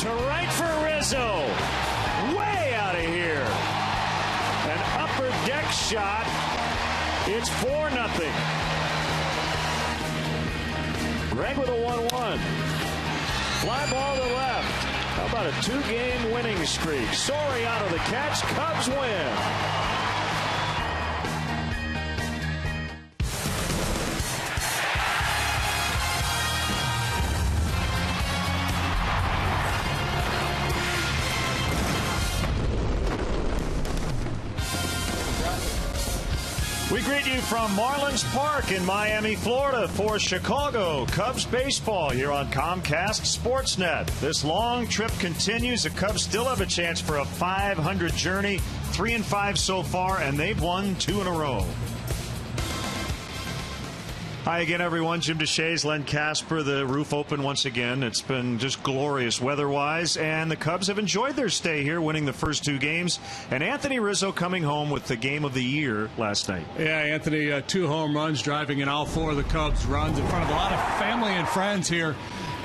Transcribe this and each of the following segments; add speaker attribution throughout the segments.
Speaker 1: To right for Rizzo. Way out of here. An upper deck shot. It's 4-0. Greg with a 1-1. Fly ball to left. How about a 2-game winning streak? Soriano the catch. Cubs win. We greet you from Marlins Park in Miami, Florida for Chicago Cubs baseball here on Comcast Sportsnet. This long trip continues. The Cubs still have a chance for a 500 journey, 3-5 so far, and they've won 2 in a row. Hi again, everyone. Jim DeShays, Len Casper, the roof open once again. It's been just glorious weather-wise, and the Cubs have enjoyed their stay here, winning the first 2 games. And Anthony Rizzo coming home with the game of the year last night.
Speaker 2: Yeah, Anthony, 2 home runs, driving in all 4 of the Cubs' runs in front of a lot of family and friends here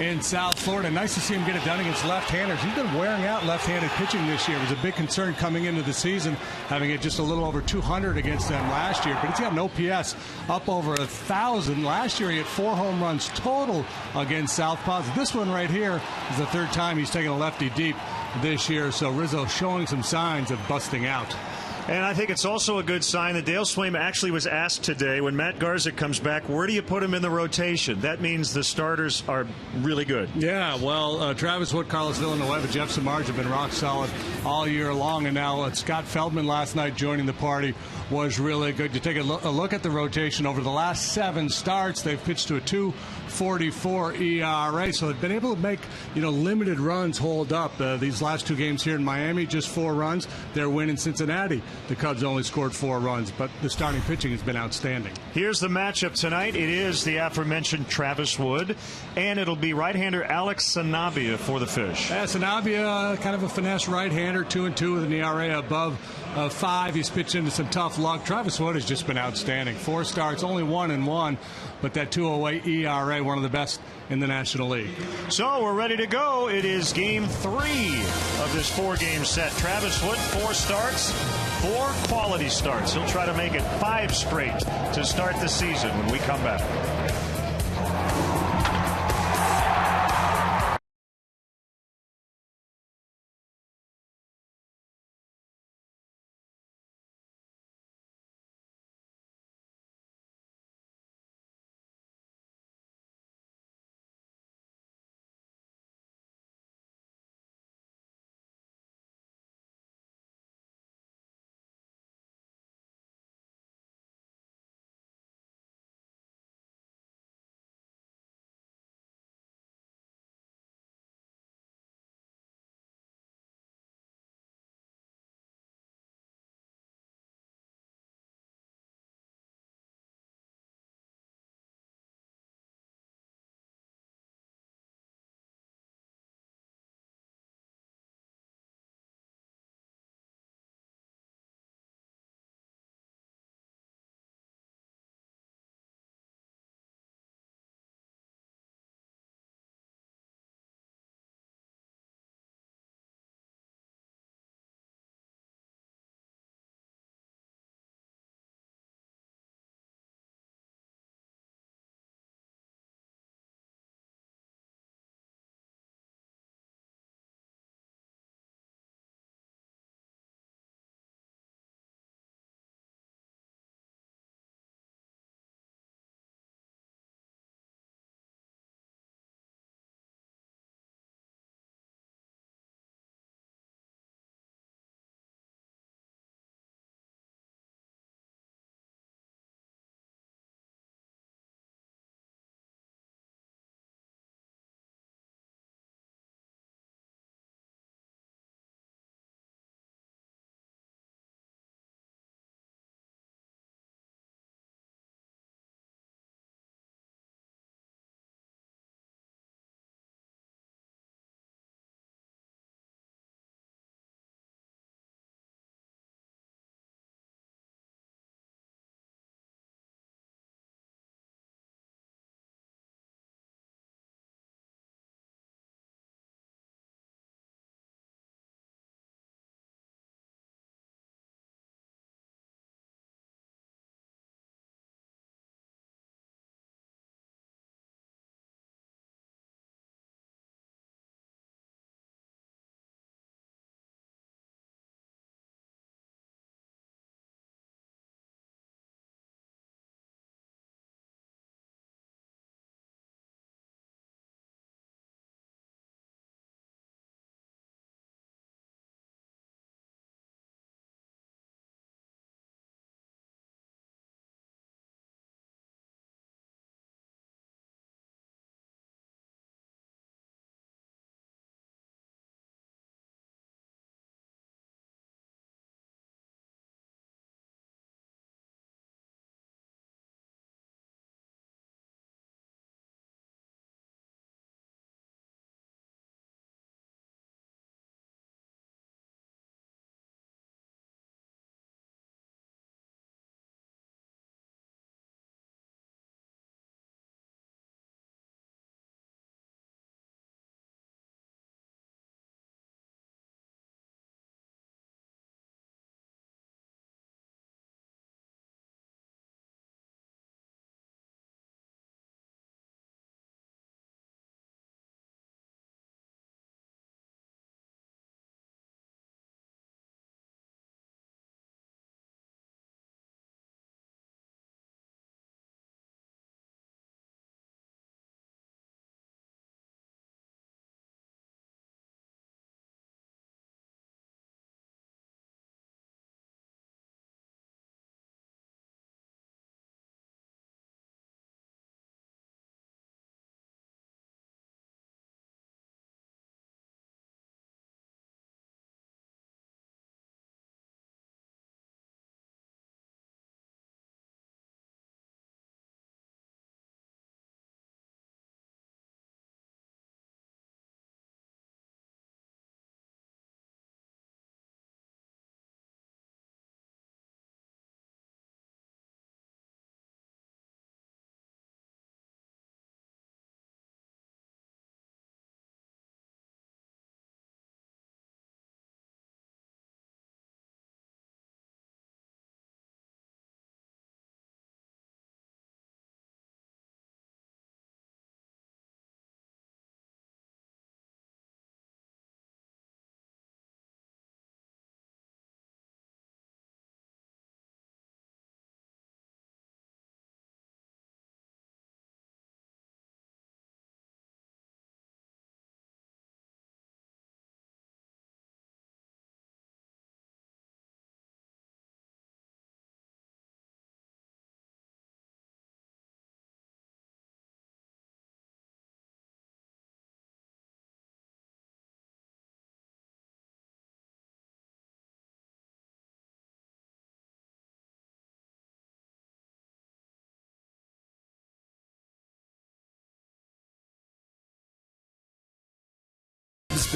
Speaker 2: in South Florida. Nice to see him get it done against left-handers. He's been wearing out left-handed pitching this year. It was a big concern coming into the season, having it just a little over 200 against them last year. But he's got an OPS up over 1,000. Last year he had 4 home runs total against Southpaws. This one right here is the 3rd time he's taken a lefty deep this year. So Rizzo showing some signs of busting out.
Speaker 1: And I think it's also a good sign that Dale Swaim actually was asked today, when Matt Garza comes back, where do you put him in the rotation? That means the starters are really good.
Speaker 2: Yeah, well, Travis Wood, Carlos Villanueva, Jeff Samardzija have been rock solid all year long. And now Scott Feldman last night joining the party was really good. You take a look at the rotation over the last 7 starts. They've pitched to a 2.44 ERA, so they've been able to make limited runs hold up. These last 2 games here in Miami, just 4 runs. Their win in Cincinnati, the Cubs only scored 4 runs, but the starting pitching has been outstanding.
Speaker 1: Here's the matchup tonight. It is the aforementioned Travis Wood, and it'll be right-hander Alex Sanabia for the Fish.
Speaker 2: Sanabia, kind of a finesse right-hander, 2-2 with an ERA above 5. He's pitched into some tough luck. Travis Wood has just been outstanding. 4 starts, only 1-1, but that 2.08 ERA, one of the best in the National League.
Speaker 1: So we're ready to go. It is game 3 of this 4-game set. Travis Wood, 4 starts, 4 quality starts. He'll try to make it 5 straight to start the season when we come back.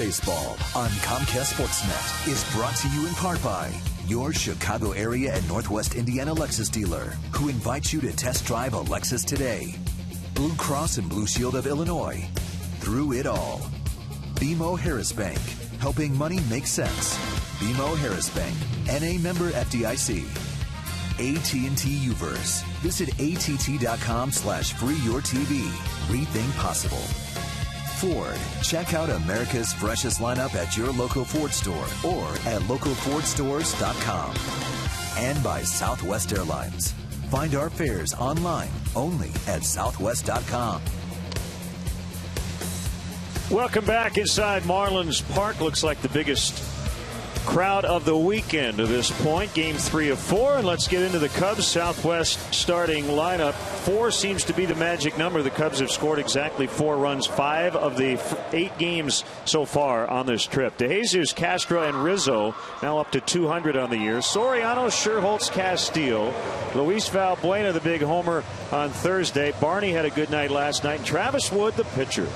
Speaker 3: Baseball on Comcast Sportsnet is brought to you in part by your Chicago area and Northwest Indiana Lexus dealer, who invites you to test drive a Lexus today. Blue Cross and Blue Shield of Illinois. Through it all. BMO Harris Bank, helping money make sense. BMO Harris Bank, NA member FDIC. AT&T Uverse. Visit att.com/freeyourtv. Rethink possible. Ford. Check out America's freshest lineup at your local Ford store or at localfordstores.com. And by Southwest Airlines. Find our fares online only at southwest.com.
Speaker 1: Welcome back inside Marlins Park. Looks like the biggest crowd of the weekend to this point. Game 3 of 4. And let's get into the Cubs Southwest starting lineup. 4 seems to be the magic number. The Cubs have scored exactly 4 runs, 5 of the 8 games so far on this trip. DeJesus, Castro, and Rizzo now up to 200 on the year. Soriano, Scherholtz, Castillo. Luis Valbuena, the big homer on Thursday. Barney had a good night last night. And Travis Wood, the pitcher.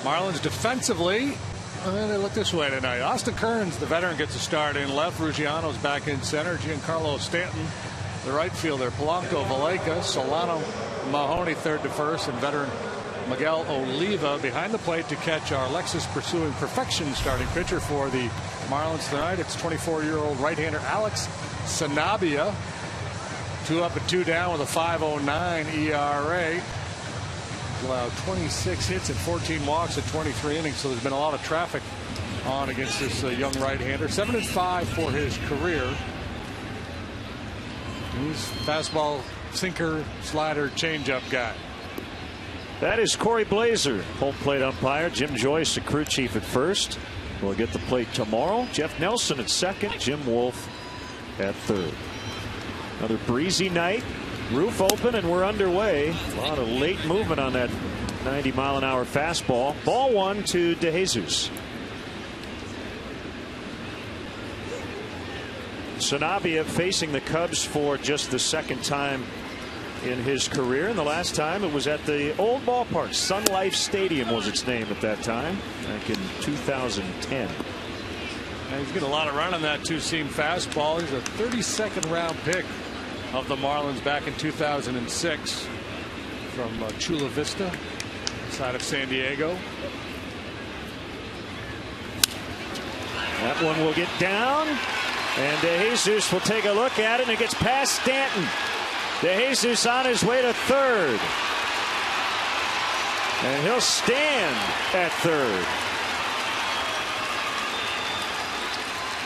Speaker 2: Marlins defensively, they look this way tonight. Austin Kearns, the veteran, gets a start in left. Ruggiano's back in center. Giancarlo Stanton, the right fielder. Polanco, Valaika, Solano, Mahoney, third to first, and veteran Miguel Oliva behind the plate to catch our Lexus pursuing perfection starting pitcher for the Marlins tonight. It's 24-year-old right-hander Alex Sanabia. 2 up and 2 down with a 5.09 ERA. Allowed 26 hits and 14 walks in 23 innings, so there's been a lot of traffic on against this young right-hander. 7-5 for his career. He's fastball, sinker, slider, changeup guy.
Speaker 1: That is Corey Blazer, home plate umpire. Jim Joyce, the crew chief at first, will get the plate tomorrow. Jeff Nelson at second. Jim Wolf at third. Another breezy night. Roof open and we're underway. A lot of late movement on that 90-mile-an-hour fastball. Ball 1 to DeJesus. Sanabia facing the Cubs for just the second time in his career, and the last time it was at the old ballpark. Sun Life Stadium was its name at that time, back in 2010.
Speaker 2: And he's getting a lot of run on that two-seam fastball. He's a 32nd round pick of the Marlins back in 2006 from Chula Vista, side of San Diego.
Speaker 1: That one will get down, and DeJesus will take a look at it, and it gets past Stanton. DeJesus on his way to third, and he'll stand at third.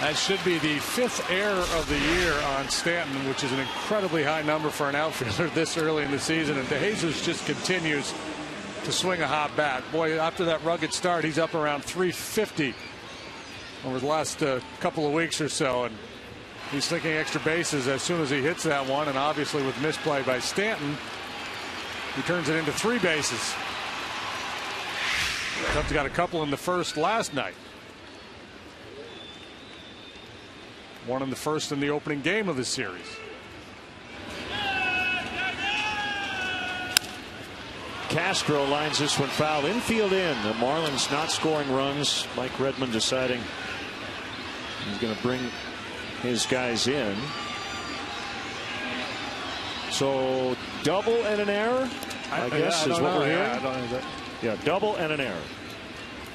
Speaker 2: That should be the 5th error of the year on Stanton, which is an incredibly high number for an outfielder this early in the season. And DeJesus just continues to swing a hot bat. Boy, after that rugged start, he's up around 350 over the last couple of weeks or so. And he's thinking extra bases as soon as he hits that one. And obviously with misplay by Stanton, he turns it into 3 bases. Cubs got a couple in the first last night. One in the first in the opening game of the series.
Speaker 1: Castro lines this one foul. Infield in. The Marlins not scoring runs. Mike Redmond deciding he's going to bring his guys in. So double and an error, I guess, is what we're hearing. Yeah, double and an error.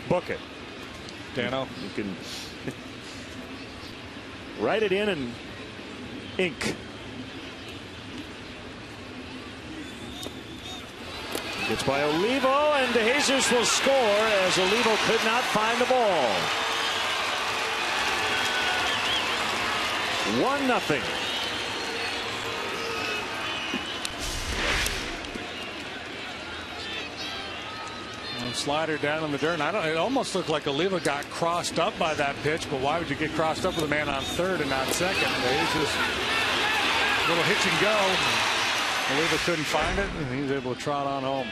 Speaker 1: Book it.
Speaker 2: Dano.
Speaker 1: You can write it in and ink. Gets by Olivo, and DeJesus will score as Olivo could not find the ball. 1-0.
Speaker 2: Slider down in the dirt. It almost looked like Oliva got crossed up by that pitch, but why would you get crossed up with a man on third and not second? DeJesus, little hitch and go. Oliva couldn't find it, and he was able to trot on home.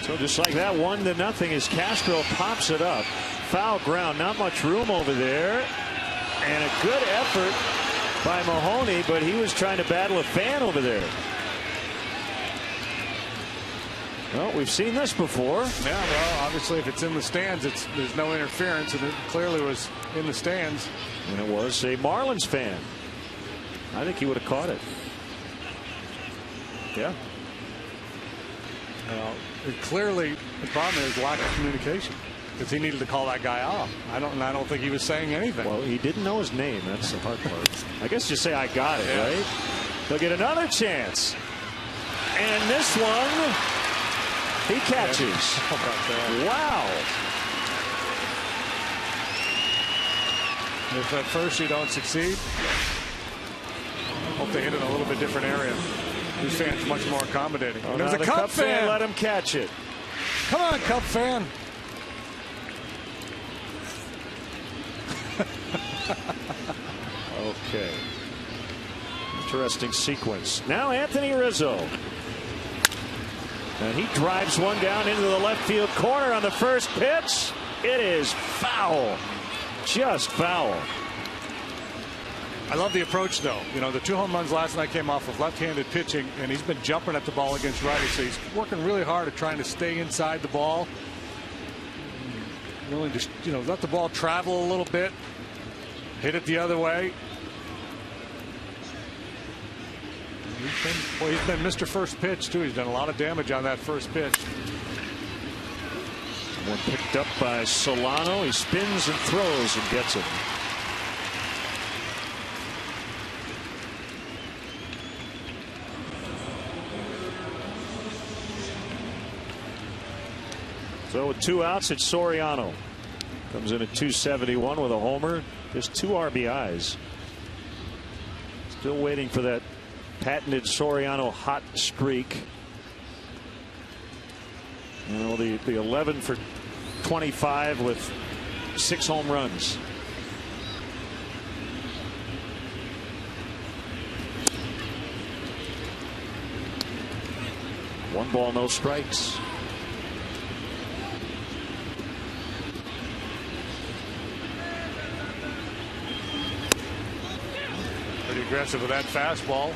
Speaker 1: So just like that, 1-0 as Castro pops it up. Foul ground, not much room over there, and a good effort by Mahoney, but he was trying to battle a fan over there. Well, we've seen this before.
Speaker 2: Yeah, well, obviously, if it's in the stands, there's no interference, and it clearly was in the stands.
Speaker 1: And it was a Marlins fan. I think he would have caught it. Yeah.
Speaker 2: Well, clearly, the problem is lack of communication, because he needed to call that guy off. I don't think he was saying anything.
Speaker 1: Well, he didn't know his name. That's the hard part. I guess just say I got it, right? They'll get another chance. And this one, he catches.
Speaker 2: How about that?
Speaker 1: Wow.
Speaker 2: If at first you don't succeed, hope they hit it in a little bit different area. This fan's much more accommodating.
Speaker 1: Oh,
Speaker 2: there's a
Speaker 1: the
Speaker 2: Cub fan.
Speaker 1: Let him catch it.
Speaker 2: Come on, Cub fan.
Speaker 1: Okay. Interesting sequence. Now Anthony Rizzo. And he drives one down into the left field corner on the first pitch. It is foul. Just foul.
Speaker 2: I love the approach, though. You know, the 2 home runs last night came off of left-handed pitching, and he's been jumping at the ball against righties, so he's working really hard at trying to stay inside the ball. Willing to, let the ball travel a little bit, hit it the other way. He's been Mr. First Pitch, too. He's done a lot of damage on that first pitch.
Speaker 1: One picked up by Solano. He spins and throws and gets it. So with 2 outs, it's Soriano. Comes in at 271 with a homer. Just 2 RBIs. Still waiting for that patented Soriano hot streak. The 11 for 25 with 6 home runs. One ball, no strikes.
Speaker 2: Pretty aggressive with that fastball.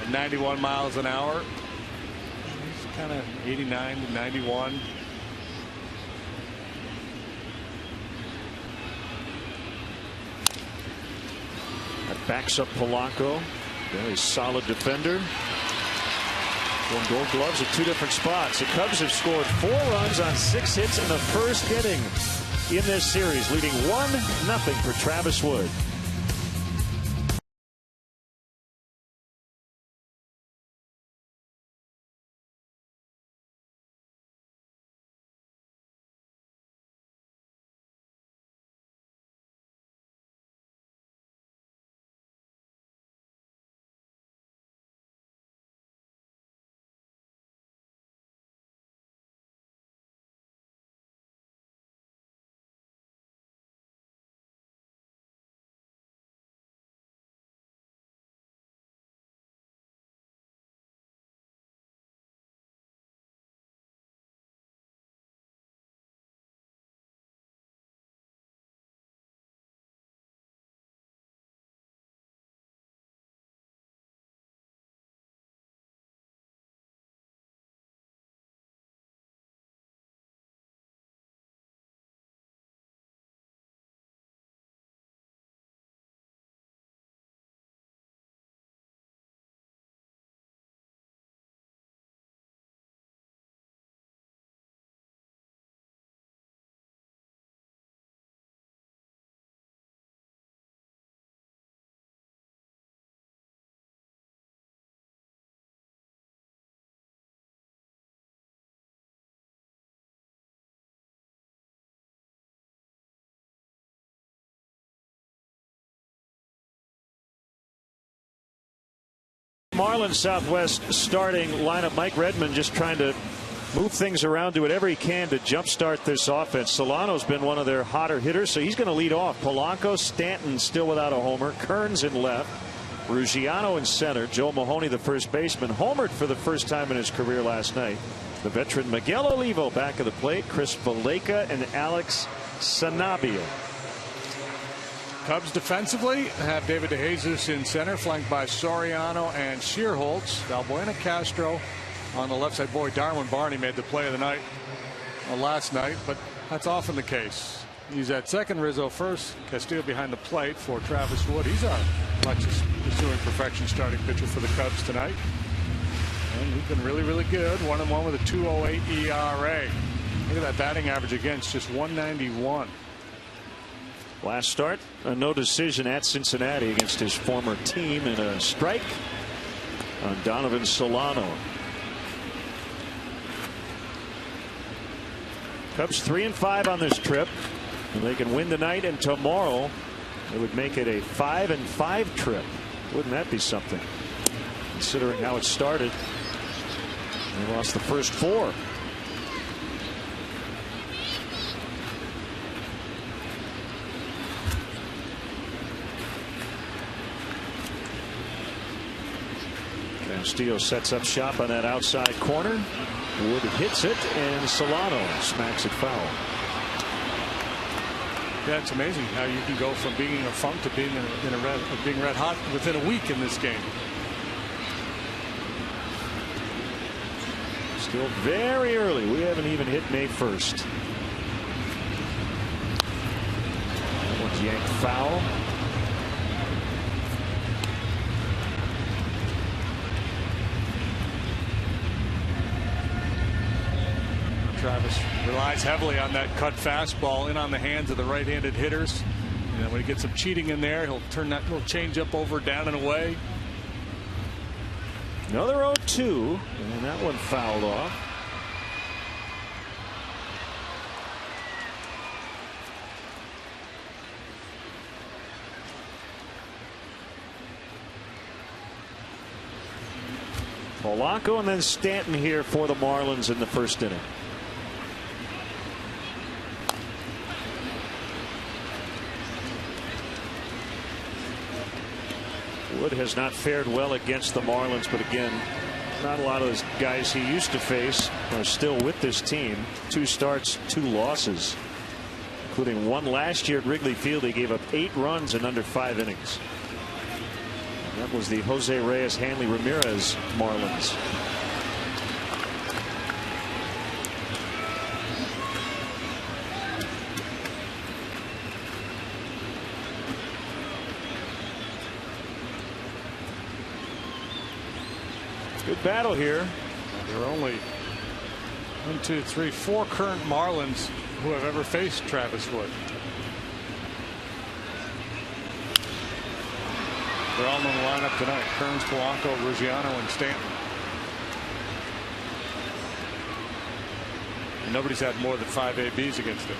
Speaker 2: 91 miles an hour. He's kind of 89 to 91.
Speaker 1: That backs up Polanco. Very solid defender. Gold gloves at 2 different spots. The Cubs have scored 4 runs on 6 hits in the first inning in this series, leading 1-0 for Travis Wood. Marlins Southwest starting lineup. Mike Redmond just trying to move things around, do whatever he can to jumpstart this offense. Solano's been one of their hotter hitters, so he's going to lead off. Polanco, Stanton still without a homer. Kearns in left. Ruggiano in center. Joe Mahoney, the first baseman, homered for the first time in his career last night. The veteran Miguel Olivo back at the plate. Chris Valleca and Alex Sanabia.
Speaker 2: Cubs defensively have David DeJesus in center, flanked by Soriano and Shearholtz. Valbuena Castro on the left side. Boy, Darwin Barney made the play of the night last night, but that's often the case. He's at second, Rizzo first, Castillo behind the plate for Travis Wood. He's our Lexus pursuing perfection starting pitcher for the Cubs tonight. And he's been really, really good. 1-1 with a 2.08 ERA. Look at that batting average against just 191.
Speaker 1: Last start, a no decision at Cincinnati against his former team in a strike on Donovan Solano. Cubs 3-5 on this trip, and they can win tonight and tomorrow. It would make it a 5-5 trip. Wouldn't that be something, considering how it started? They lost the first 4. Castillo sets up shop on that outside corner. Wood hits it, and Solano smacks it foul.
Speaker 2: Yeah, it's amazing how you can go from being in a funk to being being red hot within a week in this game.
Speaker 1: Still very early. We haven't even hit May 1st. That one's yanked foul.
Speaker 2: Travis relies heavily on that cut fastball in on the hands of the right-handed hitters. And when he gets some cheating in there, he'll turn that little changeup over, down and away.
Speaker 1: Another 0-2, and that one fouled off. Polanco and then Stanton here for the Marlins in the first inning. Wood has not fared well against the Marlins, but again, not a lot of those guys he used to face are still with this team. 2 starts, 2 losses, including one last year at Wrigley Field. He gave up 8 runs in under 5 innings. That was the Jose Reyes, Hanley Ramirez Marlins. Good battle here.
Speaker 2: There are only 1, 2, 3, 4 current Marlins who have ever faced Travis Wood. They're all in the lineup tonight. Kearns, Polanco, Ruggiano, and Stanton. And nobody's had more than 5 ABs against him.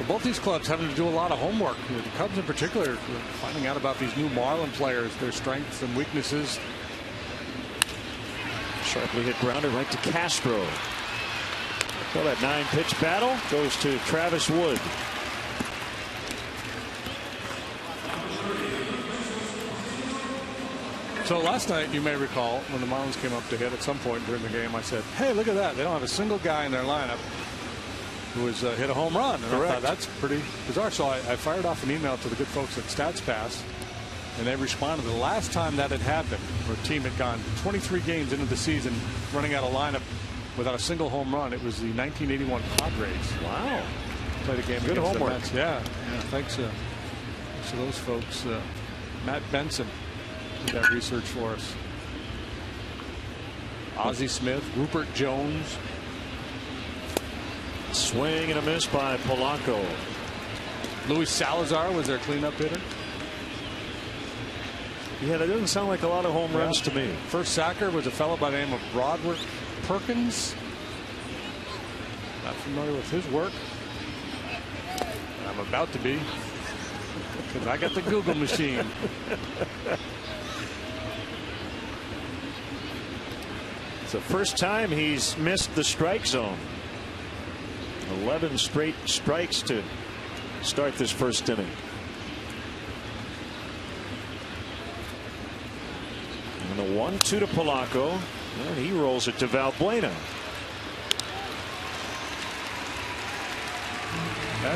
Speaker 2: Both these clubs having to do a lot of homework. The Cubs in particular, finding out about these new Marlin players, their strengths and weaknesses.
Speaker 1: Sharply hit grounder right to Castro. So that 9-pitch battle goes to Travis Wood.
Speaker 2: So last night, you may recall, when the Marlins came up to hit at some point during the game, I said, hey, look at that. They don't have a single guy in their lineup who has hit a home run. And I thought that's pretty bizarre. So I fired off an email to the good folks at StatsPass, and they responded. The last time that had happened, where a team had gone 23 games into the season running out of lineup without a single home run, it was the 1981 Padres.
Speaker 1: Wow.
Speaker 2: Played a game
Speaker 1: good
Speaker 2: against
Speaker 1: homework.
Speaker 2: the Mets. Yeah. Thanks to those folks. Matt Benson did that research for us. Ozzie Smith, Rupert Jones.
Speaker 1: Swing and a miss by Polanco.
Speaker 2: Luis Salazar was their cleanup hitter.
Speaker 1: Yeah, that doesn't sound like a lot of home runs to me.
Speaker 2: First sacker was a fellow by the name of Broderick Perkins. Not familiar with his work. I'm about to be, because I got the Google machine.
Speaker 1: It's the first time he's missed the strike zone. 11 straight strikes to start this first inning. And the 1-2 to Polanco, and he rolls it to Valbuena.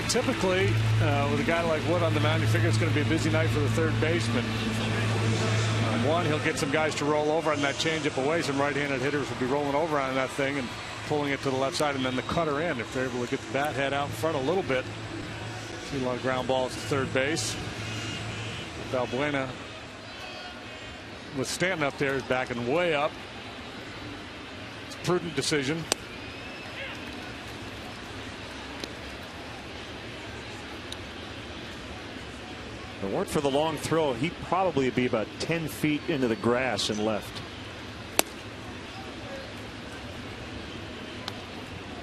Speaker 2: Typically, with a guy like Wood on the mound, you figure it's going to be a busy night for the third baseman. One, he'll get some guys to roll over on that changeup away. Some right-handed hitters will be rolling over on that thing and pulling it to the left side, and then the cutter in if they're able to get the bat head out in front a little bit. See a lot of ground balls to third base. Valbuena with Stanton up there is backing way up. It's a prudent decision.
Speaker 1: If it weren't for the long throw, he'd probably be about 10 feet into the grass and left.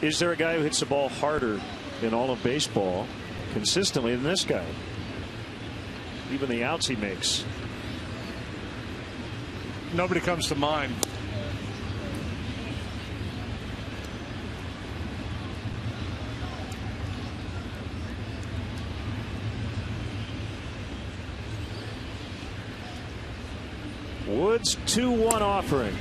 Speaker 1: Is there a guy who hits the ball harder in all of baseball consistently than this guy? Even the outs he makes.
Speaker 2: Nobody comes to mind.
Speaker 1: Woods 2-1 offering.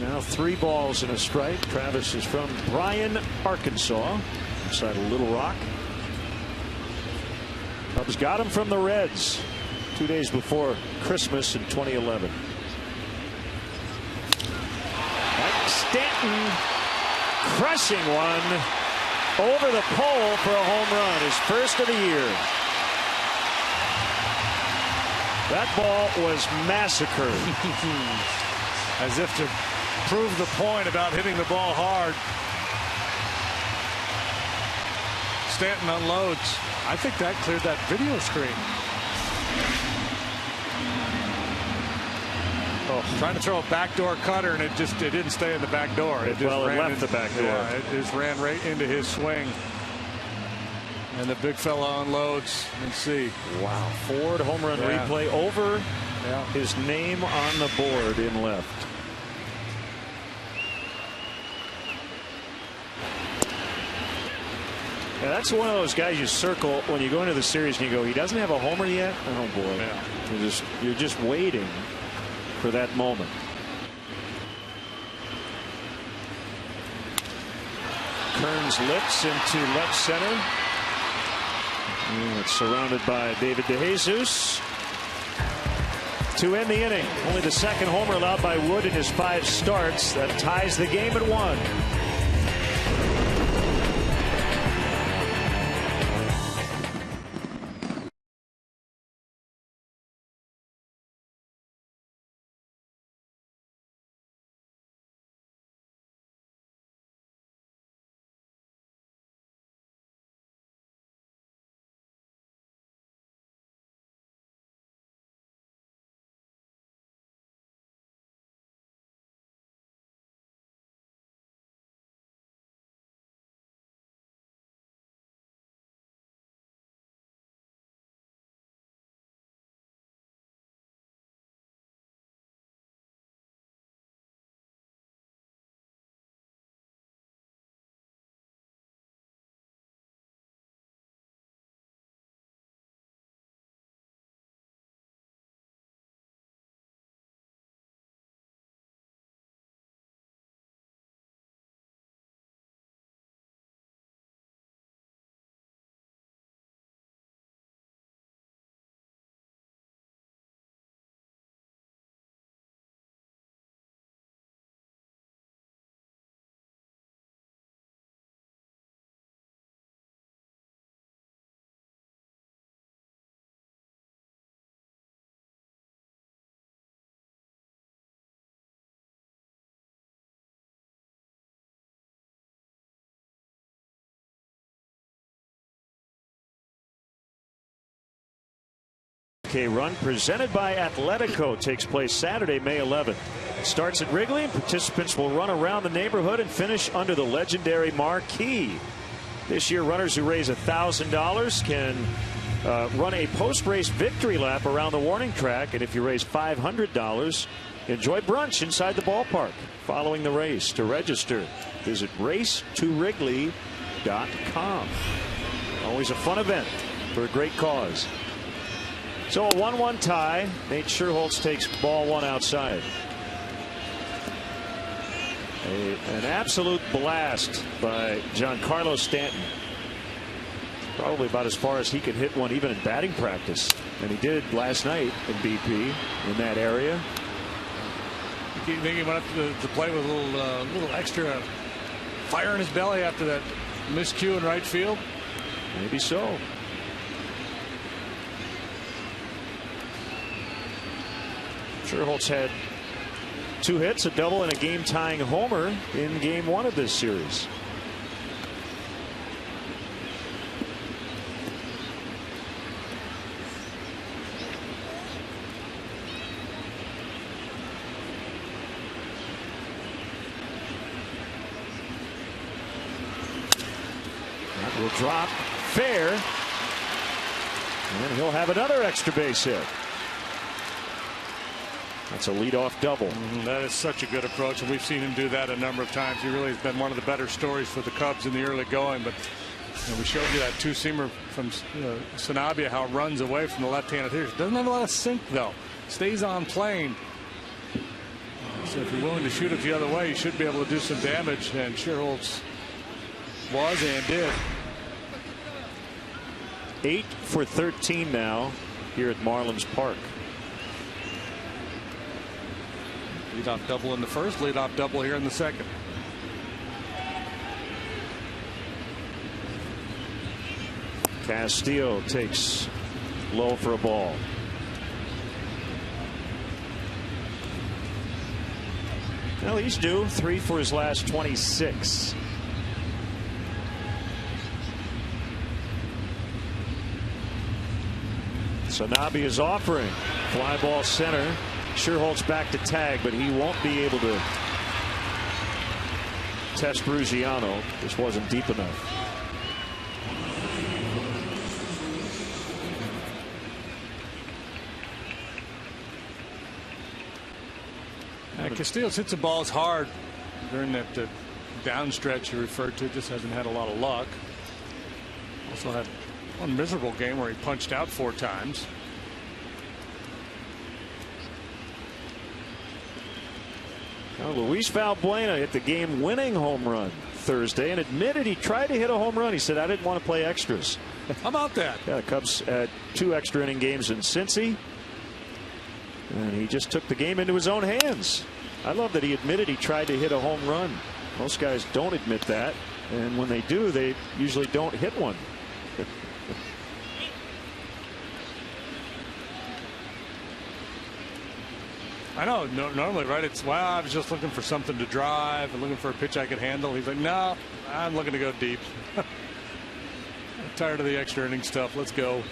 Speaker 1: Now 3 balls and a strike. Travis is from Bryan, Arkansas, inside of Little Rock. Cubs got him from the Reds 2 days before Christmas in 2011. Mike Stanton crushing one over the pole for a home run, his first of the year. That ball was massacred.
Speaker 2: As if to prove the point about hitting the ball hard. Stanton unloads. I think that cleared that video screen. Oh, trying to throw a backdoor cutter, and it didn't stay in the back door.
Speaker 1: It left the back door.
Speaker 2: Yeah, it just ran right into his swing. And the big fella unloads. Let's see.
Speaker 1: Wow. Ford home run replay over his name on the board in left. Yeah, that's one of those guys you circle when you go into the series and you go, he doesn't have a homer yet. Oh boy. Yeah. You're just waiting for that moment. Kearns lifts into left center. It's surrounded by David DeJesus. To end the inning, only the second homer allowed by Wood in his 5 starts. That ties the game at 1. Run presented by Atletico takes place Saturday, May 11th. It starts at Wrigley, and participants will run around the neighborhood and finish under the legendary marquee. This year, runners who raise $1,000 can run a post-race victory lap around the warning track, and if you raise $500, enjoy brunch inside the ballpark following the race. To register, visit race2wrigley.com. Always a fun event for a great cause. So a 1-1 tie. Nate Scherholtz takes ball 1 outside. An absolute blast by Giancarlo Stanton. Probably about as far as he can hit one even in batting practice. And he did last night in BP in that area.
Speaker 2: think he went up to play with a little extra fire in his belly after that miscue in right field?
Speaker 1: Maybe so. Sherholtz had 2 hits, a double, and a game-tying homer in Game 1 of this series. That will drop fair, and he'll have another extra base hit. That's a leadoff double.
Speaker 2: That is such a good approach, and we've seen him do that a number of times. He really has been one of the better stories for the Cubs in the early going. But we showed you that two-seamer from Sanabia, how it runs away from the left-handed hitters. Doesn't have a lot of sink, though. Stays on plane. So if you're willing to shoot it the other way, you should be able to do some damage. And Sherholtz was and did.
Speaker 1: 8 for 13 now here at Marlins Park.
Speaker 2: Leadoff double in the first, leadoff double here in the second.
Speaker 1: Castillo takes low for a ball. Well, he's due 3 for his last 26. Sanabia is offering. Fly ball center. Sherholtz back to tag, but he won't be able to test Ruggiano. This wasn't deep enough.
Speaker 2: Castillo's hits the balls hard during that down stretch you referred to. Just hasn't had a lot of luck. Also had one miserable game where he punched out 4 times.
Speaker 1: Now, Luis Valbuena hit the game-winning home run Thursday and admitted he tried to hit a home run. He said, "I didn't want to play extras."
Speaker 2: How about that?
Speaker 1: Yeah, the Cubs had 2 extra inning games in Cincy, and he just took the game into his own hands. I love that he admitted he tried to hit a home run. Most guys don't admit that, and when they do, they usually don't hit one.
Speaker 2: I know, normally, right? It's, well, I was just looking for something to drive and looking for a pitch I could handle. He's like, no, I'm looking to go deep. I'm tired of the extra inning stuff. Let's go.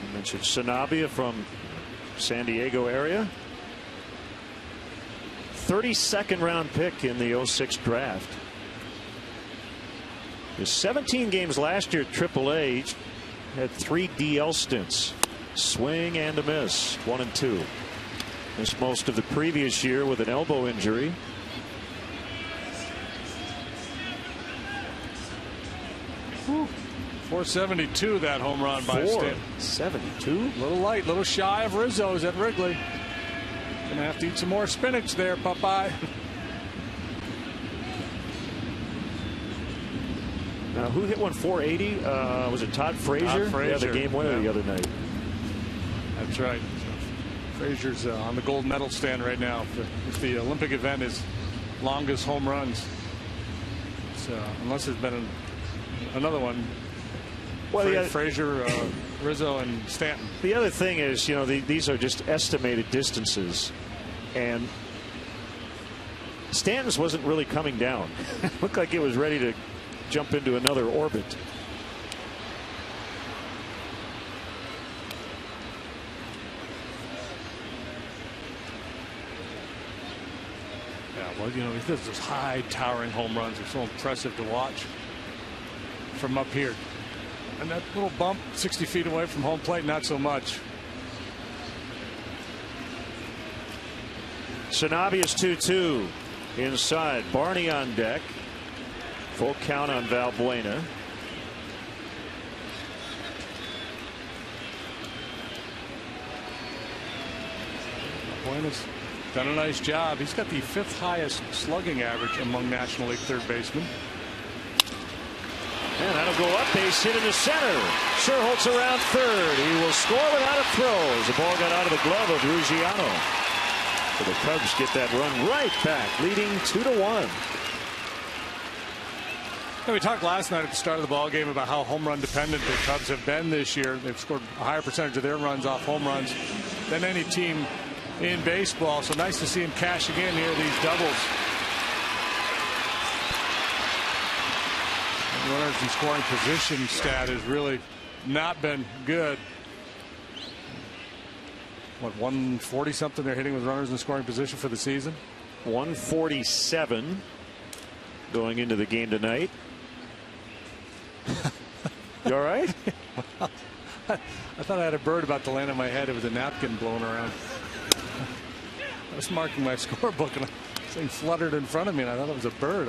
Speaker 1: I mentioned Sanabia from San Diego area. 32nd round pick in the 06 draft. His 17 games last year at AAA, each had 3 DL stints. Swing and a miss, 1 and 2. Missed most of the previous year with an elbow injury.
Speaker 2: Whew. 472 that home run by Stanton.
Speaker 1: 472.
Speaker 2: A little light, a little shy of Rizzo's at Wrigley. Gonna have to eat some more spinach there, Popeye.
Speaker 1: Now, who hit one 480? Was it Todd Frazier?
Speaker 2: Todd Frazier.
Speaker 1: Yeah, the game winner the other night.
Speaker 2: That's right. Frazier's on the gold medal stand right now. If the Olympic event is longest home runs, unless there's been another one. Well, Frazier, Rizzo, and Stanton.
Speaker 1: The other thing is, these are just estimated distances, and Stanton's wasn't really coming down. It looked like it was ready to jump into another orbit.
Speaker 2: Yeah, well, he does those high towering home runs. They're so impressive to watch from up here. And that little bump 60 feet away from home plate, not so much.
Speaker 1: Sanabia's 2-2 inside. Barney on deck. Full count on Valbuena.
Speaker 2: Valbuena's done a nice job. He's got the 5th highest slugging average among National League third basemen.
Speaker 1: And that'll go up, base hit in the center. Sherholtz around third. He will score without a throw as the ball got out of the glove of Ruggiano. So the Cubs get that run right back, leading 2-1.
Speaker 2: We talked last night at the start of the ball game about how home run dependent the Cubs have been this year. They've scored a higher percentage of their runs off home runs than any team in baseball. So nice to see him cashing in here, these doubles. Runners in scoring position stat has really not been good. What, 140 something they're hitting with runners in scoring position for the season?
Speaker 1: 147 going into the game tonight. You all right?
Speaker 2: Well, I thought I had a bird about to land on my head. It was a napkin blowing around. I was marking my scorebook and this thing fluttered in front of me and I thought it was a bird.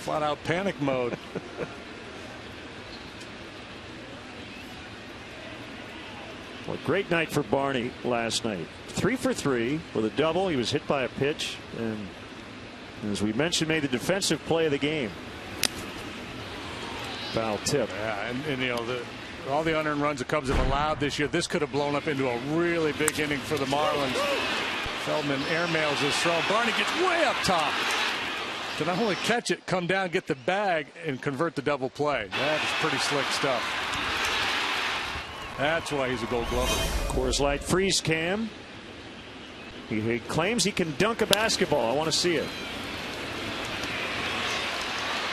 Speaker 2: Flat out panic mode.
Speaker 1: Well, great night for Barney last night. 3 for 3 with a double. He was hit by a pitch and, as we mentioned, made the defensive play of the game. Foul tip.
Speaker 2: Yeah, and you know, all the unearned runs the Cubs have allowed this year, this could have blown up into a really big inning for the Marlins. Feldman airmails his throw. Barney gets way up top to not only catch it, come down, get the bag, and convert the double play. That is pretty slick stuff. That's why he's a Gold Glover.
Speaker 1: Coors Light freeze cam. He claims he can dunk a basketball. I want to see it.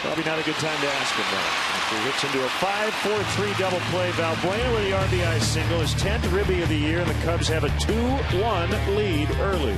Speaker 1: Probably not a good time to ask him that. He hits into a 5-4-3 double play. Valbuena with the RBI single, his 10th ribby of the year, and the Cubs have a 2-1 lead early.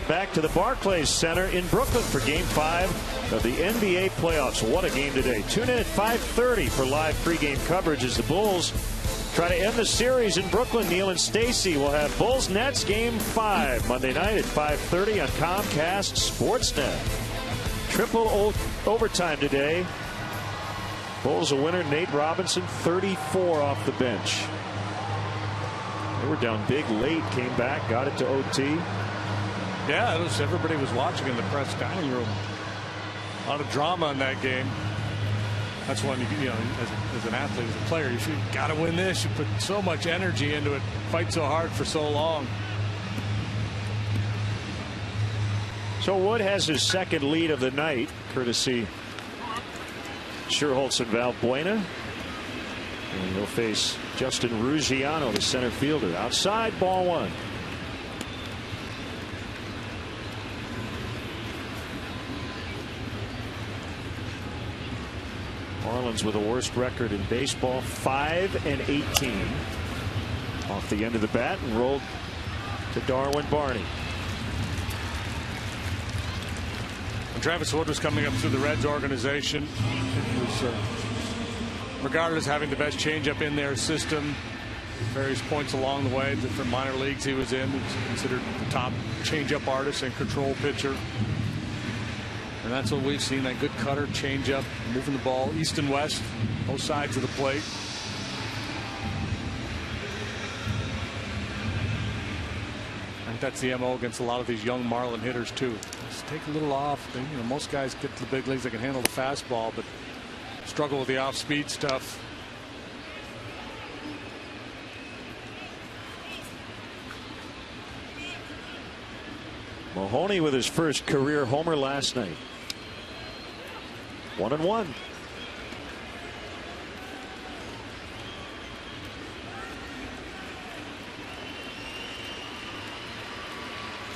Speaker 1: Back to the Barclays Center in Brooklyn for Game 5 of the NBA playoffs. What a game today. Tune in at 5:30 for live pregame coverage as the Bulls try to end the series in Brooklyn. Neil and Stacy will have Bulls Nets Game 5 Monday night at 5:30 on Comcast Sportsnet. Triple overtime today. Bulls a winner. Nate Robinson, 34 off the bench. They were down big late, came back, got it to OT.
Speaker 2: Yeah, everybody was watching in the press dining room. A lot of drama in that game. That's when you know, as an athlete, as a player, you got to win this. You put so much energy into it, fight so hard for so long.
Speaker 1: So Wood has his second lead of the night, courtesy Sherholtz and Valbuena. And he'll face Justin Ruggiano, the center fielder. Outside, ball one. Marlins with the worst record in baseball, 5-18. Off the end of the bat and rolled to Darwin Barney.
Speaker 2: When Travis Wood was coming up through the Reds organization, it was regarded as having the best changeup in their system. various points along the way, different minor leagues he was in. He's considered the top changeup artist and control pitcher. And that's what we've seen, that good cutter, changeup, moving the ball east and west, both sides of the plate. I think that's the MO against a lot of these young Marlin hitters too. Just take a little off. You know, most guys get to the big leagues, they can handle the fastball, but struggle with the off-speed stuff.
Speaker 1: Mahoney with his first career homer last night. 1-1.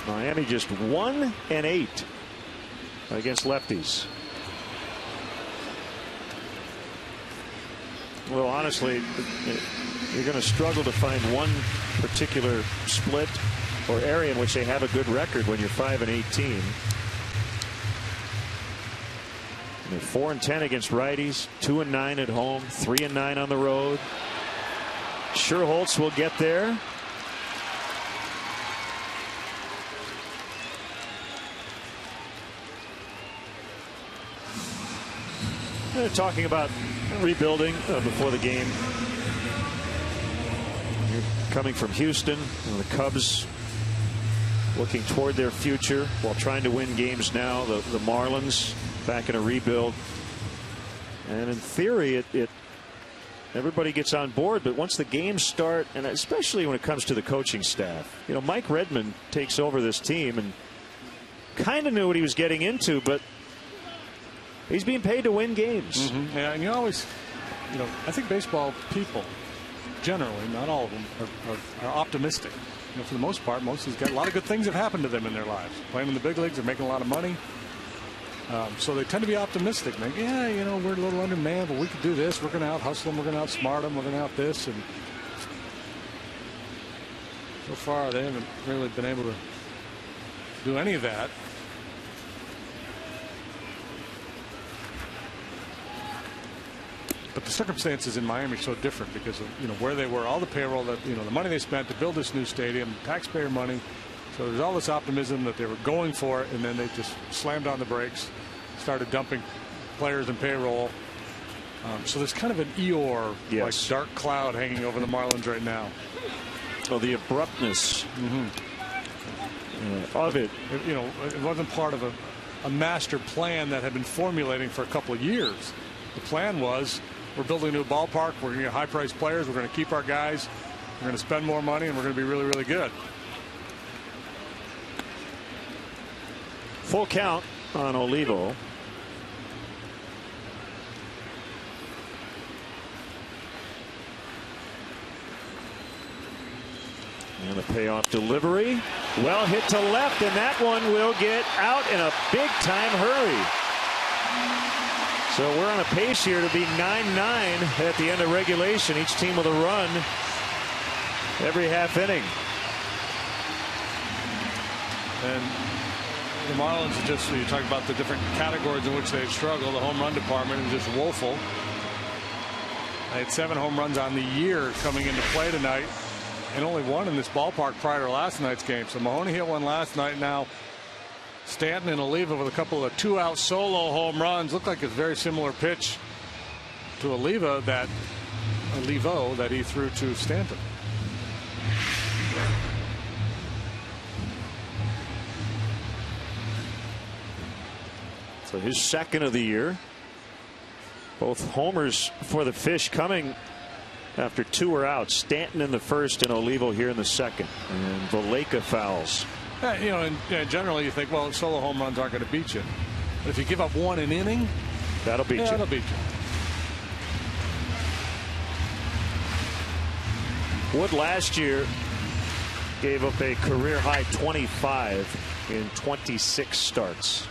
Speaker 1: Miami just 1-8 against lefties. Well, honestly, you're going to struggle to find one particular split or area in which they have a good record when you're 5-18. They're 4-10 against righties, 2-9 at home, 3-9 on the road. Scherholtz will get there. They're talking about rebuilding before the game. You're coming from Houston, and the Cubs looking toward their future while trying to win games now. The Marlins back in a rebuild, and in theory everybody gets on board, but once the games start, and especially when it comes to the coaching staff, you know, Mike Redmond takes over this team and kind of knew what he was getting into, but he's being paid to win games.
Speaker 2: Yeah, and you always, you know, I think baseball people generally, not all of them, are optimistic. You know, for the most part, most of these got a lot of good things have happened to them in their lives. Playing in the big leagues, they're making a lot of money. So they tend to be optimistic. Like, yeah, you know, we're a little undermanned, but we could do this. We're going to out hustle them. We're going to outsmart them. We're going to out this. And so far, they haven't really been able to do any of that. But the circumstances in Miami are so different because of, you know, where they were, all the payroll, that, you know, the money they spent to build this new stadium, taxpayer money. So there's all this optimism that they were going for it, and then they just slammed on the brakes, started dumping players and payroll. So there's kind of an Eeyore, like dark cloud hanging over the Marlins right now.
Speaker 1: Well, the abruptness of it.
Speaker 2: You know, it wasn't part of a master plan that had been formulating for a couple of years. The plan was, we're building a new ballpark, we're going to get high-priced players, we're going to keep our guys, we're going to spend more money, and we're going to be really, really good.
Speaker 1: Full count on Olivo. And a payoff delivery. Well hit to left, and that one will get out in a big-time hurry. So we're on a pace here to be 9-9 at the end of regulation. Each team with a run every half inning.
Speaker 2: And the Marlins are just, you talk about the different categories in which they've struggled. The home run department is just woeful. They had 7 home runs on the year coming into play tonight, and only 1 in this ballpark prior to last night's game. So Mahoney hit one last night. Now Stanton and Oliva with a couple of 2-out solo home runs. Looked like a very similar pitch to Olivo that he threw to Stanton.
Speaker 1: So his second of the year. Both homers for the Fish coming after 2 are out. Stanton in the first and Olivo here in the second. And Valleca fouls.
Speaker 2: You know, and generally you think, well, solo home runs aren't going to beat you. But if you give up 1 an inning,
Speaker 1: that'll beat you.
Speaker 2: That'll beat you.
Speaker 1: Wood last year gave up a career high 25 in 26 starts.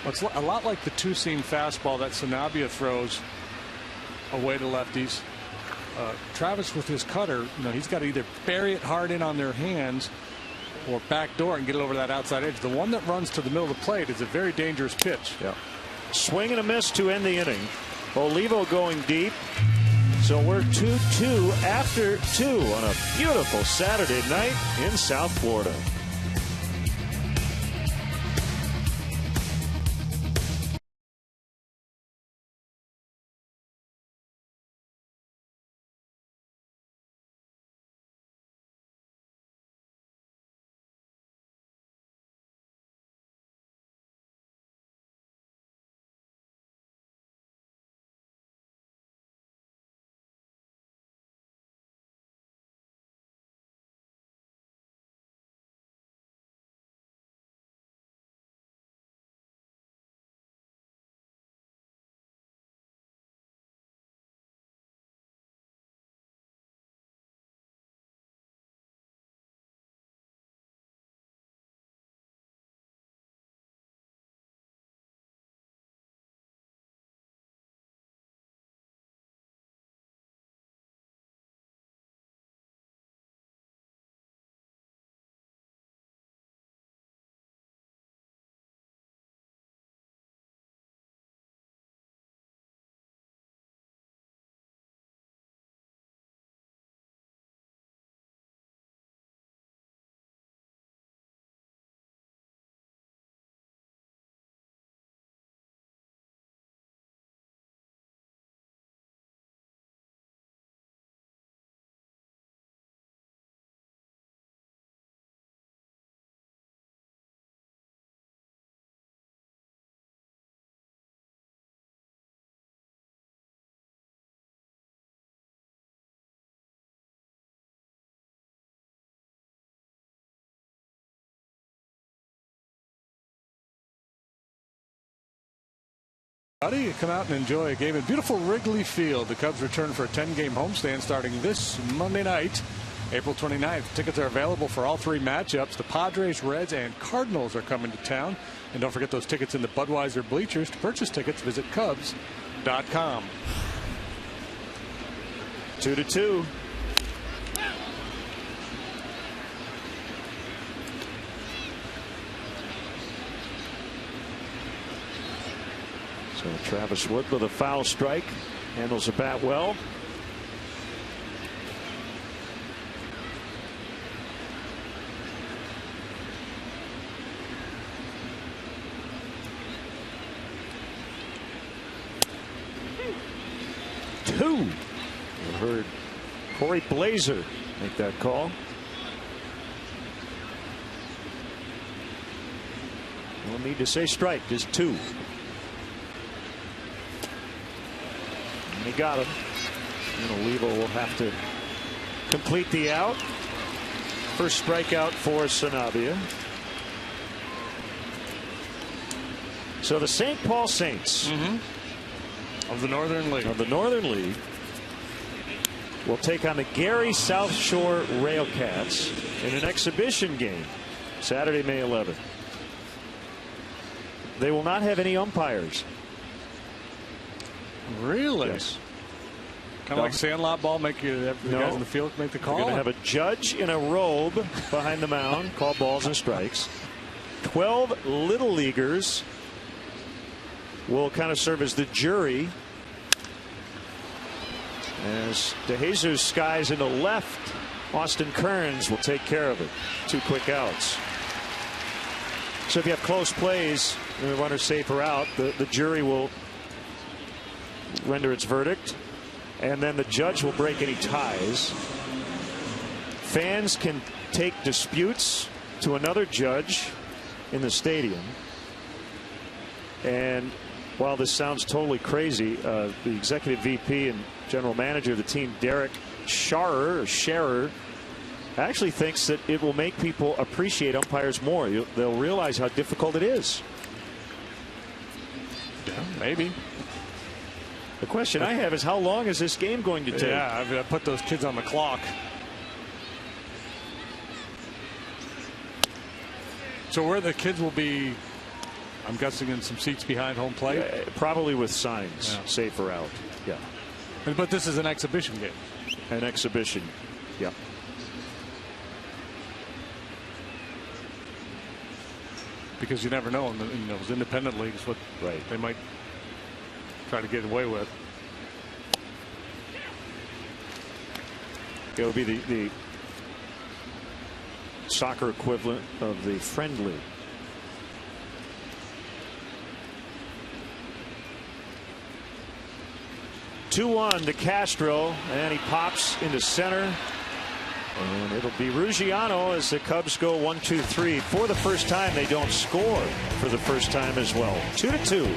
Speaker 2: It's a lot like the 2-seam fastball that Sanabia throws away to lefties. Travis with his cutter, you know, he's got to either bury it hard in on their hands or back door and get it over that outside edge. The one that runs to the middle of the plate is a very dangerous pitch.
Speaker 1: Yeah. Swing and a miss to end the inning. Olivo going deep. So we're 2-2 after 2 on a beautiful Saturday night in South Florida.
Speaker 2: You come out and enjoy a game at beautiful Wrigley Field. The Cubs return for a 10-game homestand starting this Monday night, April 29th. Tickets are available for all 3 matchups. The Padres, Reds, and Cardinals are coming to town. And don't forget those tickets in the Budweiser bleachers. To purchase tickets, visit Cubs.com.
Speaker 1: 2-2. So Travis Wood with a foul strike, handles the bat well. Two. We heard Corey Blazer make that call. No need to say strike, just 2. He got him. And Olivo will have to complete the out. First strikeout for Sanabia. So the St. Paul Saints
Speaker 2: of the Northern
Speaker 1: League will take on the Gary South Shore Railcats in an exhibition game Saturday, May 11th. They will not have any umpires.
Speaker 2: Really?
Speaker 1: Yes.
Speaker 2: Kind of like Sandlot ball, make the guys in the field make the call.
Speaker 1: You're going to have a judge in a robe behind the mound, call balls and strikes. 12 little leaguers will kind of serve as the jury. As DeJesus skies in the left, Austin Kearns will take care of it. 2 quick outs. So if you have close plays and the runner safer out, the jury will render its verdict, and then the judge will break any ties. Fans can take disputes to another judge in the stadium. And while this sounds totally crazy, the executive VP and general manager of the team, Derek Scherer, actually thinks that it will make people appreciate umpires more. They'll realize how difficult it is.
Speaker 2: Yeah, maybe.
Speaker 1: The question I have is, how long is this game going to take?
Speaker 2: Yeah, I put those kids on the clock. So where the kids will be, I'm guessing in some seats behind home plate?
Speaker 1: Probably with signs, safer out. Yeah.
Speaker 2: But this is an exhibition game.
Speaker 1: An exhibition, yeah.
Speaker 2: because you never know in those independent leagues what they might try to get away with.
Speaker 1: It would be the soccer equivalent of the friendly. (2-1) to Castro, and he pops into center. And it'll be Ruggiano as the Cubs go 1-2-3. For the first time, they don't score for the first time as well. 2-2.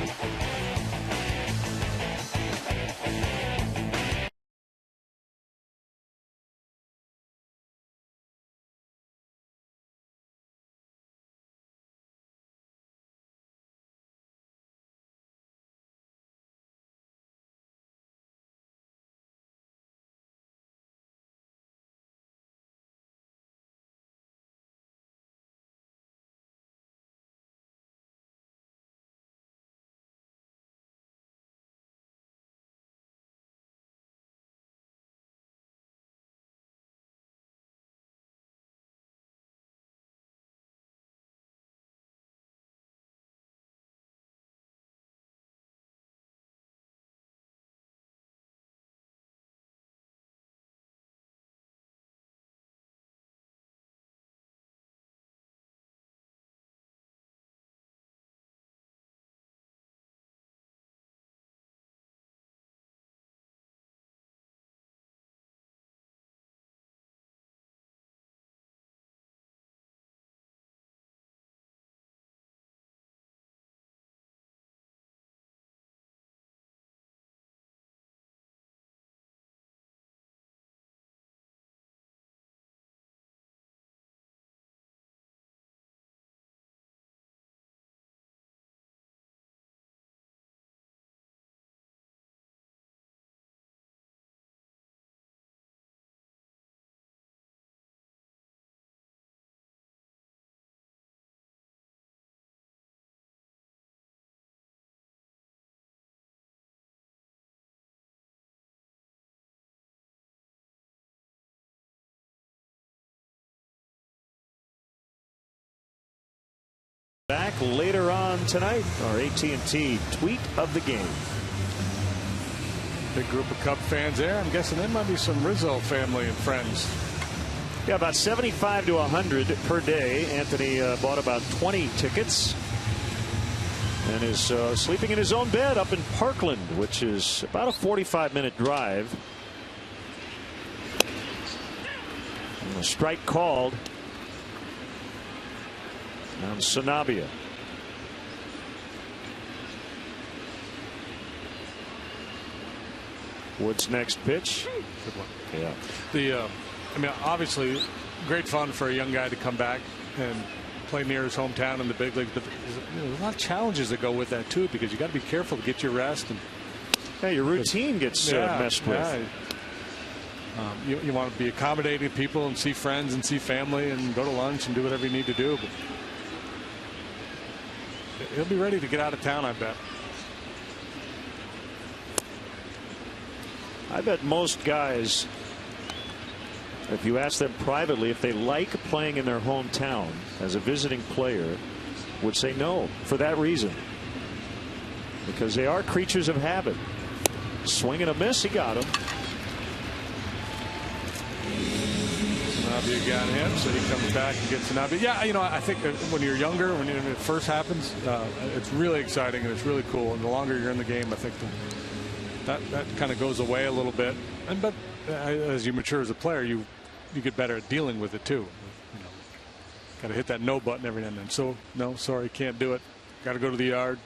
Speaker 1: Back later on tonight, our AT&T tweet of the game.
Speaker 2: Big group of Cub fans there. I'm guessing there might be some Rizzo family and friends.
Speaker 1: Yeah, about 75 to 100 per day. Anthony bought about 20 tickets and is sleeping in his own bed up in Parkland, which is about a 45-minute drive. And a strike called on Sanabia. Wood's next pitch.
Speaker 2: Good one.
Speaker 1: Yeah.
Speaker 2: I mean, obviously, great fun for a young guy to come back and play near his hometown in the big leagues. But there's a lot of challenges that go with that too, because you got to be careful to get your rest. And
Speaker 1: yeah, your routine gets messed with.
Speaker 2: Yeah. You want to be accommodating to people and see friends and see family and go to lunch and do whatever you need to do. But he'll be ready to get out of town, I bet.
Speaker 1: I bet most guys, if you ask them privately if they like playing in their hometown as a visiting player, would say no for that reason. Because they are creatures of habit. Swing and a miss, he got him.
Speaker 2: Sanabia got him, so he comes back and gets Sanabia. Yeah, you know, I think that when you're younger, when it first happens, it's really exciting and it's really cool. And the longer you're in the game, I think that kind of goes away a little bit. But as you mature as a player, you get better at dealing with it too. You know, got to hit that no button every now and then. So no, sorry, can't do it. Got to go to the yard.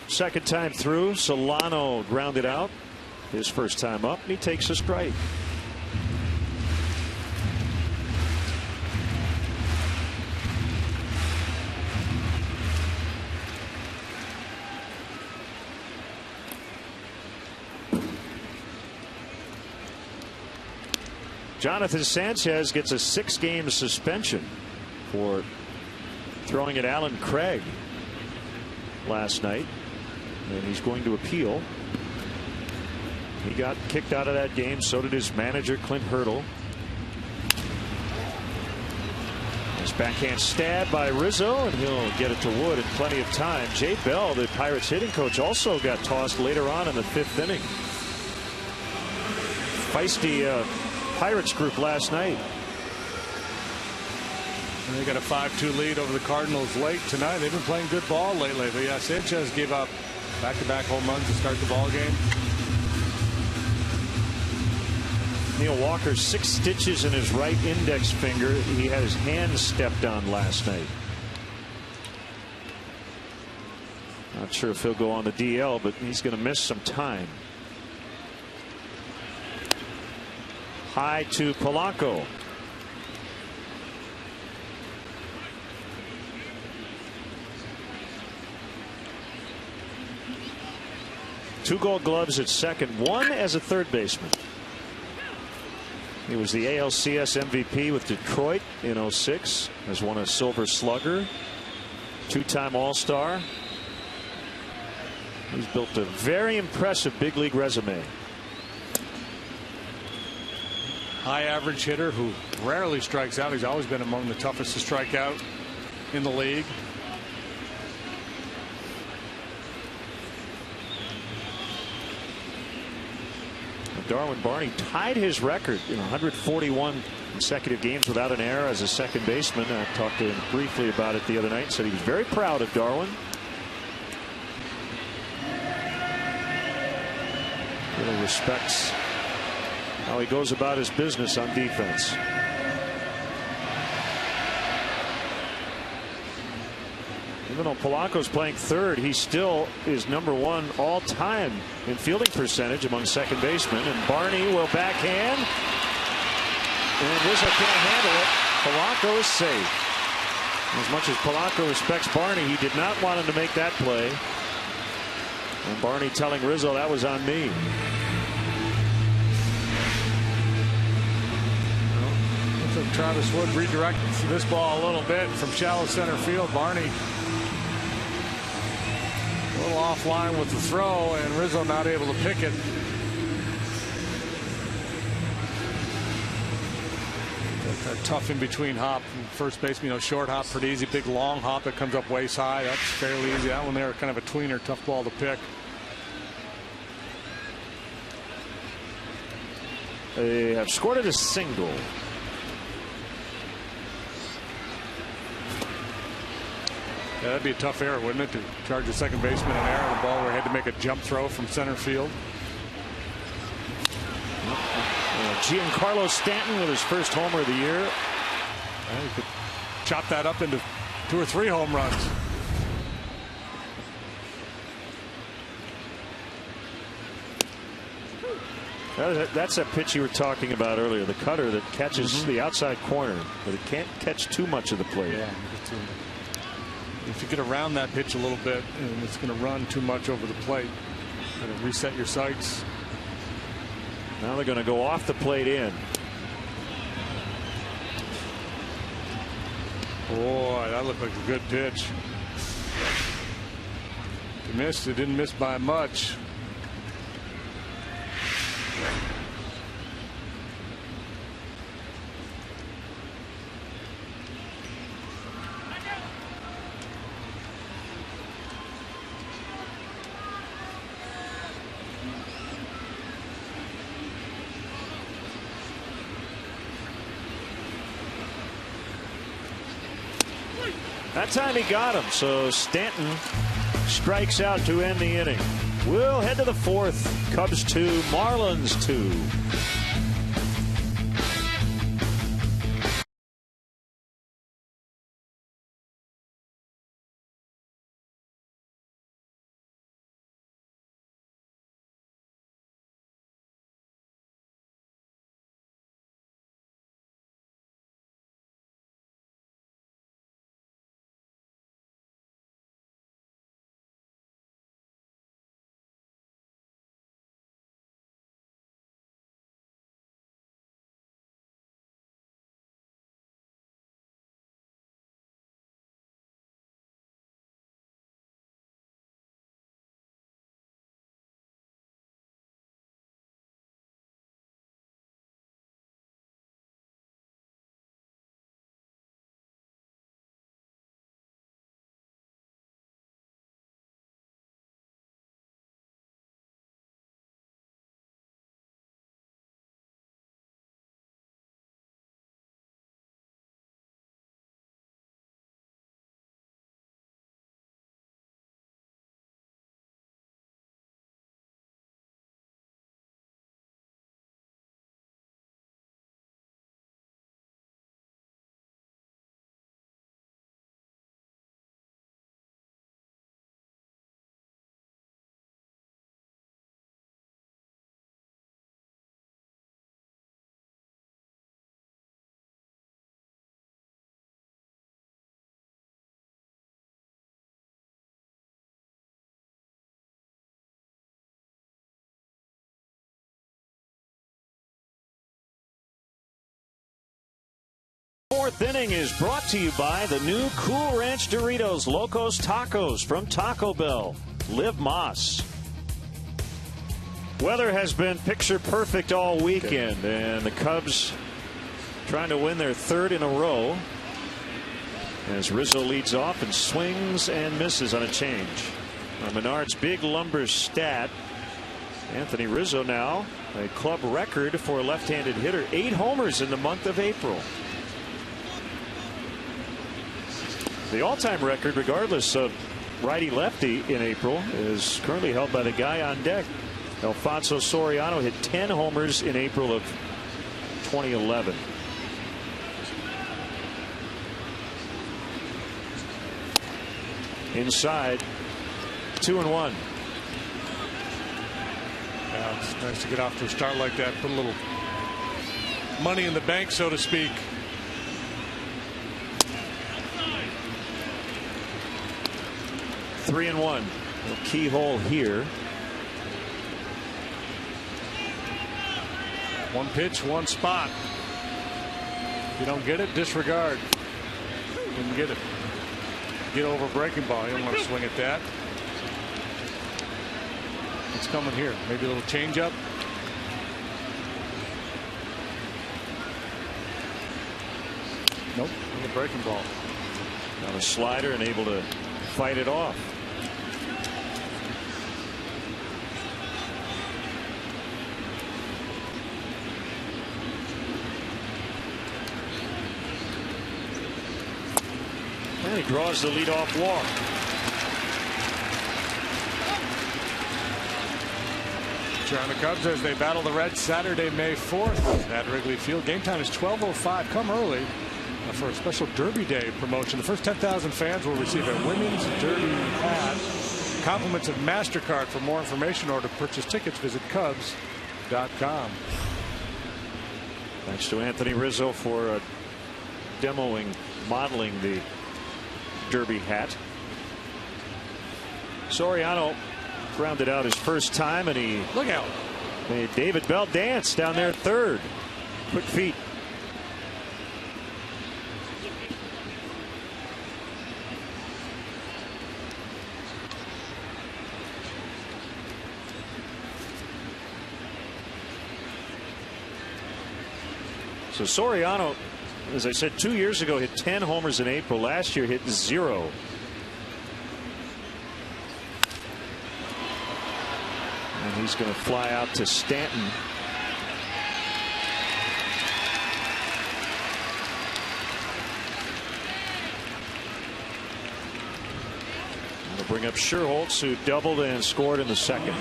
Speaker 1: Second time through, Solano grounded out his first time up, and he takes a strike. Jonathan Sanchez gets a 6-game suspension for throwing at Alan Craig last night, and he's going to appeal. He got kicked out of that game. So did his manager, Clint Hurdle. Nice backhand stab by Rizzo, and he'll get it to Wood in plenty of time. Jay Bell, the Pirates hitting coach, also got tossed later on in the 5th inning. Feisty Pirates group last night.
Speaker 2: And they got a 5-2 lead over the Cardinals late tonight. They've been playing good ball lately. But yeah, Sanchez gave up back-to-back home runs to start the ball game.
Speaker 1: Neil Walker, 6 stitches in his right index finger. He had his hand stepped on last night. Not sure if he'll go on the DL, but he's going to miss some time. High to Polanco. Two Gold Gloves at second, one as a third baseman. He was the ALCS MVP with Detroit in '06, has won a Silver Slugger, 2-time All-Star. He's built a very impressive big league resume.
Speaker 2: High average hitter who rarely strikes out. He's always been among the toughest to strike out in the league.
Speaker 1: Darwin Barney tied his record in 141 consecutive games without an error as a second baseman. I talked to him briefly about it the other night. Said he was very proud of Darwin. Really respects how he goes about his business on defense. Even though Polanco's playing third, he still is #1 all-time in fielding percentage among second basemen. And Barney will backhand. And Rizzo can't handle it. Polanco is safe. As much as Polanco respects Barney, he did not want him to make that play. And Barney telling Rizzo that was on me.
Speaker 2: Looks like Travis Wood redirects this ball a little bit from shallow center field. Barney a little offline with the throw, and Rizzo not able to pick it. That tough in between hop from first baseman, short hop pretty easy, big long hop that comes up waist high. That's fairly easy. That one there, kind of a tweener, tough ball to pick.
Speaker 1: They have scored a single.
Speaker 2: Yeah, that'd be a tough error, wouldn't it, to charge the second baseman an error on the ball where he had to make a jump throw from center field.
Speaker 1: Giancarlo Stanton with his first homer of the year.
Speaker 2: Well, he could chop that up into 2 or 3 home runs.
Speaker 1: That's that pitch you were talking about earlier, the cutter that catches the outside corner, but it can't catch too much of the plate.
Speaker 2: Yeah, if you get around that pitch a little bit, and it's going to run too much over the plate, got to reset your sights.
Speaker 1: Now they're going to go off the plate in.
Speaker 2: Boy, that looked like a good pitch. It missed. It didn't miss by much.
Speaker 1: That time he got him, so Stanton strikes out to end the inning. We'll head to the 4th. Cubs 2, Marlins 2. fourth inning is brought to you by the new Cool Ranch Doritos Locos Tacos from Taco Bell. Live Moss. Weather has been picture perfect all weekend, and the Cubs trying to win their third in a row as Rizzo leads off and swings and misses on a change. Menard's big lumber stat. Anthony Rizzo now a club record for a left-handed hitter, 8 homers in the month of April. The all-time record, regardless of righty-lefty in April, is currently held by the guy on deck. Alfonso Soriano hit 10 homers in April of 2011. Inside, 2-1.
Speaker 2: Yeah, it's nice to get off to a start like that. Put a little money in the bank, so to speak.
Speaker 1: Three and one. Keyhole here.
Speaker 2: One pitch, one spot. If you don't get it, disregard. Didn't get it. Get over breaking ball. You don't want to swing at that. It's coming here. Maybe a little changeup. Nope. On the breaking ball.
Speaker 1: Now a slider and able to fight it off. And he draws the leadoff walk.
Speaker 2: Cheering the Cubs as they battle the Reds Saturday, May 4th at Wrigley Field. Game time is 12:05. Come early for a special Derby Day promotion. The first 10,000 fans will receive a women's Derby hat. Compliments of MasterCard. For more information or to purchase tickets, visit Cubs.com.
Speaker 1: Thanks to Anthony Rizzo for modeling the Derby hat. Soriano grounded out his first time, and he
Speaker 2: look out.
Speaker 1: Made David Bell dance down there third. Quick feet. So Soriano, as I said, 2 years ago hit 10 homers in April. Last year hit 0. And he's going to fly out to Stanton. We'll bring up Sherholtz, who doubled and scored in the second.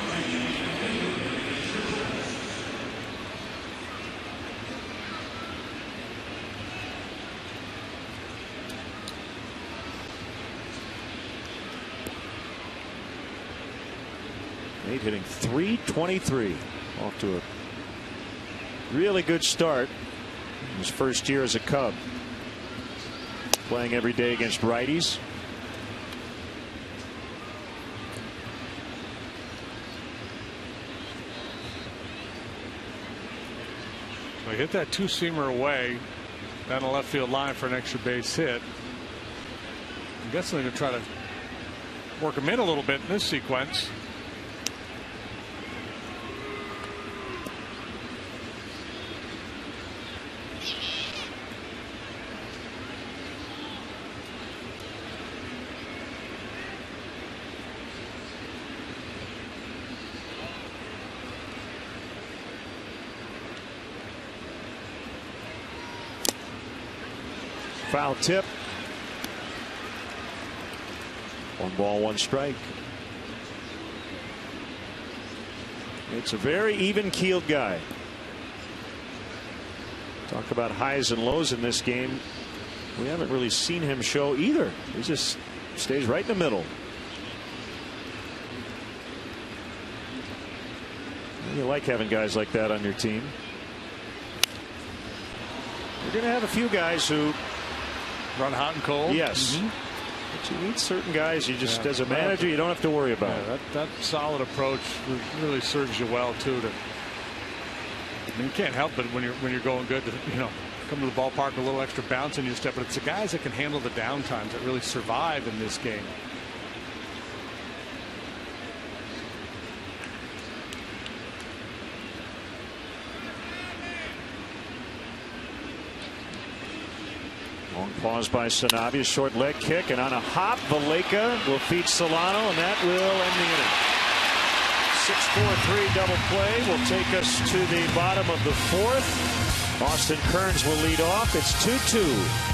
Speaker 1: Nate hitting .323, off to a really good start in his first year as a Cub. Playing every day against righties.
Speaker 2: So he hit that two-seamer away down the left field line for an extra base hit. I'm guessing they're going to try to work him in a little bit in this sequence.
Speaker 1: Foul tip. 1 ball, 1 strike. It's a very even-keeled guy. Talk about highs and lows in this game. We haven't really seen him show either. He just stays right in the middle. You like having guys like that on your team. You're going to have a few guys who
Speaker 2: run hot and cold.
Speaker 1: Yes. But you need certain guys you just, as a manager, you don't have to worry about.
Speaker 2: Yeah, that solid approach really serves you well too. I mean, you can't help it when you're going good to, come to the ballpark with a little extra bounce in your step, but it's the guys that can handle the downtimes that really survive in this game.
Speaker 1: Long pause by Sanabia, short leg kick, and on a hop, Valleca will feed Solano, and that will end the inning. 6-4-3 double play will take us to the bottom of the fourth. Austin Kearns will lead off. It's 2-2.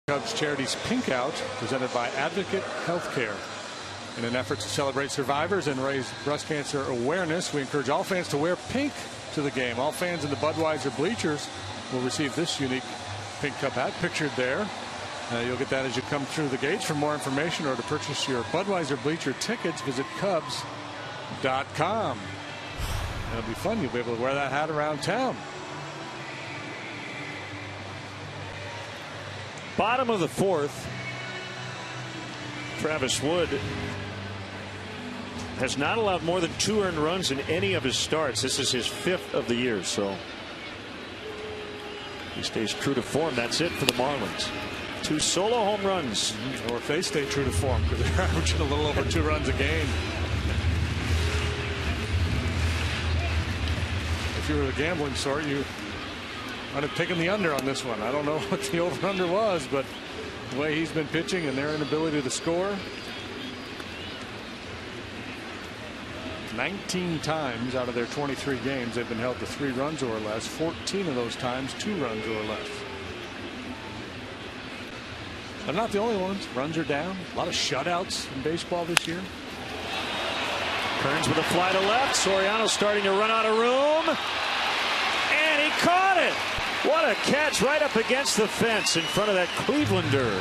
Speaker 2: Cubs Charities Pink Out, presented by Advocate Healthcare. In an effort to celebrate survivors and raise breast cancer awareness, we encourage all fans to wear pink to the game. All fans in the Budweiser bleachers will receive this unique pink cup hat pictured there. You'll get that as you come through the gates. For more information or to purchase your Budweiser bleacher tickets, visit Cubs.com. It'll be fun. You'll be able to wear that hat around town.
Speaker 1: Bottom of the fourth. Travis Wood has not allowed more than 2 earned runs in any of his starts. This is his 5th of the year, so he stays true to form. That's it for the Marlins. 2 solo home runs.
Speaker 2: Or if they stay true to form, because they're averaging a little over 2 runs a game. If you were the gambling sort, you might have taken the under on this one. I don't know what the over-under was, but the way he's been pitching and their inability to score. 19 times out of their 23 games they've been held to 3 runs or less. 14 of those times 2 runs or less. They're not the only ones. Runs are down. A lot of shutouts in baseball this year.
Speaker 1: Kearns with a fly to left. Soriano starting to run out of room. And he caught it. What a catch right up against the fence in front of that Clevelander.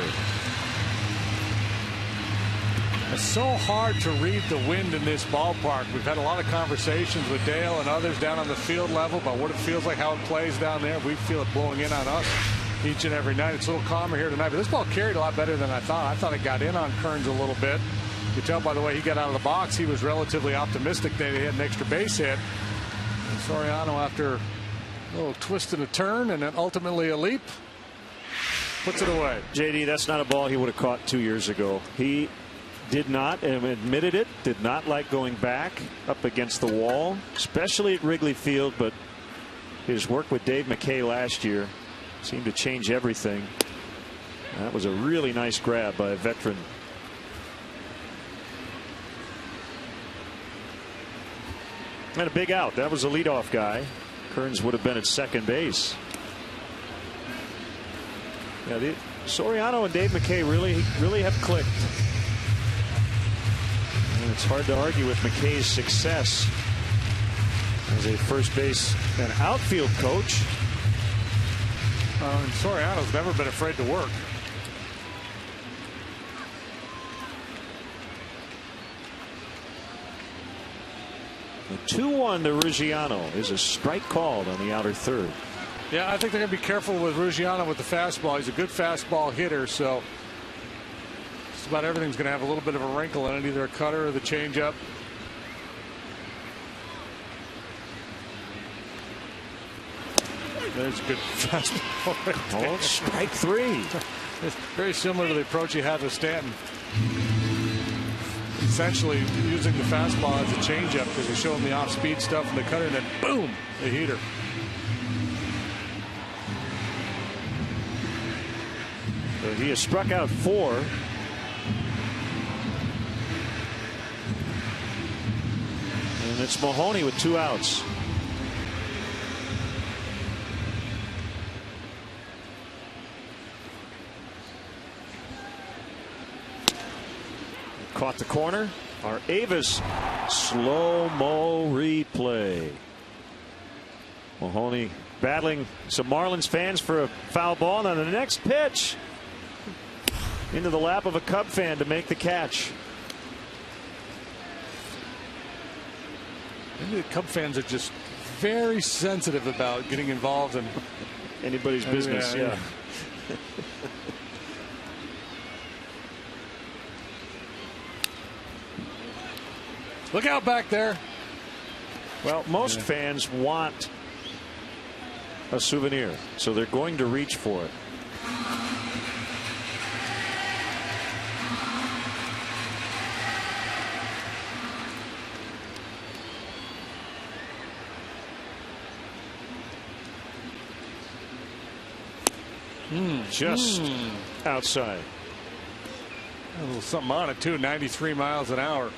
Speaker 2: It's so hard to read the wind in this ballpark. We've had a lot of conversations with Dale and others down on the field level about what it feels like, how it plays down there. We feel it blowing in on us each and every night. It's a little calmer here tonight, but this ball carried a lot better than I thought. I thought it got in on Kearns a little bit. You tell by the way he got out of the box, he was relatively optimistic that he had an extra base hit. And Soriano, after a little twist and a turn and then ultimately a leap, puts it away.
Speaker 1: JD, that's not a ball he would have caught 2 years ago. He did not, and admitted it, did not like going back up against the wall, especially at Wrigley Field, but his work with Dave McKay last year seemed to change everything. That was a really nice grab by a veteran. And a big out. That was a leadoff guy. Kearns would have been at second base. Yeah, Soriano and Dave McKay really have clicked. And it's hard to argue with McKay's success as a first base and outfield coach.
Speaker 2: And Soriano's never been afraid to work.
Speaker 1: The 2-1 to Ruggiano is a strike called on the outer third.
Speaker 2: Yeah, I think they're going to be careful with Ruggiano with the fastball. He's a good fastball hitter, so just about everything's going to have a little bit of a wrinkle in it, either a cutter or the changeup. There's a good fastball right there.
Speaker 1: Oh, strike 3.
Speaker 2: It's very similar to the approach he had with Stanton. Essentially using the fastball as a changeup because they show him the off-speed stuff and the cutter, and then boom, the heater.
Speaker 1: So he has struck out 4. And it's Mahoney with 2 outs. Caught the corner. Our Avis slow-mo replay. Mahoney battling some Marlins fans for a foul ball. Now the next pitch into the lap of a Cub fan to make the catch.
Speaker 2: Maybe the Cub fans are just very sensitive about getting involved in
Speaker 1: anybody's business. Yeah.
Speaker 2: Look out back there.
Speaker 1: Well, most fans want a souvenir, so they're going to reach for it. Just outside.
Speaker 2: A little something on it too. 93 miles an hour.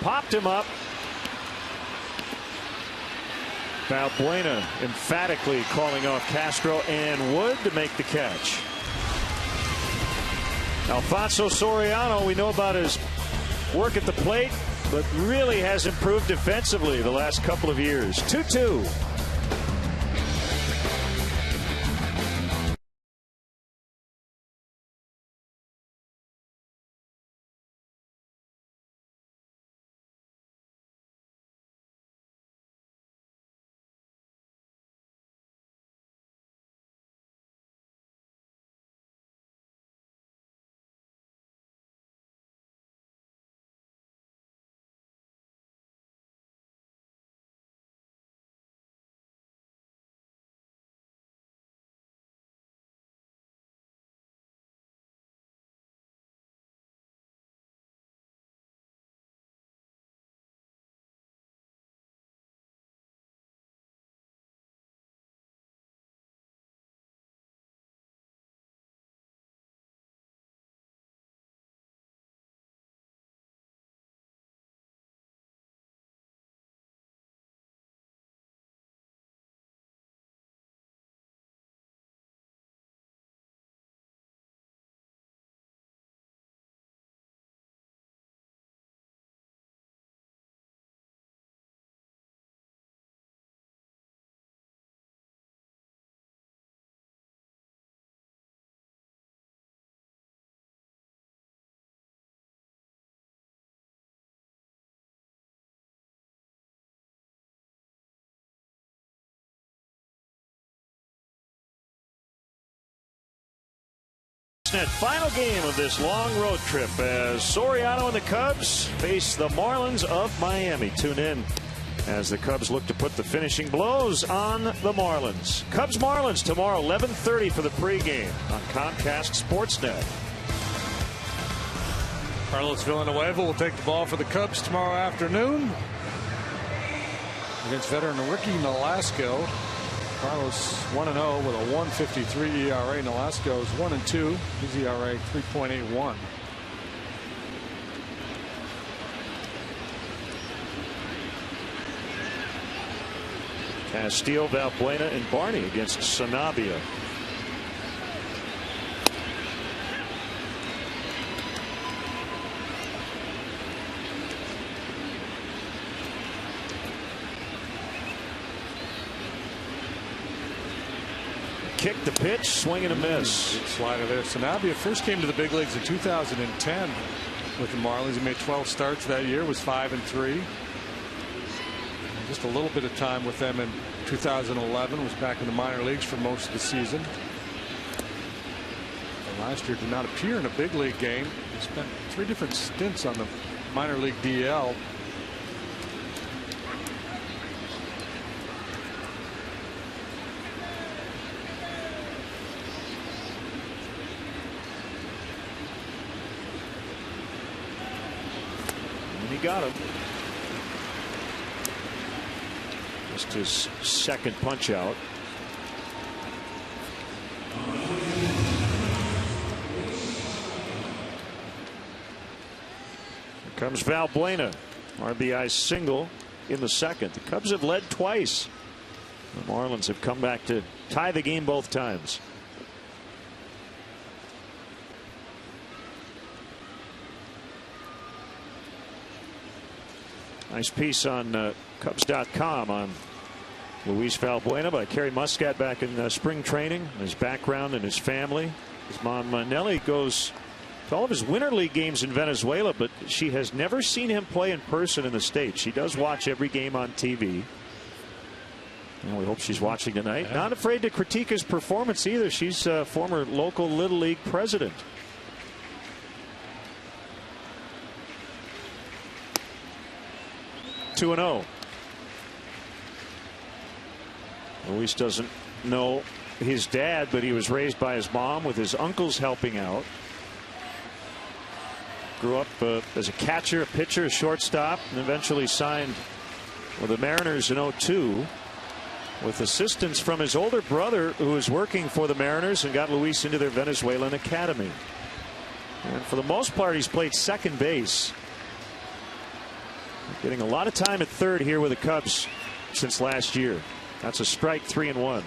Speaker 1: Popped him up. Valbuena emphatically calling off Castro and Wood to make the catch. Alfonso Soriano, we know about his work at the plate, but really has improved defensively the last couple of years. 2-2. Final game of this long road trip as Soriano and the Cubs face the Marlins of Miami. Tune in as the Cubs look to put the finishing blows on the Marlins. Cubs-Marlins tomorrow, 11:30 for the pregame on Comcast Sportsnet.
Speaker 2: Carlos Villanueva will take the ball for the Cubs tomorrow afternoon against veteran Ricky Nolasco. Carlos 1-0 with a 1.53 ERA. Nolasco is 1-2. His ERA 3.81.
Speaker 1: Castillo, Valbuena, and Barney against Sanabria. kick, the pitch, swing and a miss.
Speaker 2: Good slider there. Sanabia first came to the big leagues in 2010 with the Marlins. He made 12 starts that year, was 5-3. Just a little bit of time with them in 2011. Was back in the minor leagues for most of the season. And last year did not appear in a big league game. He spent 3 different stints on the minor league DL.
Speaker 1: He got him. Just his second punch out. Here comes Valbuena. RBI single in the second. The Cubs have led twice. The Marlins have come back to tie the game both times. Nice piece on Cubs.com on Luis Valbuena by Kerry Muscat back in spring training. His background and his family. His mom Nelly goes to all of his winter league games in Venezuela, but she has never seen him play in person in the States. She does watch every game on TV. And we hope she's watching tonight. Yeah. Not afraid to critique his performance either. She's a former local Little League president. Two and 0. Luis doesn't know his dad, but he was raised by his mom with his uncles helping out. Grew up as a catcher, a pitcher, a shortstop, and eventually signed with the Mariners in 2002 with assistance from his older brother, who was working for the Mariners and got Luis into their Venezuelan academy. And for the most part, he's played second base. Getting a lot of time at third here with the Cubs since last year. That's a strike, 3-1.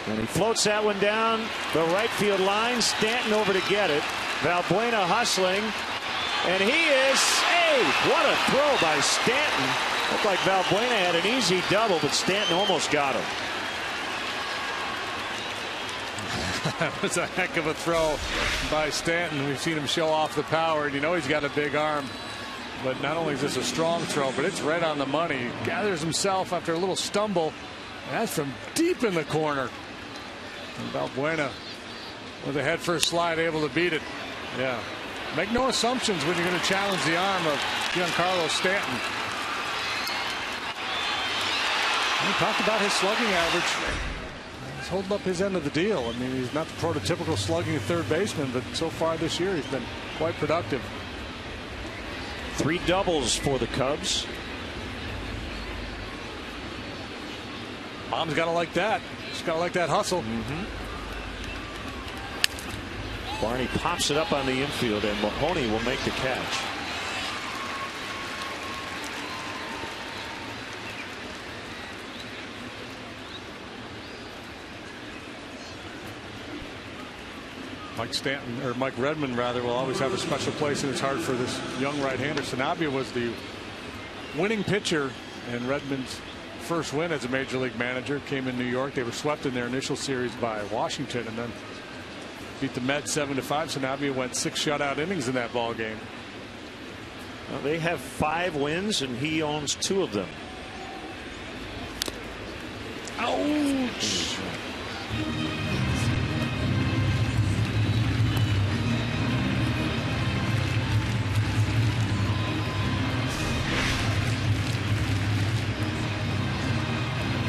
Speaker 1: And he floats that one down the right field line. Stanton over to get it. Valbuena hustling. And he is saved. What a throw by Stanton. Looked like Valbuena had an easy double, but Stanton almost got him.
Speaker 2: That was a heck of a throw by Stanton. We've seen him show off the power, and you know he's got a big arm. But not only is this a strong throw, but it's right on the money. He gathers himself after a little stumble. And that's from deep in the corner. And Valbuena with a head first slide, able to beat it. Yeah. Make no assumptions when you're going to challenge the arm of Giancarlo Stanton. We talked about his slugging average. He's holding up his end of the deal. I mean, he's not the prototypical slugging third baseman, but so far this year he's been quite productive.
Speaker 1: 3 doubles for the Cubs.
Speaker 2: Mom's got to like that. She's got to like that hustle.
Speaker 1: Barney pops it up on the infield, and Mahoney will make the catch.
Speaker 2: Mike Redmond rather, will always have a special place in his heart for this young right-hander. Sanabia was the winning pitcher in Redmond's first win as a major league manager. Came in New York. They were swept in their initial series by Washington and then beat the Mets 7-5. Sanabia went 6 shutout innings in that ball game.
Speaker 1: Well, they have 5 wins and he owns 2 of them.
Speaker 2: Ouch.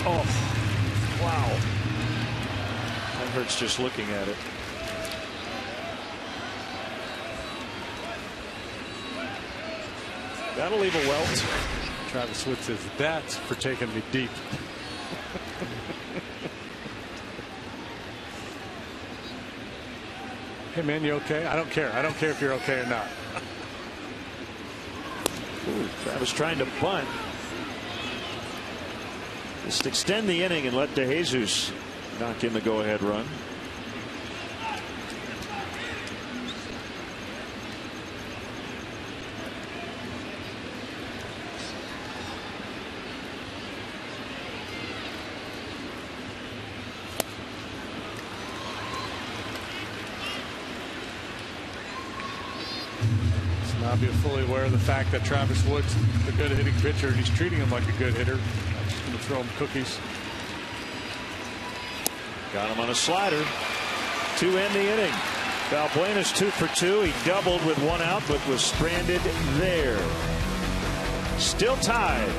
Speaker 1: Oh, wow. That hurts just looking at it. That'll leave a welt.
Speaker 2: Travis Wood says, that's for taking me deep. Hey, man, you okay? I don't care. I don't care if you're okay or not.
Speaker 1: Ooh, Travis trying to bunt. Just extend the inning and let DeJesus knock in the go-ahead run.
Speaker 2: I'll be fully aware of the fact that Travis Wood's a good hitting pitcher, and he's treating him like a good hitter. I'm just going to throw him cookies.
Speaker 1: Got him on a slider to end the inning. Valbuena's 2 for 2. He doubled with 1 out, but was stranded there. Still tied.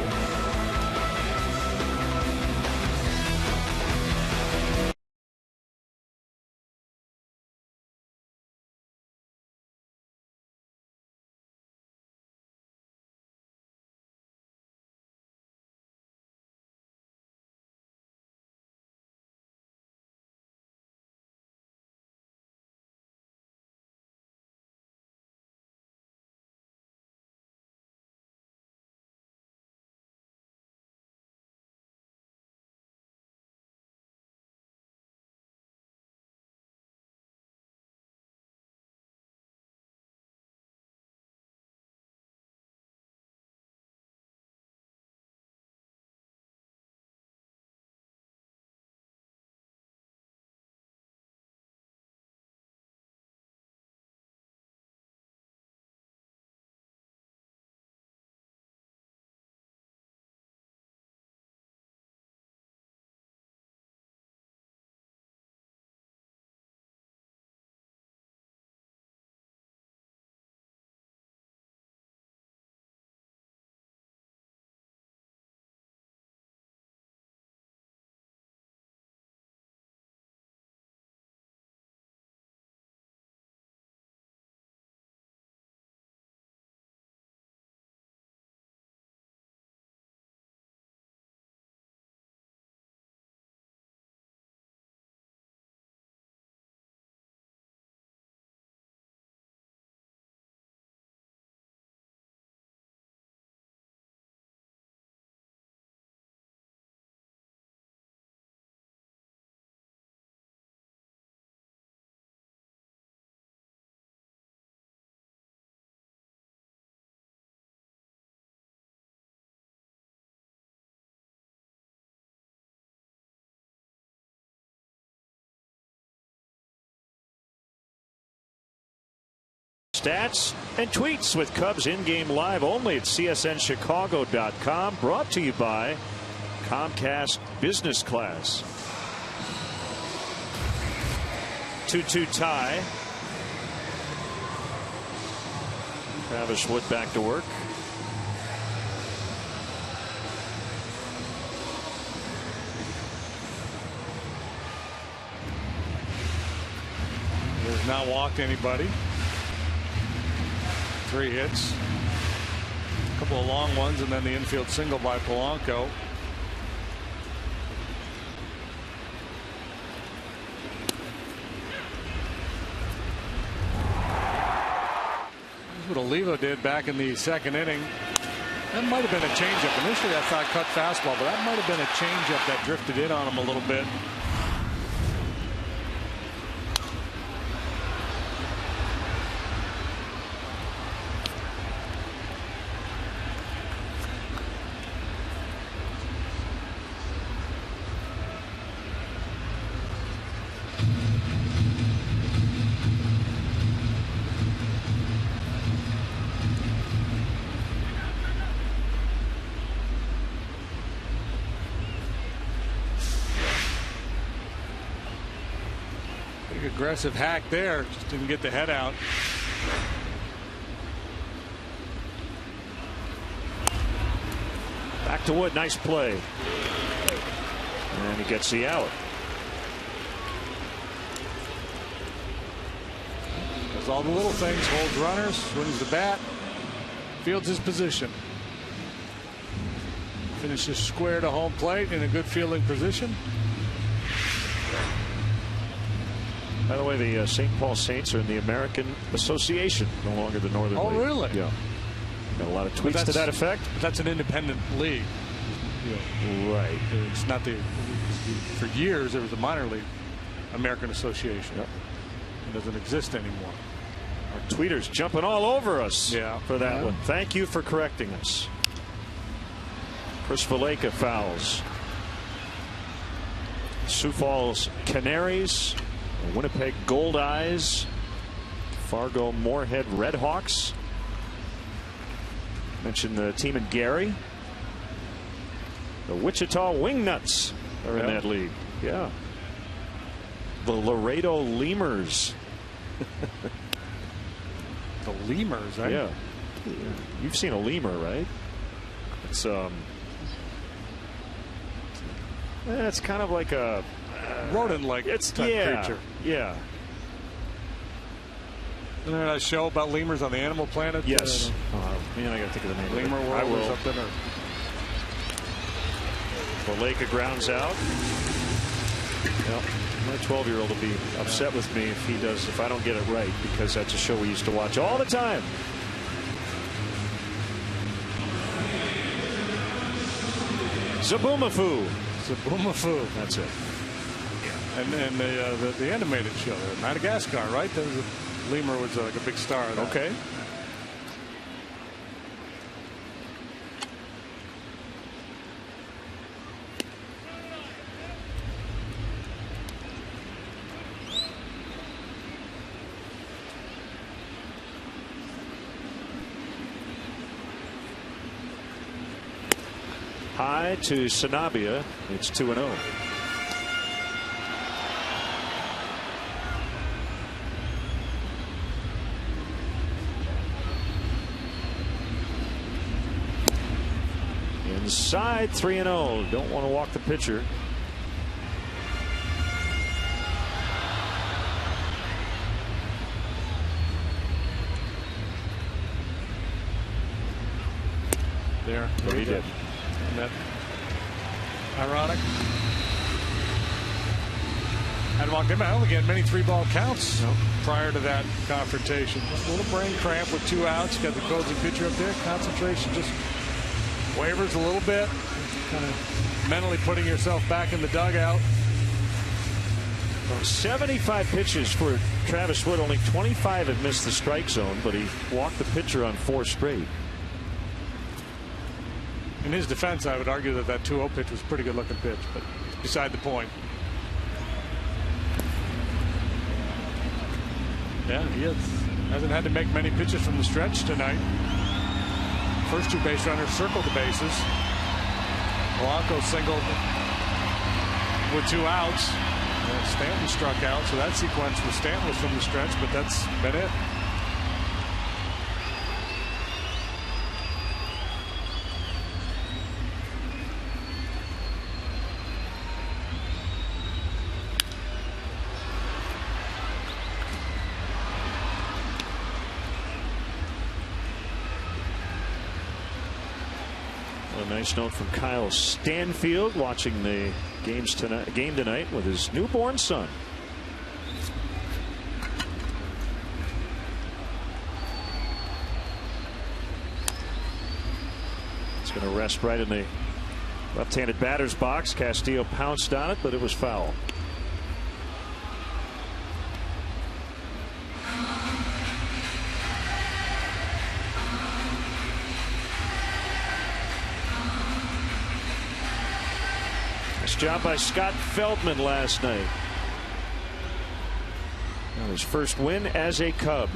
Speaker 1: Stats and tweets with Cubs in-game live only at CSNChicago.com. Brought to you by Comcast Business Class. 2-2 tie. Travis Wood back to work.
Speaker 2: He has not walked anybody. 3 hits, a couple of long ones, and then the infield single by Polanco. That's what Oliva did back in the 2nd inning. That might have been a changeup. Initially, I thought cut fastball, but that might have been a changeup that drifted in on him a little bit. Aggressive hack there, just didn't get the head out.
Speaker 1: Back to Wood, nice play. And he gets the out.
Speaker 2: Does all the little things, holds runners, swings the bat, fields his position. Finishes square to home plate in a good fielding position.
Speaker 1: By the way, the St. Paul Saints are in the American Association, no longer the Northern League.
Speaker 2: Oh, really?
Speaker 1: Yeah. Got a lot of tweets to that effect.
Speaker 2: But that's an independent league.
Speaker 1: Yeah. Right.
Speaker 2: It's not the. For years, there was a minor league American Association.
Speaker 1: Yep.
Speaker 2: It doesn't exist anymore.
Speaker 1: Our tweeters jumping all over us for that one. Thank you for correcting us. Chris Valleca fouls. Sioux Falls Canaries, Winnipeg Gold Eyes, Fargo Moorhead Redhawks. Mentioned the team in Gary. The Wichita Wingnuts are in that league. Yeah. The Laredo Lemurs.
Speaker 2: The Lemurs, right?
Speaker 1: Yeah. You've seen a lemur, right? It's it's kind of like a
Speaker 2: rodent-like type creature.
Speaker 1: Yeah.
Speaker 2: Isn't there a show about lemurs on the Animal Planet?
Speaker 1: Yes. Man, I gotta think of the name.
Speaker 2: Lemur World or something.
Speaker 1: Valleca grounds out. Yep. My 12-year-old will be upset with me if I don't get it right, because that's a show we used to watch all the time. Zaboomafoo. That's it.
Speaker 2: And the animated show, Madagascar, right? Lemur was like a big star of that.
Speaker 1: Okay. High to Sanabia. It's 2-0. Inside 3-0. Don't want to walk the pitcher.
Speaker 2: There
Speaker 1: he did.
Speaker 2: Isn't that ironic? Had walked him. I don't think he had many 3-ball counts prior to that confrontation. A little brain cramp with 2 outs. Got the opposing pitcher up there. Concentration just wavers a little bit. Kind of mentally putting yourself back in the dugout.
Speaker 1: 75 pitches for Travis Wood. Only 25 have missed the strike zone, but he walked the pitcher on 4 straight.
Speaker 2: In his defense, I would argue that 2-0 pitch was a pretty good looking pitch, but beside the point. Yeah, he hasn't had to make many pitches from the stretch tonight. First 2 base runners circled the bases. Polanco singled with 2 outs. And Stanton struck out, so that sequence for Stanton was from the stretch, but that's been it.
Speaker 1: A nice note from Kyle Stanfield, watching the game tonight with his newborn son. It's going to rest right in the left-handed batter's box. Castillo pounced on it, but it was foul. Job by Scott Feldman last night. His first win as a Cub.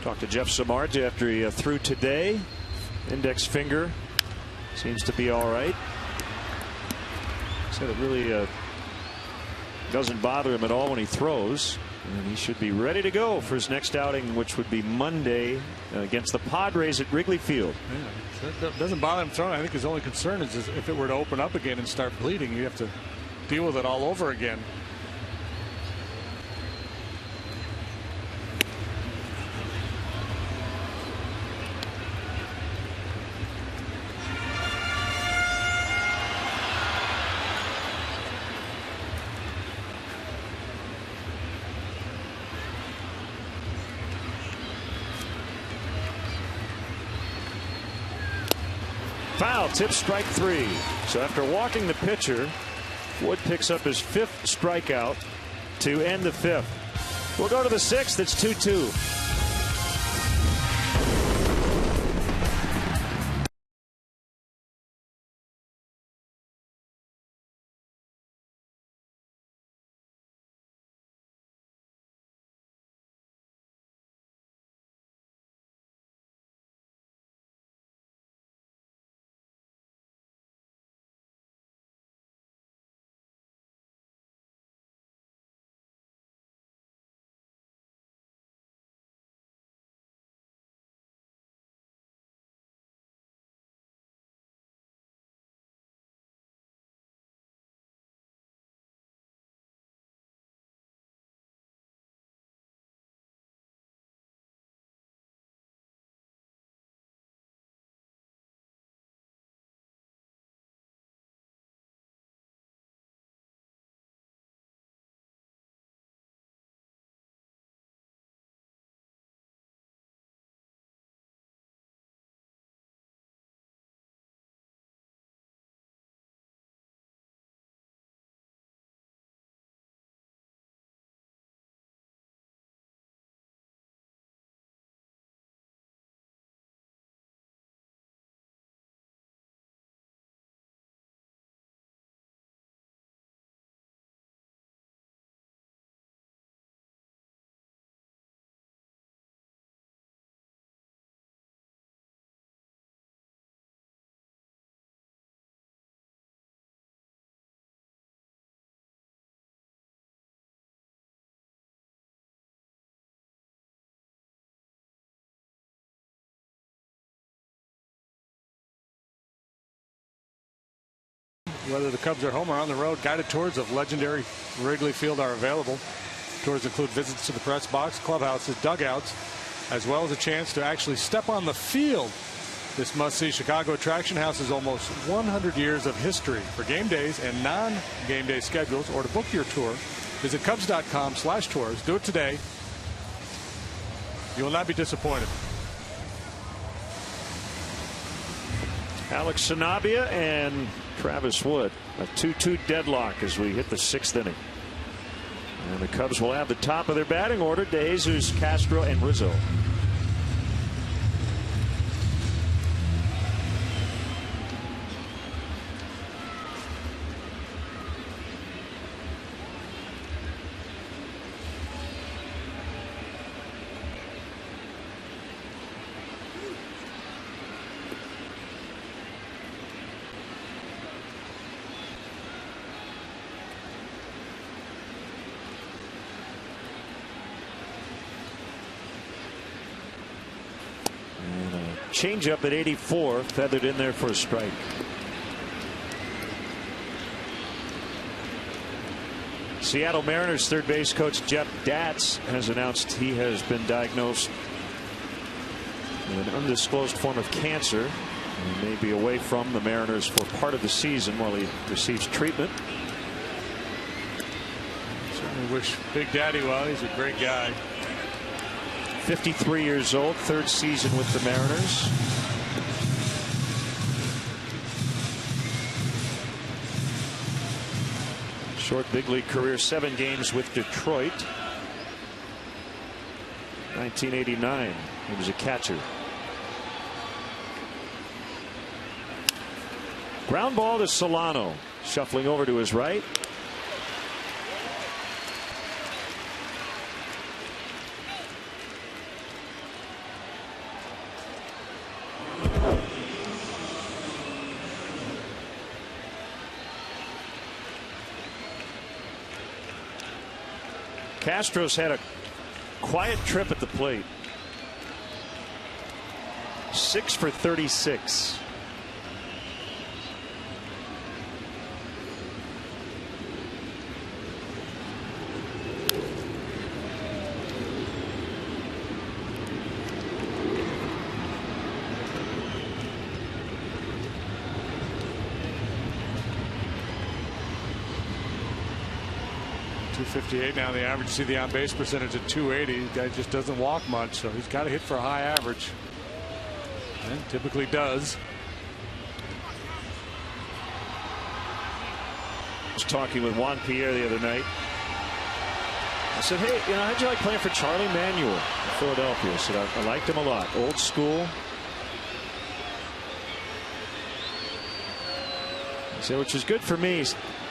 Speaker 1: Talked to Jeff Samart after he threw today. Index finger seems to be all right. Said it really doesn't bother him at all when he throws. And he should be ready to go for his next outing, which would be Monday against the Padres at Wrigley Field.
Speaker 2: Yeah, that doesn't bother him throwing. I think his only concern is if it were to open up again and start bleeding, you have to deal with it all over again.
Speaker 1: Foul, tip, strike 3. So after walking the pitcher, Wood picks up his 5th strikeout to end the 5th. We'll go to the 6th. It's 2-2.
Speaker 2: whether the Cubs are home or on the road, guided tours of legendary Wrigley Field are available. Tours include visits to the press box, clubhouses, dugouts, as well as a chance to actually step on the field. This must-see Chicago attraction houses almost 100 years of history. For game days and non-game day schedules, or to book your tour, visit Cubs.com/tours. Do it today. You will not be disappointed.
Speaker 1: Alex Sanabia and Travis Wood, a 2-2 deadlock as we hit the 6th inning. And the Cubs will have the top of their batting order: De Jesus, Castro, and Rizzo. Changeup at 84, feathered in there for a strike. Seattle Mariners third base coach Jeff Datz has announced he has been diagnosed with an undisclosed form of cancer. He may be away from the Mariners for part of the season while he receives treatment.
Speaker 2: Certainly wish Big Daddy well. He's a great guy.
Speaker 1: 53 years old, third season with the Mariners. Short big league career, 7 games with Detroit. 1989, he was a catcher. Ground ball to Solano, shuffling over to his right. Castro's had a quiet trip at the plate. 6 for 36.
Speaker 2: .258 now the average. See the on base percentage at .280. The guy just doesn't walk much, so he's got to hit for a high average, and typically does.
Speaker 1: I was talking with Juan Pierre the other night. I said, hey, how'd you like playing for Charlie Manuel in Philadelphia? I said, I liked him a lot. Old school. I said, which is good for me.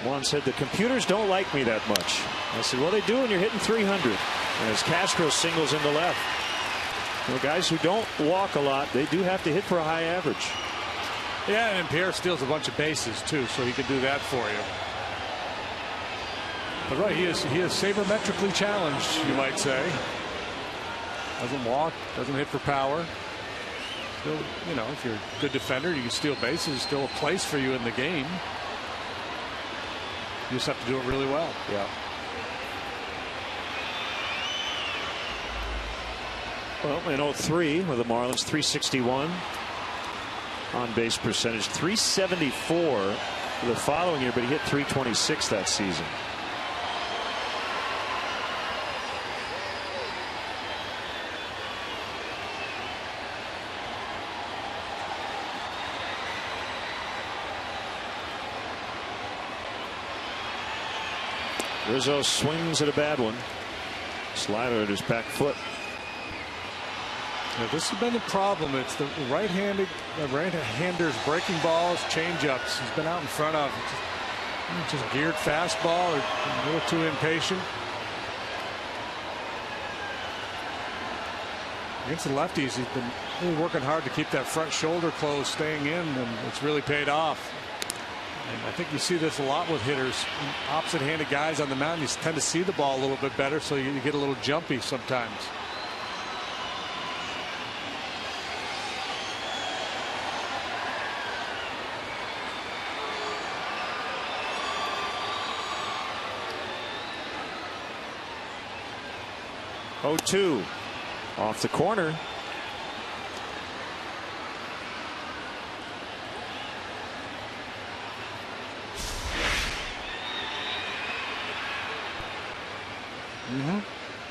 Speaker 1: Juan said, the computers don't like me that much. I said, well, they do when you're hitting 300. And as Castro singles into left. Guys who don't walk a lot, they do have to hit for a high average.
Speaker 2: Yeah, and Pierre steals a bunch of bases, too, so he can do that for you. But right, he is sabermetrically challenged, you might say. Doesn't walk, doesn't hit for power. Still, if you're a good defender, you can steal bases. Still a place for you in the game. You just have to do it really well.
Speaker 1: Yeah. Well, in 03 with the Marlins, 361 on base percentage, 374 the following year, but he hit 326 that season. Rizzo swings at a bad one. Slider at his back foot.
Speaker 2: Yeah, this has been the problem. It's the right-handers breaking balls, changeups. He's been out in front of. Just geared fastball, or a little too impatient. Against the lefties, he's been really working hard to keep that front shoulder closed, staying in, and it's really paid off. And I think you see this a lot with hitters. Opposite-handed guys on the mound, you tend to see the ball a little bit better, so you get a little jumpy sometimes.
Speaker 1: 0-2 off the corner.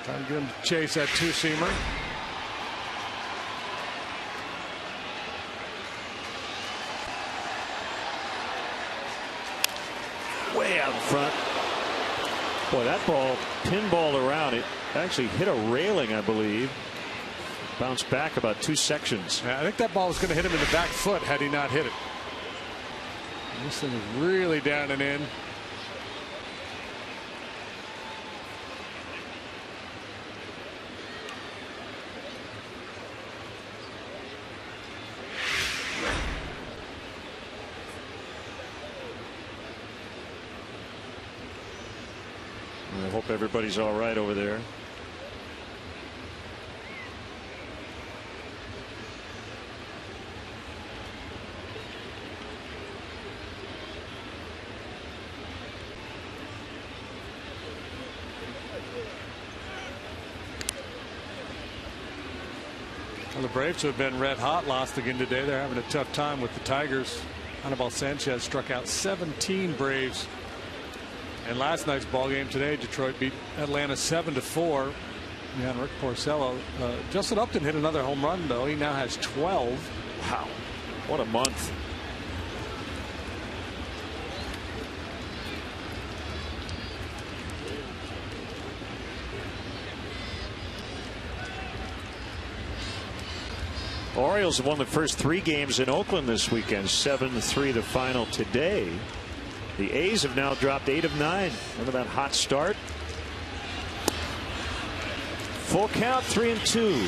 Speaker 2: Trying to get him to chase that two-seamer.
Speaker 1: Way out in front. Boy, that ball pinballed around. It actually hit a railing, I believe. Bounced back about 2 sections.
Speaker 2: Yeah, I think that ball was going to hit him in the back foot had he not hit it. This thing is really down and in.
Speaker 1: I hope everybody's all right over there.
Speaker 2: Well, the Braves, who have been red hot, lost again today. They're having a tough time with the Tigers. Anibal Sanchez struck out 17 Braves. And last night's ball game today, Detroit beat Atlanta 7-4. Yeah, Rick Porcello. Justin Upton hit another home run, though. He now has 12.
Speaker 1: Wow, what a month. Orioles have won the first 3 games in Oakland this weekend. 7-3 the final today. The A's have now dropped 8 of 9. Remember that hot start? Full count, 3-2.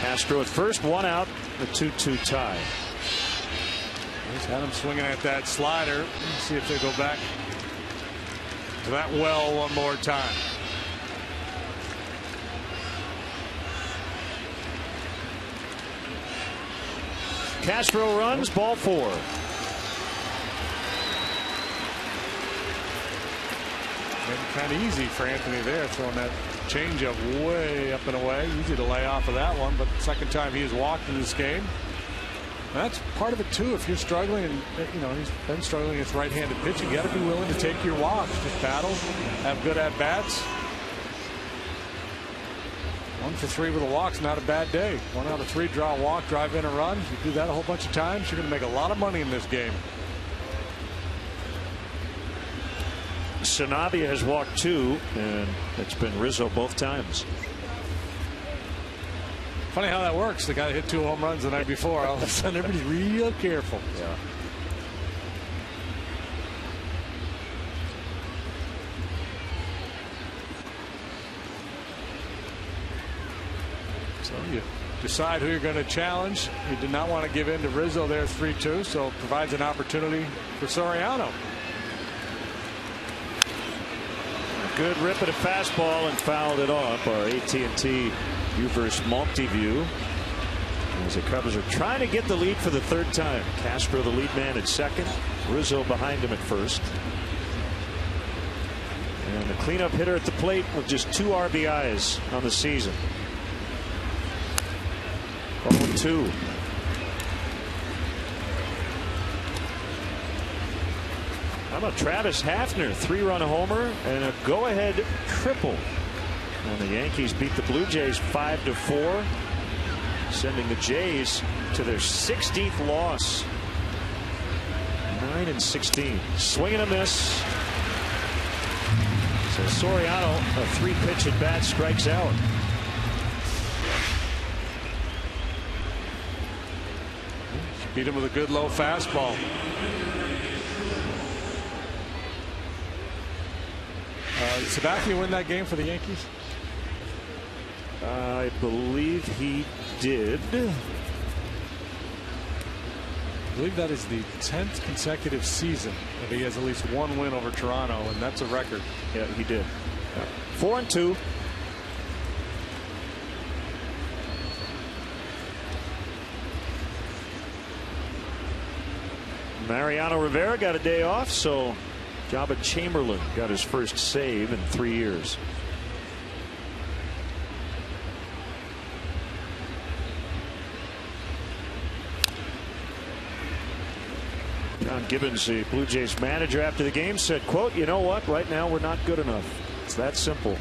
Speaker 1: Castro at first, 1 out, a 2-2 tie.
Speaker 2: He's had him swinging at that slider. Let's see if they go back to that well one more time.
Speaker 1: Castro runs, ball 4.
Speaker 2: Kind of easy for Anthony there, throwing that changeup way up and away. Easy to lay off of that one, but second time he has walked in this game. That's part of it too. If you're struggling, and he's been struggling with right-handed pitching, you got to be willing to take your walks, just battle, have good at bats. 1 for 3 with a walk's not a bad day. 1 out of 3 draw a walk, drive in a run. You do that a whole bunch of times, you're going to make a lot of money in this game.
Speaker 1: Sanabia has walked 2, and it's been Rizzo both times.
Speaker 2: Funny how that works. The guy hit 2 home runs the night before. All of a sudden, everybody's real careful.
Speaker 1: Yeah.
Speaker 2: So you decide who you're going to challenge. You did not want to give in to Rizzo there, 3-2, so it provides an opportunity for Soriano.
Speaker 1: Good rip at a fastball and fouled it off. Our AT&T U-verse multi-view. As the Cubs are trying to get the lead for the 3rd time. Castro the lead man at second. Rizzo behind him at first. And the cleanup hitter at the plate with just 2 RBIs on the season. 0-2. How about Travis Hafner, 3-run homer and a go-ahead triple. And the Yankees beat the Blue Jays 5-4, sending the Jays to their 16th loss. 9-16. Swing and a miss. So Soriano, a 3-pitch at bat, strikes out.
Speaker 2: Beat him with a good low fastball. Did Sabathia win that game for the Yankees?
Speaker 1: I believe he did.
Speaker 2: I believe that is the 10th consecutive season that he has at least 1 win over Toronto, and that's a record.
Speaker 1: Yeah, he did. 4-2. Mariano Rivera got a day off, so Jabba Chamberlain got his first save in 3 years. John Gibbons, the Blue Jays manager, after the game said, quote, "You know what? Right now we're not good enough." It's that simple.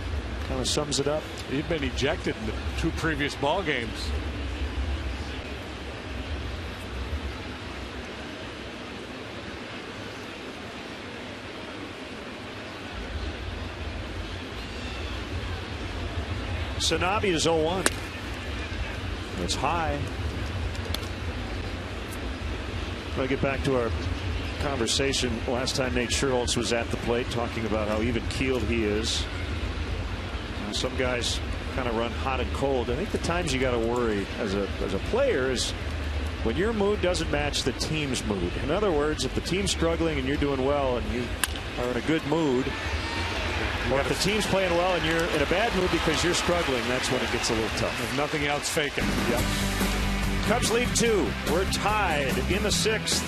Speaker 1: Kind of sums it up.
Speaker 2: He'd been ejected in the 2 previous ball games.
Speaker 1: Sanabi is 0-1. It's high. I'll get back to our conversation last time Nate Scherholtz was at the plate, talking about how even-keeled he is. Some guys kind of run hot and cold. I think the times you got to worry as a player is when your mood doesn't match the team's mood. In other words, if the team's struggling and you're doing well and you are in a good mood, or if the team's playing well and you're in a bad mood because you're struggling, that's when it gets a little tough.
Speaker 2: There's nothing else faking.
Speaker 1: Yep. Cubs lead 2. We're tied in the 6th.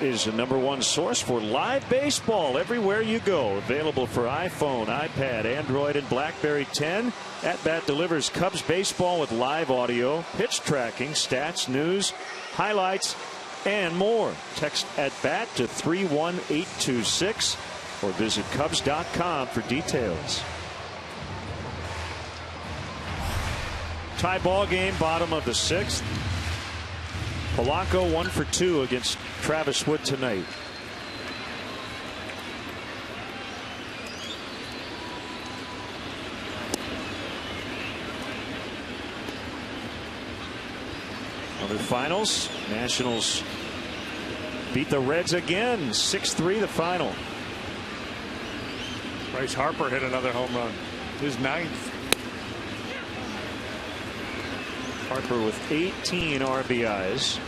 Speaker 1: Is the #1 source for live baseball everywhere you go. Available for iPhone, iPad, Android, and BlackBerry 10. At Bat delivers Cubs baseball with live audio, pitch tracking, stats, news, highlights, and more. Text At Bat to 31826 or visit Cubs.com for details. Tie ball game, bottom of the 6th. Polanco 1 for 2 against Travis Wood tonight. Other finals. Nationals beat the Reds again. 6-3 the final.
Speaker 2: Bryce Harper hit another home run. His 9th.
Speaker 1: Harper with 18 RBIs.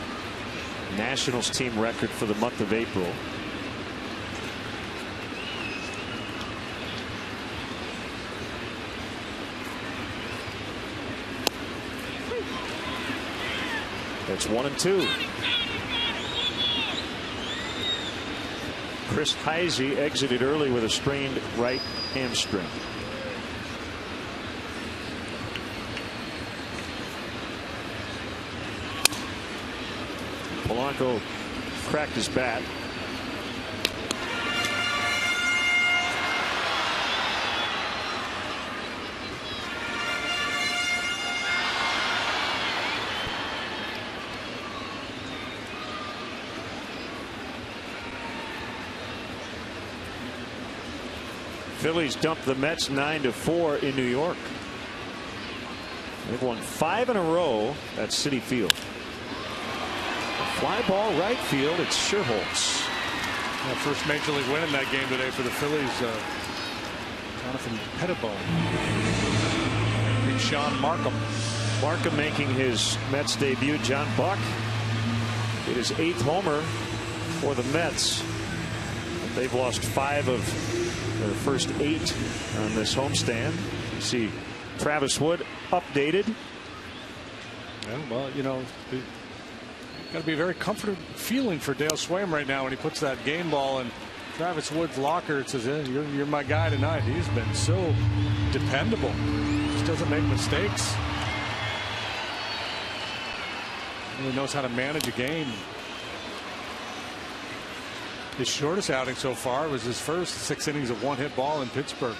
Speaker 1: Nationals team record for the month of April. That's 1-2. Chris Heisey exited early with a strained right hamstring. Polanco cracked his bat. Phillies dumped the Mets 9-4 in New York. They've won 5 in a row at Citi Field. Fly ball right field. It's Scherholtz.
Speaker 2: First major league win in that game today for the Phillies. Jonathan Pettibone Sean Markham.
Speaker 1: Markham making his Mets debut. John Buck hit his 8th homer for the Mets. They've lost 5 of their first 8 on this homestand. You see Travis Wood updated.
Speaker 2: Yeah, well, you know, got to be very comfortable feeling for Dale Swaim right now when he puts that game ball in Travis Wood's locker. It says, hey, you're my guy tonight. He's been so dependable. Just doesn't make mistakes. Really knows how to manage a game. His shortest outing so far was his first 6 innings of 1-hit ball in Pittsburgh.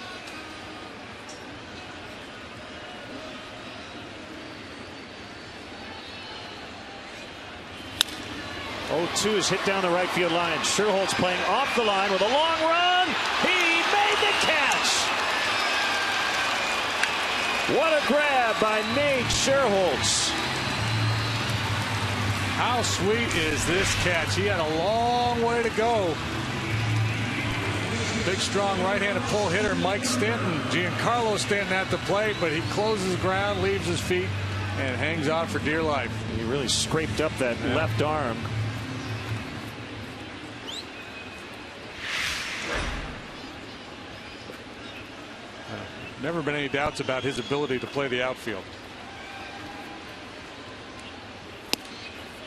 Speaker 1: 0-2 is hit down the right field line. Sherholtz playing off the line with a long run. He made the catch. What a grab by Nate Sherholtz.
Speaker 2: How sweet is this catch? He had a long way to go. Big, strong right-handed pull hitter Mike Stanton. Giancarlo Stanton at the plate, but he closes ground, leaves his feet, and hangs on for dear life.
Speaker 1: He really scraped up that left arm.
Speaker 2: Never been any doubts about his ability to play the outfield.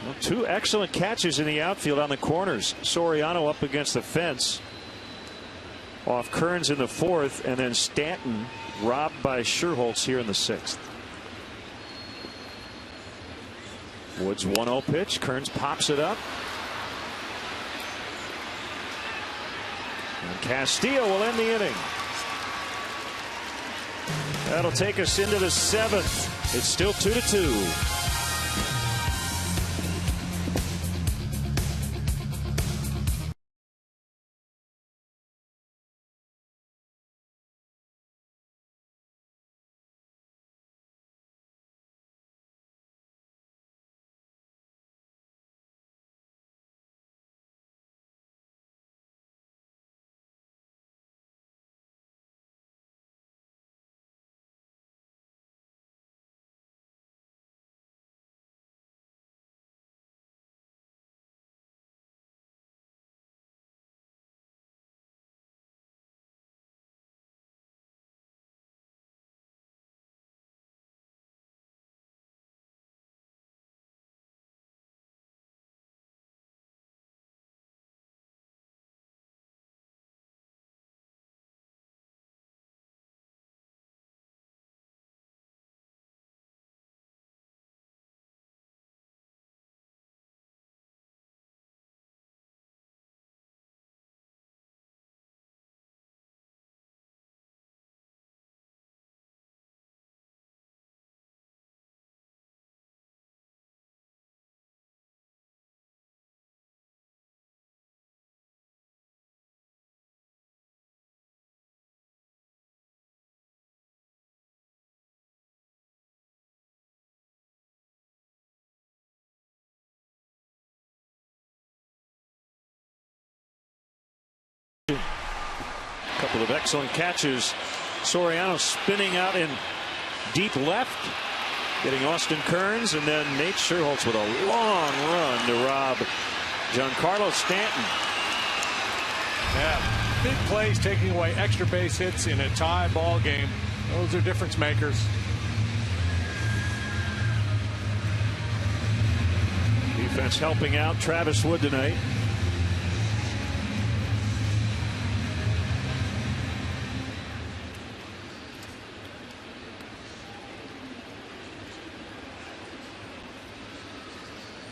Speaker 1: Well, 2 excellent catches in the outfield on the corners. Soriano up against the fence off Kearns in the 4th, and then Stanton robbed by Sherholtz here in the 6th. Woods 1-0 pitch. Kearns pops it up. And Castillo will end the inning. That'll take us into the 7th. It's still 2-2. A couple of excellent catches. Soriano spinning out in deep left, getting Austin Kearns, and then Nate Sherholtz with a long run to rob Giancarlo Stanton.
Speaker 2: Yeah, big plays taking away extra base hits in a tie ball game. Those are difference makers.
Speaker 1: Defense helping out Travis Wood tonight.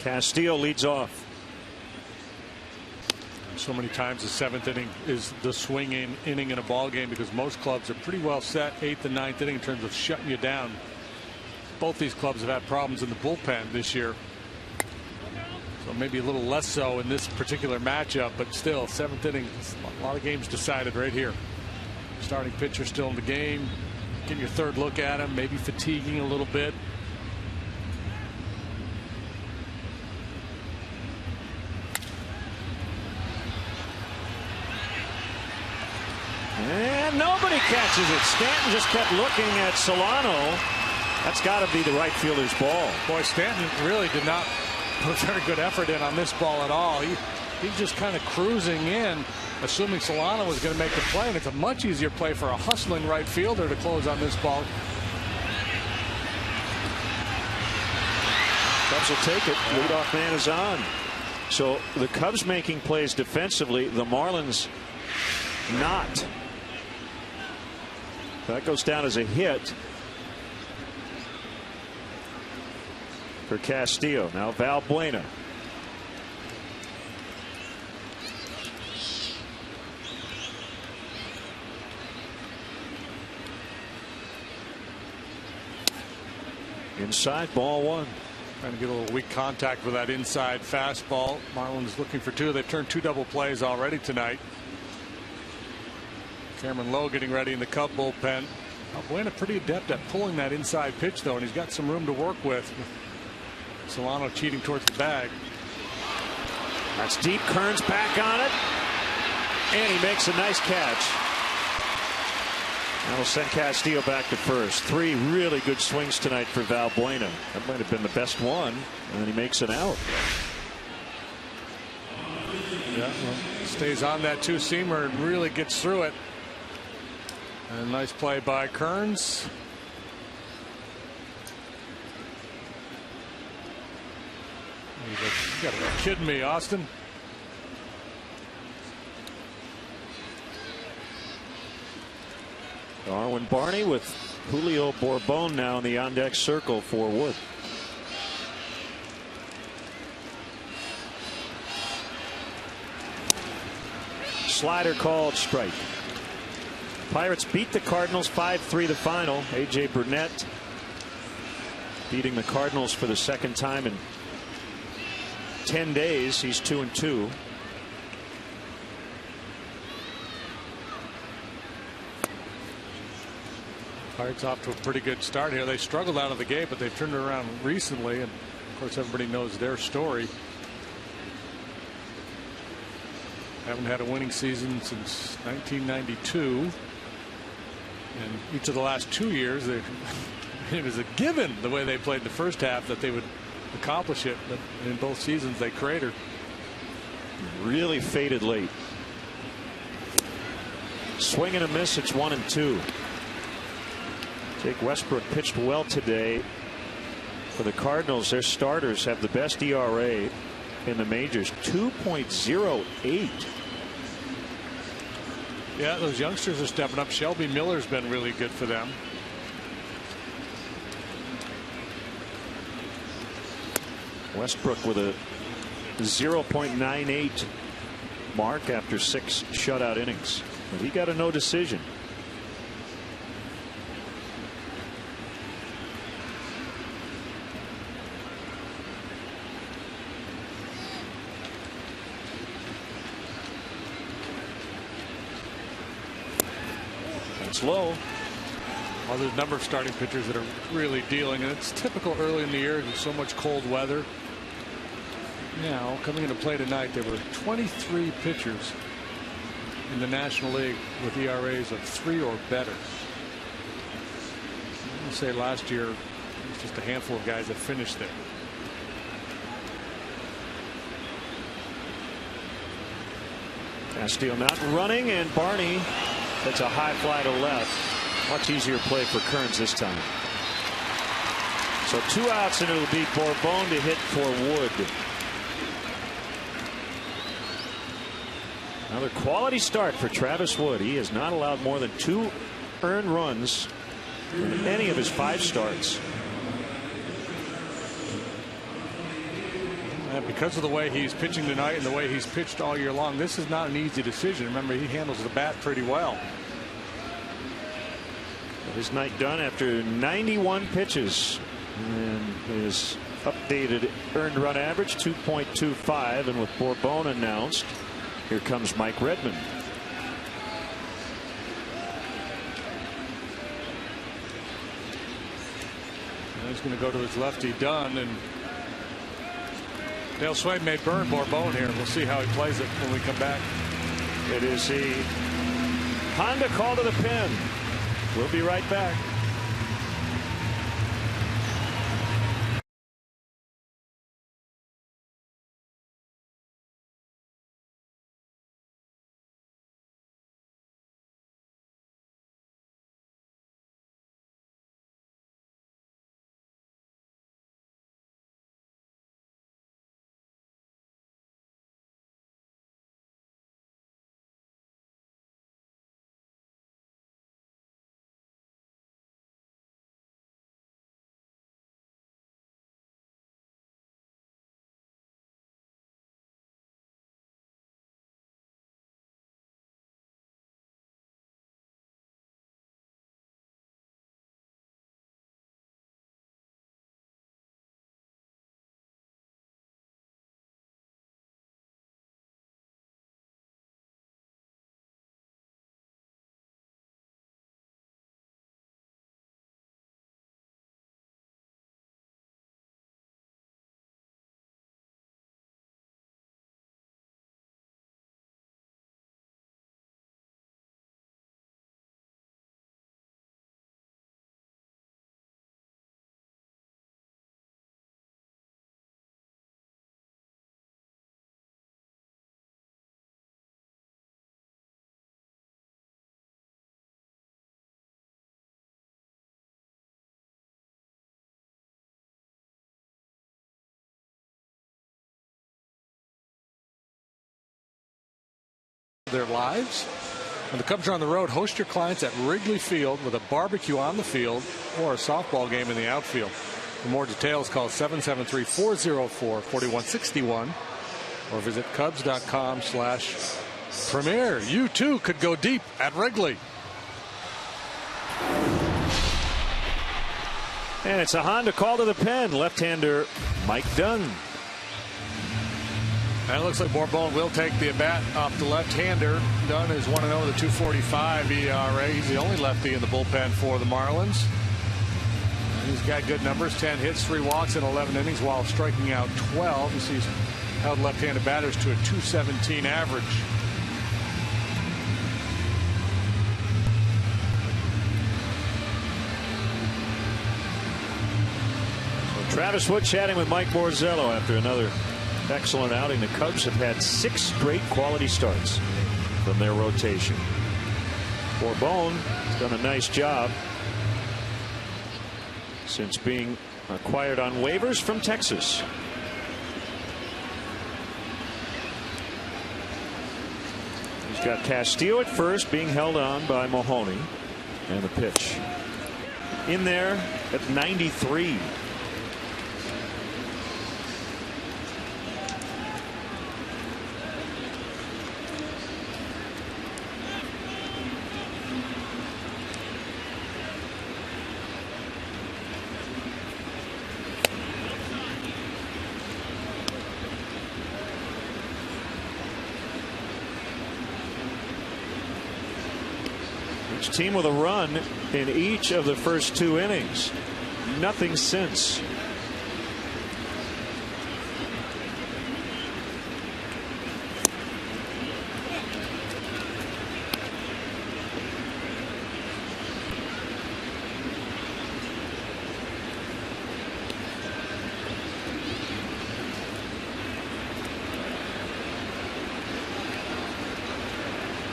Speaker 1: Castillo leads off.
Speaker 2: So many times the 7th inning is the swinging inning in a ball game because most clubs are pretty well set 8th and 9th inning in terms of shutting you down. Both these clubs have had problems in the bullpen this year. So maybe a little less so in this particular matchup, but still 7th inning, a lot of games decided right here. Starting pitcher still in the game, getting your 3rd look at him, maybe fatiguing a little bit.
Speaker 1: And nobody catches it. Stanton just kept looking at Solano. That's got to be the right fielder's ball.
Speaker 2: Boy, Stanton really did not put very good effort in on this ball at all. He's just kind of cruising in, assuming Solano was going to make the play, and it's a much easier play for a hustling right fielder to close on this ball.
Speaker 1: Cubs will take it. Leadoff man is on. So the Cubs making plays defensively, the Marlins not. That goes down as a hit for Castillo. Now Valbuena. Inside, ball one.
Speaker 2: Trying to get a little weak contact with that inside fastball. Marlins looking for two. They've turned 2 double plays already tonight. Cameron Lowe getting ready in the Cub bullpen. Valbuena pretty adept at pulling that inside pitch, though, and he's got some room to work with. Solano cheating towards the bag.
Speaker 1: That's deep. Kearns back on it, and he makes a nice catch. That'll send Castillo back to first. 3 really good swings tonight for Valbuena. That might have been the best one, and then he makes it out.
Speaker 2: Yeah, well, stays on that 2-seamer and really gets through it. And nice play by Kearns. You gotta be kidding me, Austin.
Speaker 1: Darwin Barney with Julio Bourbon now in the on-deck circle for Wood. Slider called strike. Pirates beat the Cardinals 5-3 the final. A.J. Burnett beating the Cardinals for the second time in 10 days. He's 2-2.
Speaker 2: Pirates off to a pretty good start here. They struggled out of the gate, but they've turned it around recently, and of course everybody knows their story. Haven't had a winning season since 1992, and each of the last 2 years it was a given the way they played the first half that they would accomplish it, but in both seasons they cratered.
Speaker 1: Really faded late. Swing and a miss. It's 1-2. Jake Westbrook pitched well today for the Cardinals. Their starters have the best ERA in the majors, 2.08.
Speaker 2: Yeah, those youngsters are stepping up. Shelby Miller's been really good for them.
Speaker 1: Westbrook with a 0.98 mark after 6 shutout innings. But he got a no decision. It's low.
Speaker 2: Well, there's a number of starting pitchers that are really dealing, and it's typical early in the year with so much cold weather. Now, coming into play tonight, there were 23 pitchers in the National League with ERAs of 3 or better. I would say last year it was just a handful of guys that finished there.
Speaker 1: Castillo not running, and Barney gets a high fly to left. Much easier play for Kearns this time. So 2 outs, and it'll be Bourbon to hit for Wood. Another quality start for Travis Wood. He has not allowed more than 2 earned runs in any of his 5 starts.
Speaker 2: And because of the way he's pitching tonight and the way he's pitched all year long, this is not an easy decision. Remember, he handles the bat pretty well.
Speaker 1: His night done after 91 pitches, and his updated earned run average 2.25. And with Bourbon announced, here comes Mike Redmond.
Speaker 2: And he's going to go to his lefty Dunn, and Dale Swain may burn Bourbon here. We'll see how he plays it when we come back.
Speaker 1: It is the Honda call to the pen. We'll be right back.
Speaker 2: their lives. When the Cubs are on the road, host your clients at Wrigley Field with a barbecue on the field or a softball game in the outfield. For more details, call 773-404-4161 or visit Cubs.com/premier. You too could go deep at Wrigley.
Speaker 1: And it's a Honda call to the pen. Left-hander Mike Dunn.
Speaker 2: And it looks like Bourbon will take the at-bat off the left-hander. Dunn is 1-0 with a 2.45 ERA. He's the only lefty in the bullpen for the Marlins. And he's got good numbers, 10 hits, 3 walks in 11 innings while striking out 12. You see he's held left-handed batters to a 217 average.
Speaker 1: Travis Wood chatting with Mike Borzello after another excellent outing. The Cubs have had 6 straight quality starts from their rotation. Bourbon has done a nice job since being acquired on waivers from Texas. He's got Castillo at first, being held on by Mahoney. And the pitch in there at 93. Team with a run in each of the first 2 innings. Nothing since.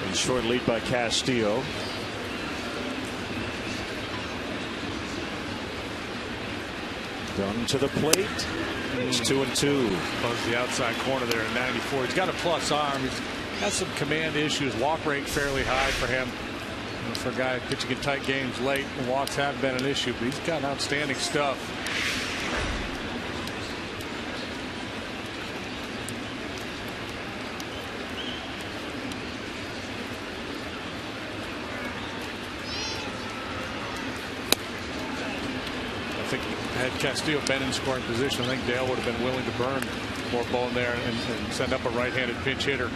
Speaker 1: A short lead by Castillo. Dunn to the plate. It's 2-2.
Speaker 2: Close the outside corner there at 94. He's got a plus arm. He's got some command issues. Walk rate fairly high for him. And for a guy pitching in tight games late, the walks have been an issue, but he's got outstanding stuff. Had Castillo been in scoring position, I think Dale would have been willing to burn more ball in there and send up a right-handed pinch hitter.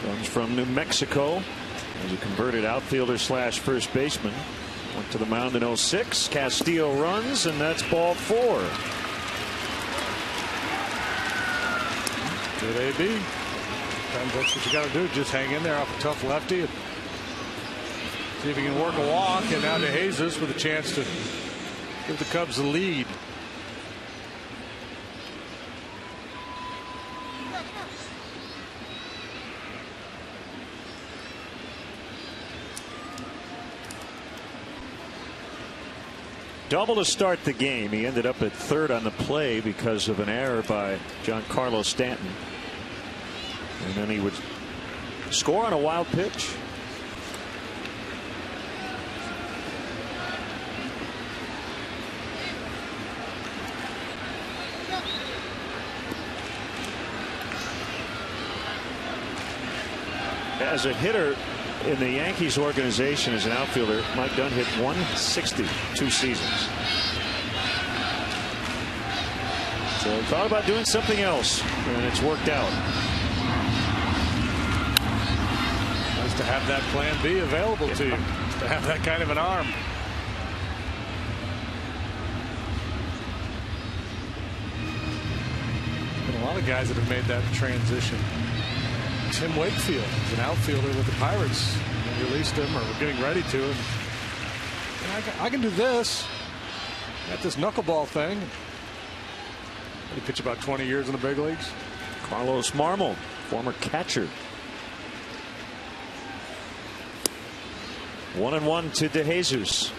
Speaker 1: Comes from New Mexico as a converted outfielder slash first baseman. Went to the mound in 06. Castillo runs, and that's ball 4.
Speaker 2: Good AB. Sometimes that's what you got to do. Just hang in there off a tough lefty. And see if he can work a walk. And now to Jesus with a chance to give the Cubs the lead.
Speaker 1: Double to start the game. He ended up at third on the play because of an error by Giancarlo Stanton. And then he would score on a wild pitch. As a hitter in the Yankees organization as an outfielder, Mike Dunn hit 160 2 seasons. So he thought about doing something else, and it's worked out.
Speaker 2: Nice to have that plan B available to you, to have that kind of an arm. Been a lot of guys that have made that transition. Tim Wakefield is an outfielder with the Pirates. They released him, or were getting ready to. And I can do this. Got this knuckleball thing. He pitched about 20 years in the big leagues.
Speaker 1: Carlos Marmol, former catcher. 1-1 to DeJesus.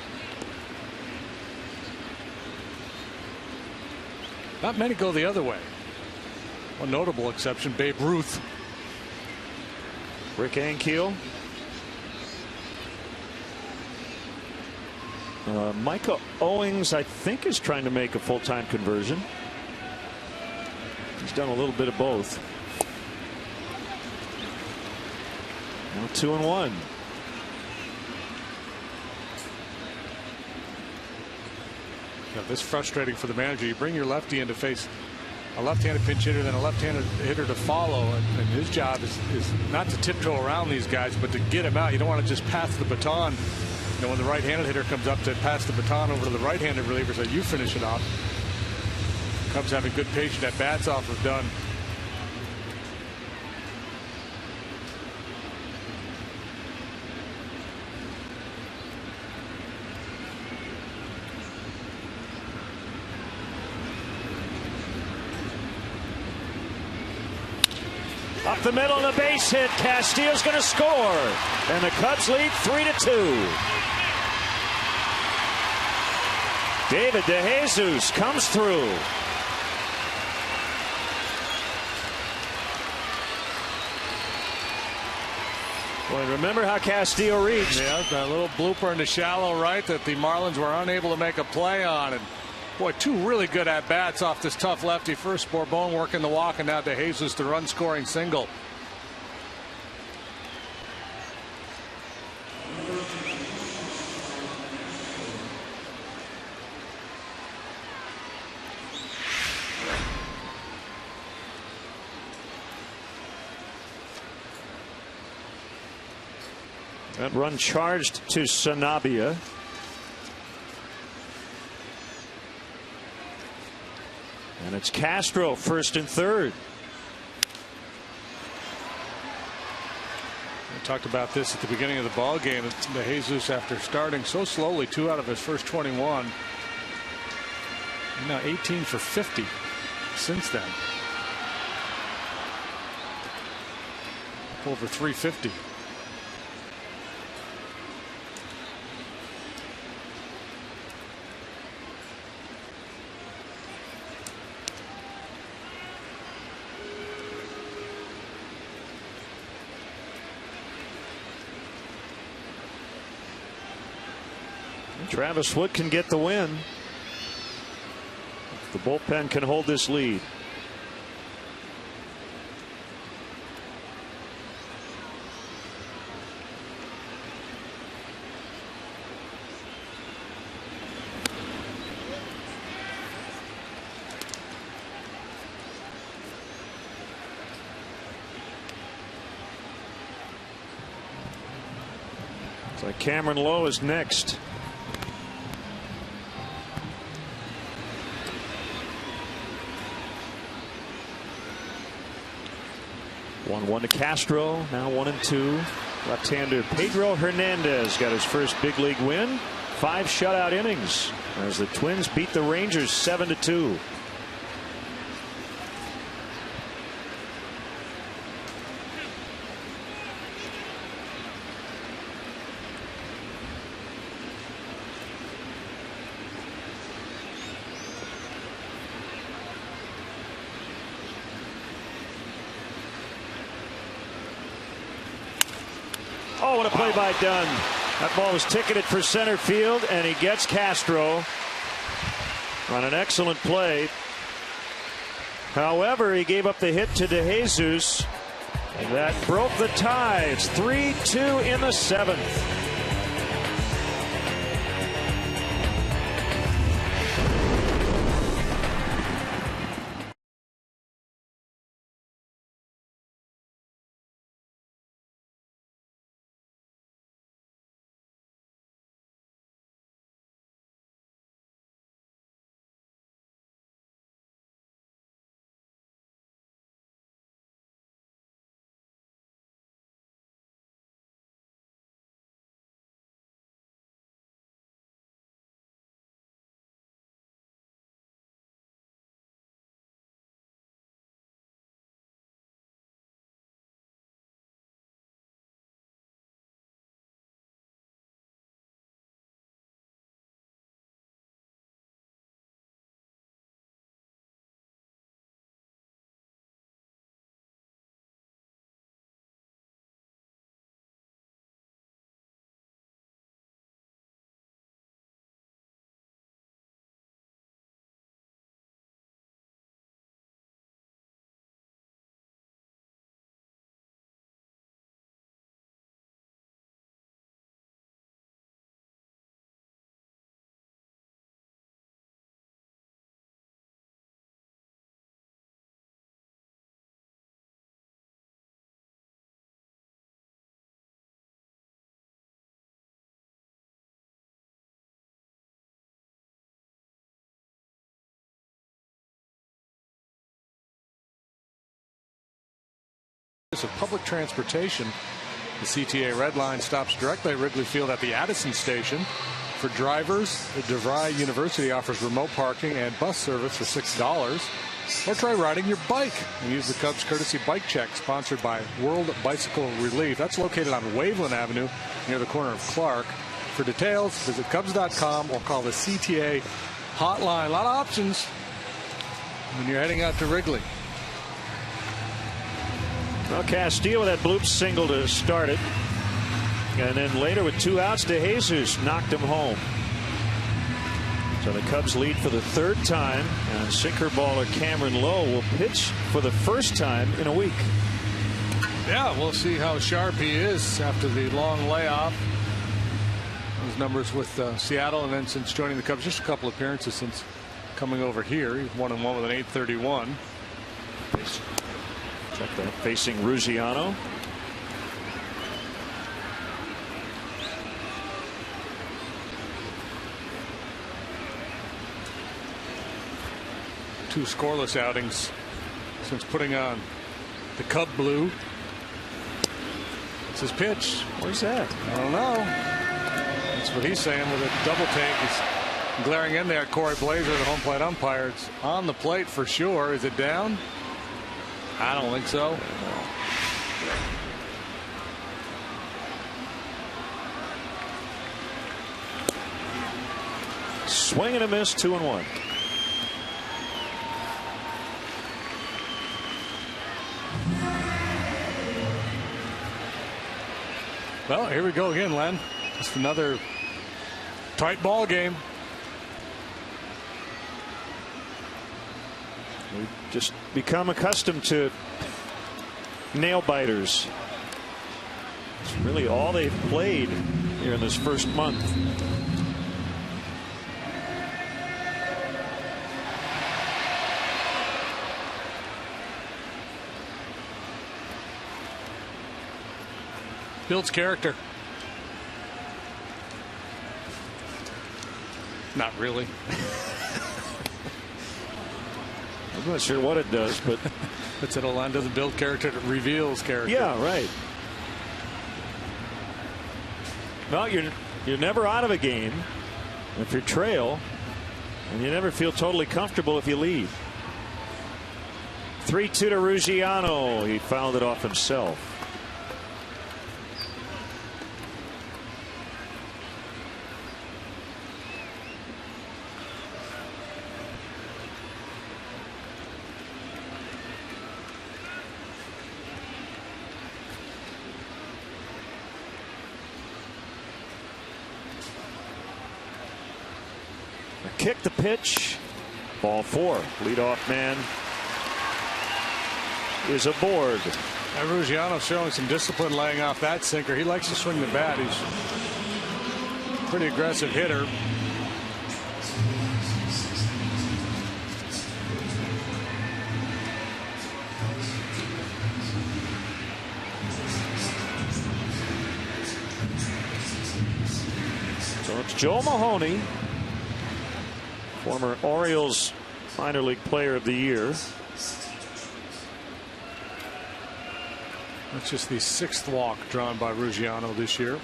Speaker 2: Not many go the other way. One notable exception, Babe Ruth.
Speaker 1: Rick Ankiel. Micah Owings, I think, is trying to make a full-time conversion. He's done a little bit of both. Now 2-1.
Speaker 2: Yeah, this is frustrating for the manager. You bring your lefty in to face a left-handed pinch hitter, then a left-handed hitter to follow, and his job is not to tiptoe around these guys, but to get him out. You don't want to just pass the baton. You know, when the right-handed hitter comes up to pass the baton over to the right-handed reliever, so you finish it off. Cubs having good patient at bats off of Dunn.
Speaker 1: Up the middle and a base hit. Castillo's going to score. And the Cubs lead 3-2. David DeJesus comes through. Boy, remember how Castillo reached.
Speaker 2: Yeah, that little blooper in the shallow right that the Marlins were unable to make a play on. And boy, two really good at-bats off this tough lefty. First, Bourbon working the walk, and now DeJesus the run-scoring single.
Speaker 1: That run charged to Sanabia. And it's Castro first and third.
Speaker 2: We talked about this at the beginning of the ball game. DeJesus, after starting so slowly, 2 out of his first 21. Now 18 for 50 since then. Over 350.
Speaker 1: Travis Wood can get the win. The bullpen can hold this lead. It's like Cameron Lowe is next. One to Castro, now 1-2. Left-hander Pedro Hernandez got his first big league win. 5 shutout innings as the Twins beat the Rangers 7-2. Oh, what a play by Dunn. That ball was ticketed for center field, and he gets Castro on an excellent play. However, he gave up the hit to DeJesus. That broke the tie. It's 3-2 in the 7th.
Speaker 2: of public transportation. The CTA Red Line stops directly at Wrigley Field at the Addison station. For drivers, the DeVry University offers remote parking and bus service for $6. Or try riding your bike and use the Cubs courtesy bike check sponsored by World Bicycle Relief. That's located on Waveland Avenue near the corner of Clark. For details, visit Cubs.com or call the CTA hotline. A lot of options when you're heading out to Wrigley.
Speaker 1: Well, Castillo with that bloop single to start it. And then later with 2 outs, DeJesus knocked him home. So the Cubs lead for the 3rd time, and sinker baller Cameron Lowe will pitch for the first time in a week.
Speaker 2: Yeah, we'll see how sharp he is after the long layoff. His numbers with Seattle, and then since joining the Cubs, just a couple appearances since coming over here. He's 1-1 with an .831.
Speaker 1: Check that. Facing Ruggiano.
Speaker 2: Two scoreless outings since putting on the Cub blue. It's his pitch.
Speaker 1: Where's that?
Speaker 2: I don't know. That's what he's saying with a double take. He's glaring in there at Corey Blazer, the home plate umpire. It's on the plate for sure. Is it down? I don't think so.
Speaker 1: Swing and a miss, 2-1.
Speaker 2: Well, here we go again, Len. Just another tight ball game.
Speaker 1: We've just become accustomed to nail biters. It's really all they've played here in this first month.
Speaker 2: Builds character. Not really.
Speaker 1: I'm not sure what it does, but
Speaker 2: that's it. A line doesn't build character, it reveals character.
Speaker 1: Yeah, right. Well, you're never out of a game if you trail, and you never feel totally comfortable if you lead. 3-2 to Ruggiano. He fouled it off himself. Kick the pitch. Ball 4. Leadoff man is aboard.
Speaker 2: And Ruggiano showing some discipline laying off that sinker. He likes to swing the bat. He's a pretty aggressive hitter.
Speaker 1: So it's Joe Mahoney, former Orioles minor league player of the year.
Speaker 2: That's just the 6th walk drawn by Ruggiano this year.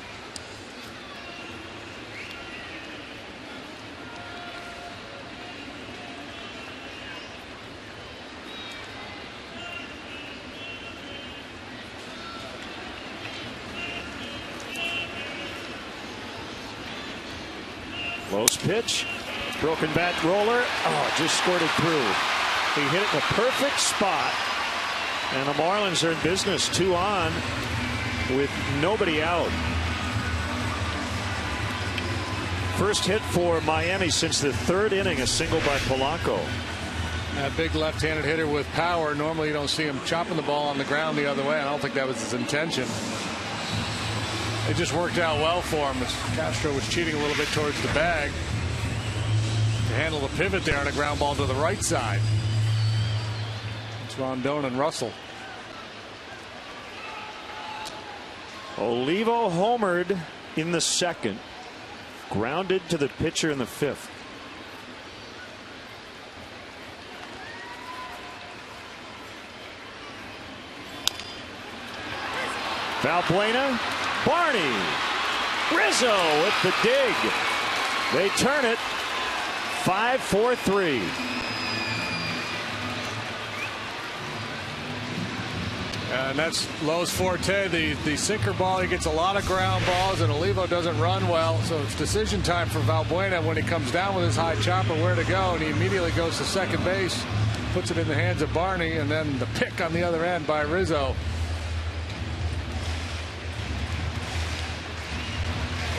Speaker 1: Lowe's pitch. Broken bat roller. Oh, just squirted through. He hit it in a perfect spot. And the Marlins are in business, 2 on with nobody out. First hit for Miami since the 3rd inning, a single by Polanco.
Speaker 2: That big left-handed hitter with power. Normally you don't see him chopping the ball on the ground the other way. I don't think that was his intention. It just worked out well for him as Castro was cheating a little bit towards the bag to handle the pivot there on a ground ball to the right side. It's Rondon and Russell.
Speaker 1: Olivo homered in the 2nd. Grounded to the pitcher in the 5th. Valbuena, Barney, Rizzo with the dig. They turn it 5-4-3.
Speaker 2: And that's Lowe's forte, the sinker ball. He gets a lot of ground balls, and Olivo doesn't run well. So it's decision time for Valbuena when he comes down with his high chopper, where to go. And he immediately goes to second base, puts it in the hands of Barney, and then the pick on the other end by Rizzo.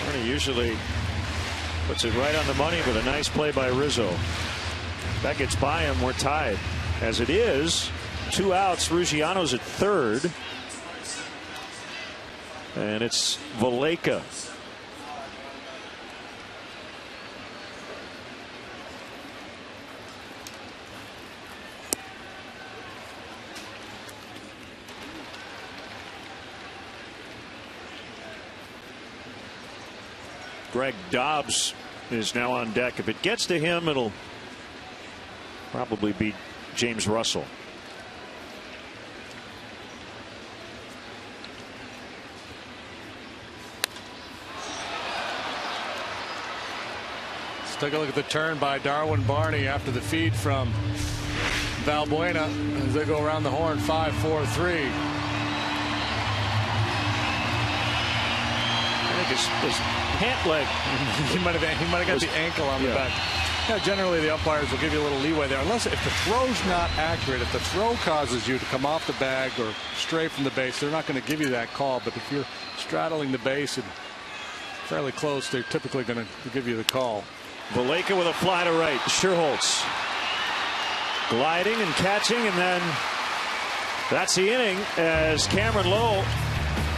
Speaker 1: Barney usually puts it right on the money with a nice play by Rizzo. That gets by him. We're tied. As it is, 2 outs. Ruggiano's at third. And it's Valleca. Greg Dobbs is now on deck. If it gets to him, it'll probably be James Russell.
Speaker 2: Let's take a look at the turn by Darwin Barney after the feed from Valbuena as they go around the horn. 5-4-3.
Speaker 1: I think his pant leg.
Speaker 2: he might have got the ankle on the back. Yeah, generally the umpires will give you a little leeway there, unless if the throw's not accurate. If the throw causes you to come off the bag or stray from the base, they're not going to give you that call. But if you're straddling the base and fairly close, they're typically going to give you the call.
Speaker 1: Valleca with a fly to right. Scherholz gliding and catching, and then that's the inning as Cameron Lowe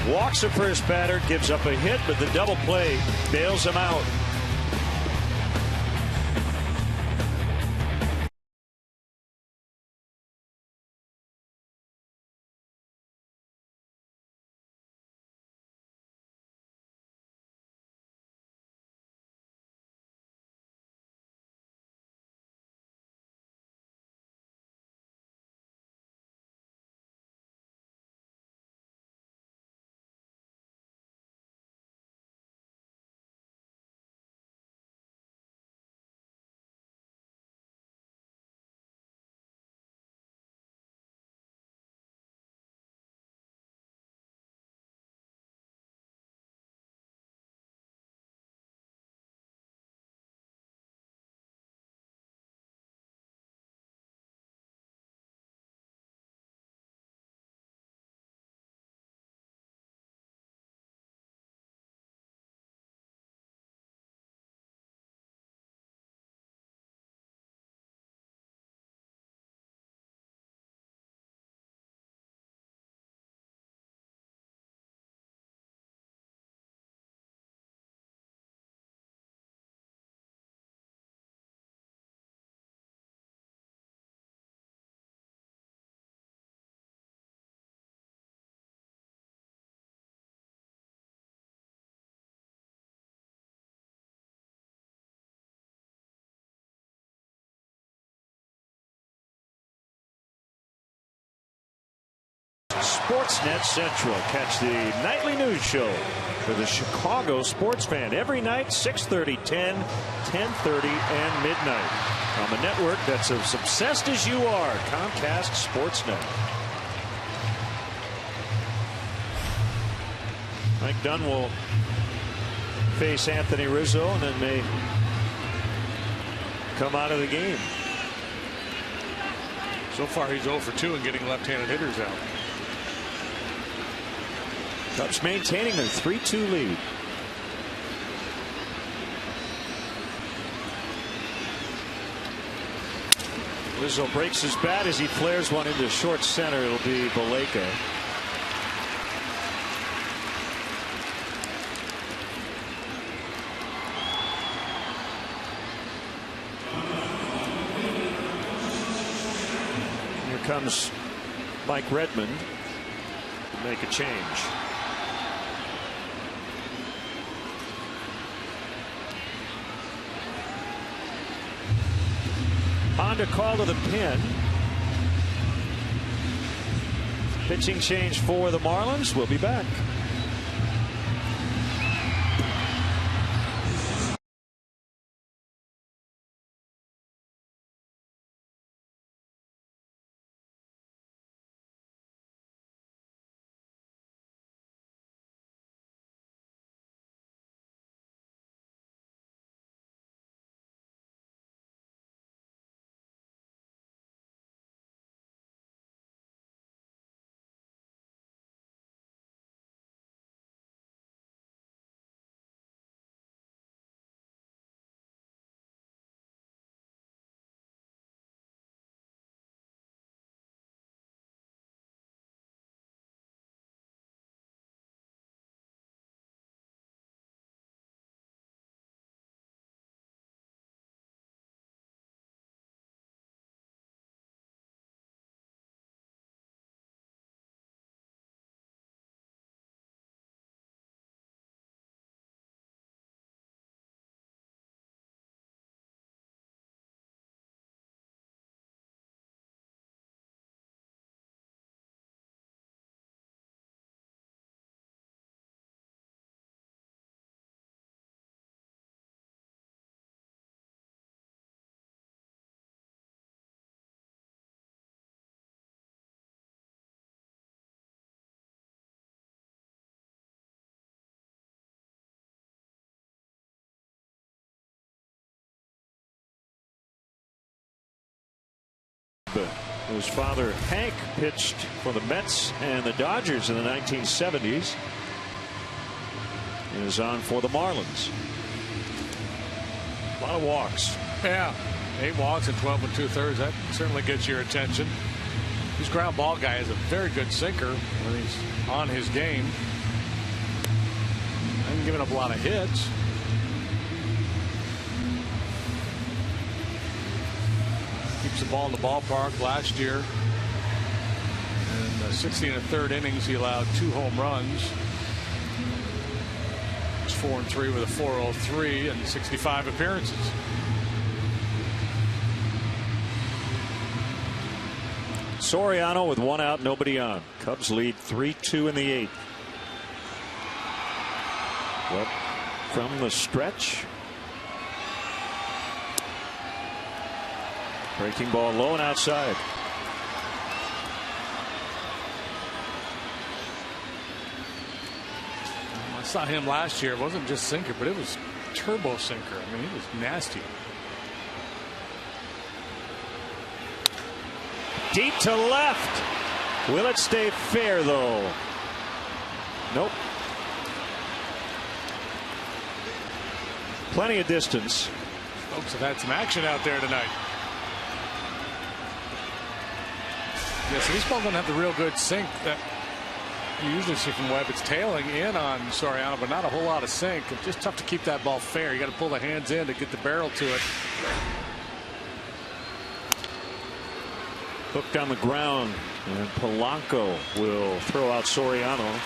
Speaker 1: walks the first batter, gives up a hit, but the double play bails him out. Sportsnet Central. Catch the nightly news show for the Chicago sports fan every night, 6:30, 10, 10:30, and midnight on the network that's as obsessed as you are, Comcast Sportsnet. Mike Dunn will face Anthony Rizzo and then may come out of the game.
Speaker 2: So far he's 0 for 2 and getting left-handed hitters out.
Speaker 1: Cubs maintaining their 3-2 lead. Rizzo breaks his bat as he flares one into short center. It'll be Valleca. Here comes Mike Redmond to make a change. Honda call to the pin. Pitching change for the Marlins. We'll be back. whose father Hank pitched for the Mets and the Dodgers in the 1970s, is on for the Marlins. A lot of walks.
Speaker 2: Yeah, 8 walks and 12 2/3. That certainly gets your attention. This ground ball guy is a very good sinker when he's on his game. Hasn't given up a lot of hits. Keeps the ball in the ballpark. Last year, in 16 1/3 innings, he allowed 2 home runs. He's 4-3 with a 4.03 and 65 appearances.
Speaker 1: Soriano with 1 out, nobody on. Cubs lead 3-2 in the 8th. Well, from the stretch. Breaking ball low and outside.
Speaker 2: I saw him last year. It wasn't just sinker, but it was turbo sinker. I mean, he was nasty.
Speaker 1: Deep to left. Will it stay fair, though? Nope. Plenty of distance.
Speaker 2: Folks have had some action out there tonight. Yeah, so this ball doesn't have the real good sink that you usually see from Webb. It's tailing in on Soriano, but not a whole lot of sink. It's just tough to keep that ball fair. You got to pull the hands in to get the barrel to it.
Speaker 1: Hooked on the ground, and Polanco will throw out Soriano.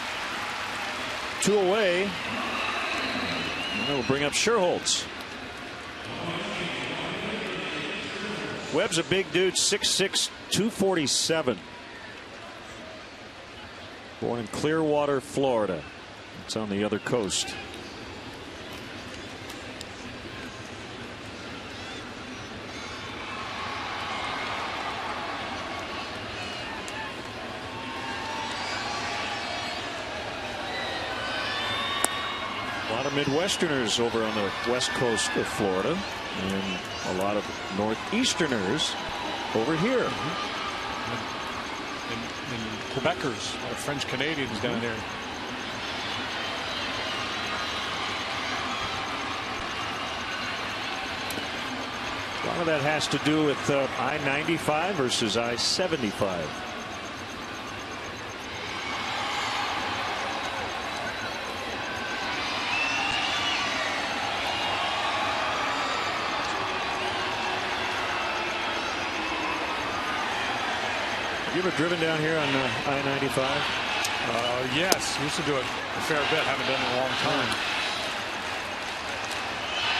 Speaker 1: 2 away. And that will bring up Sherholtz. Webb's a big dude, 6'6", 247. Born in Clearwater, Florida. It's on the other coast. A lot of Midwesterners over on the west coast of Florida, and a lot of Northeasterners over here.
Speaker 2: And Quebecers, a lot of French Canadians down there.
Speaker 1: A lot of that has to do with I-95 versus I-75. You ever driven down here on I-95?
Speaker 2: Yes, used to do it a fair bit. Haven't done it in a long time.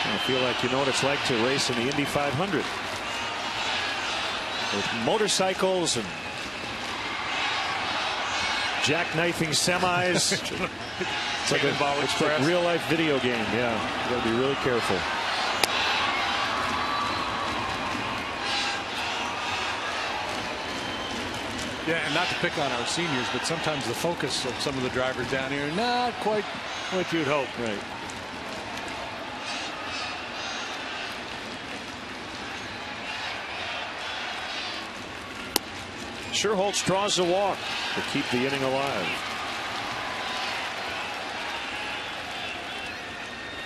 Speaker 1: I feel like you know what it's like to race in the Indy 500 with motorcycles and jackknifing semis. It's like a real life video game. Yeah, you got to be really careful.
Speaker 2: Yeah, and not to pick on our seniors, but sometimes the focus of some of the drivers down here not quite what you'd hope.
Speaker 1: Right. Sherholtz draws a walk to keep the inning alive.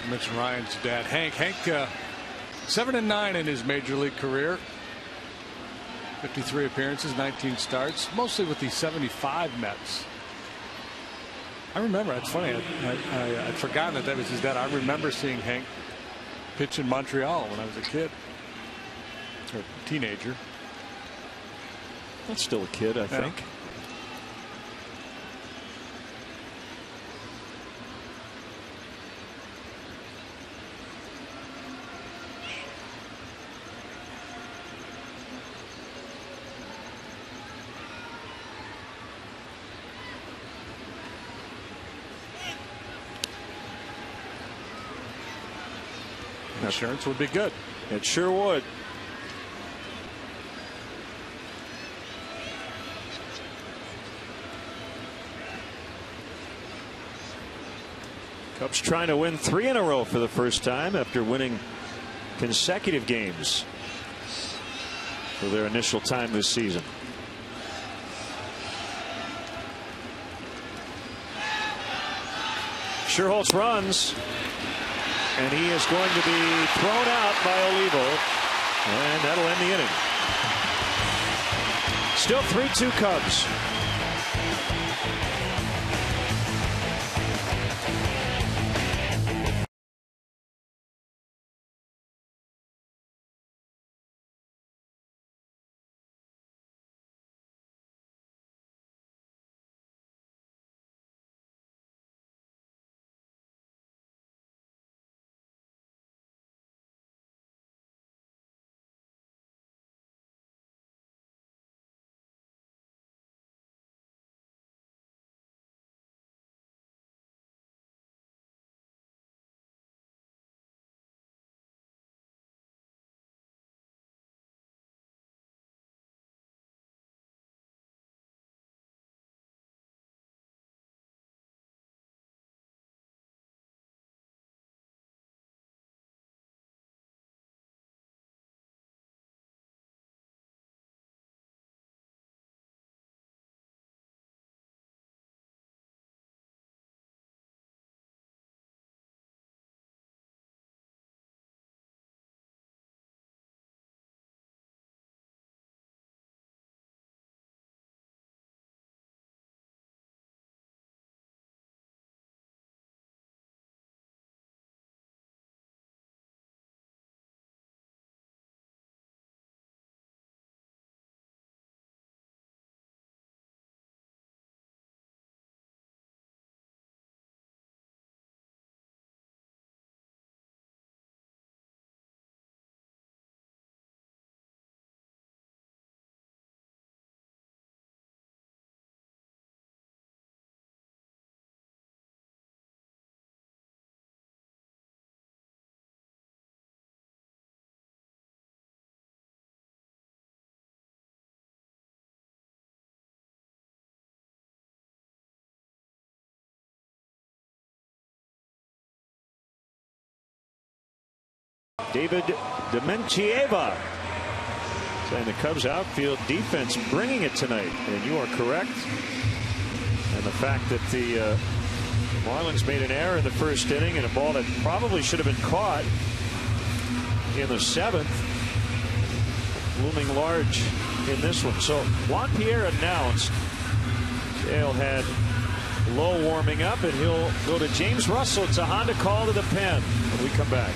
Speaker 2: I mentioned Ryan's dad, Hank. Hank, 7-9 in his major league career. 53 appearances, 19 starts, mostly with the 75 Mets. I remember, it's funny, I'd forgotten that was his dad. I remember seeing Hank pitch in Montreal when I was a kid, or teenager.
Speaker 1: That's still a kid, I think.
Speaker 2: Insurance would be good.
Speaker 1: It sure would. Cubs trying to win 3 in a row for the first time after winning consecutive games for their initial time this season. Sherholtz runs, and he is going to be thrown out by Olivo, and that'll end the inning. Still 3-2 Cubs. David Dementieva saying the Cubs outfield defense bringing it tonight, and you are correct. And the fact that the Marlins made an error in the first inning and a ball that probably should have been caught in the 7th looming large in this one. So Juan Pierre announced Sale had low warming up, and he'll go to James Russell. It's a Honda call to the pen when we come back.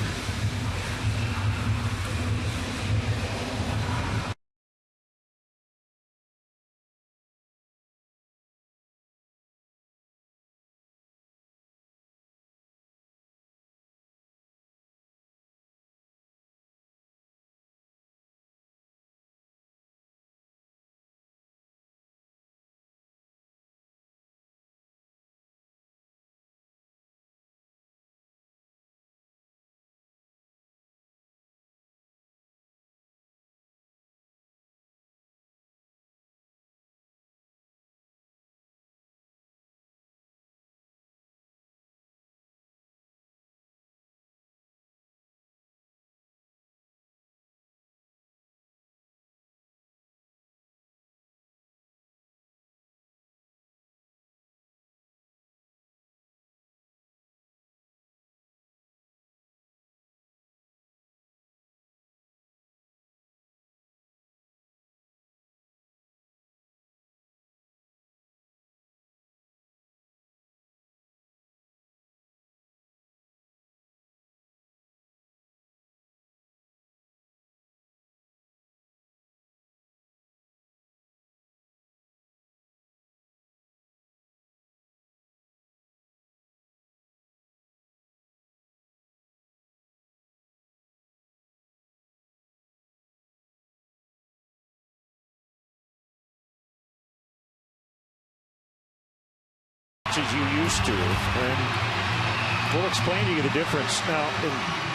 Speaker 1: As you used to, and we'll explain to you the difference. Now, in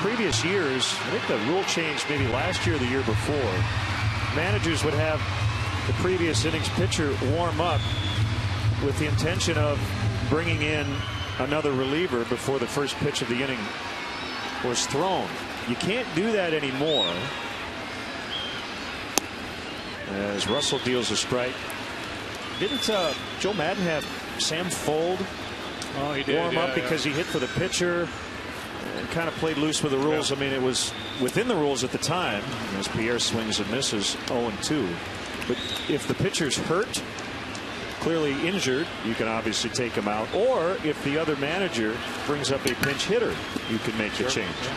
Speaker 1: previous years, I think the rule changed maybe last year or the year before. Managers would have the previous innings pitcher warm up with the intention of bringing in another reliever before the first pitch of the inning was thrown. You can't do that anymore, as Russell deals a strike. Didn't Joe Madden have Sam Fuld
Speaker 2: Oh, he did.
Speaker 1: Warm up because he hit for the pitcher and kind of played loose with the rules. I mean, it was within the rules at the time as Pierre swings and misses 0-2. But if the pitcher's hurt, clearly injured, you can obviously take him out. Or if the other manager brings up a pinch hitter, you can make the change.
Speaker 2: Yeah.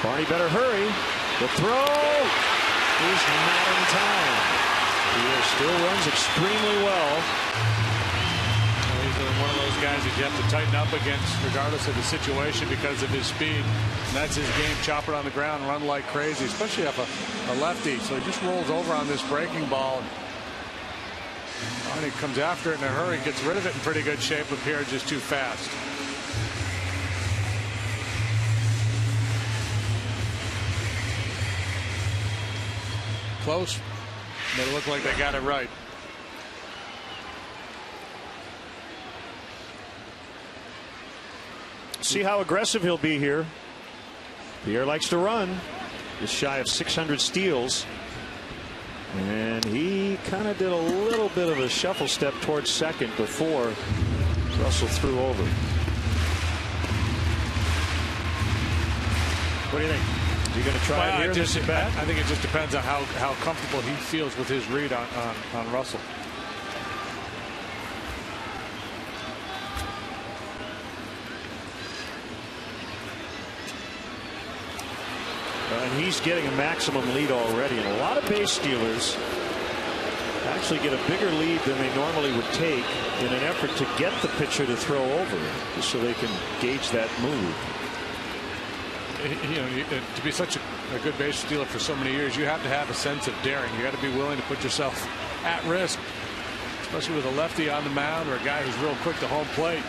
Speaker 1: Barney better hurry. The throw is not in time. He still runs extremely well.
Speaker 2: He's one of those guys that you have to tighten up against regardless of the situation because of his speed. And that's his game. Chop it on the ground, run like crazy, especially off a lefty. So he just rolls over on this breaking ball. Barney comes after it in a hurry, gets rid of it in pretty good shape, but Pierre just too fast. Close, but it looked like they got it right.
Speaker 1: See how aggressive he'll be here. Pierre likes to run. Just shy of 600 steals. And he kind of did a little bit of a shuffle step towards second before Russell threw over. What do you think? Is he going to try it here?
Speaker 2: I think it just depends on how comfortable he feels with his read on Russell.
Speaker 1: And he's getting a maximum lead already. And a lot of base stealers actually get a bigger lead than they normally would take in an effort to get the pitcher to throw over, just so they can gauge that move.
Speaker 2: You know, to be such a good base stealer for so many years, you have to have a sense of daring. You got to be willing to put yourself at risk, especially with a lefty on the mound or a guy who's real quick to home plate.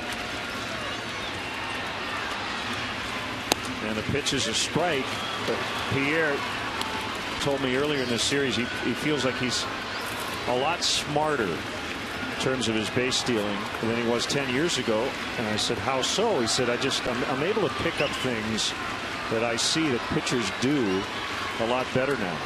Speaker 1: And the pitch is a strike. But Pierre told me earlier in this series he feels like he's a lot smarter in terms of his base stealing than he was 10 years ago. And I said, how so? He said, I'm able to pick up things that I see that pitchers do a lot better now.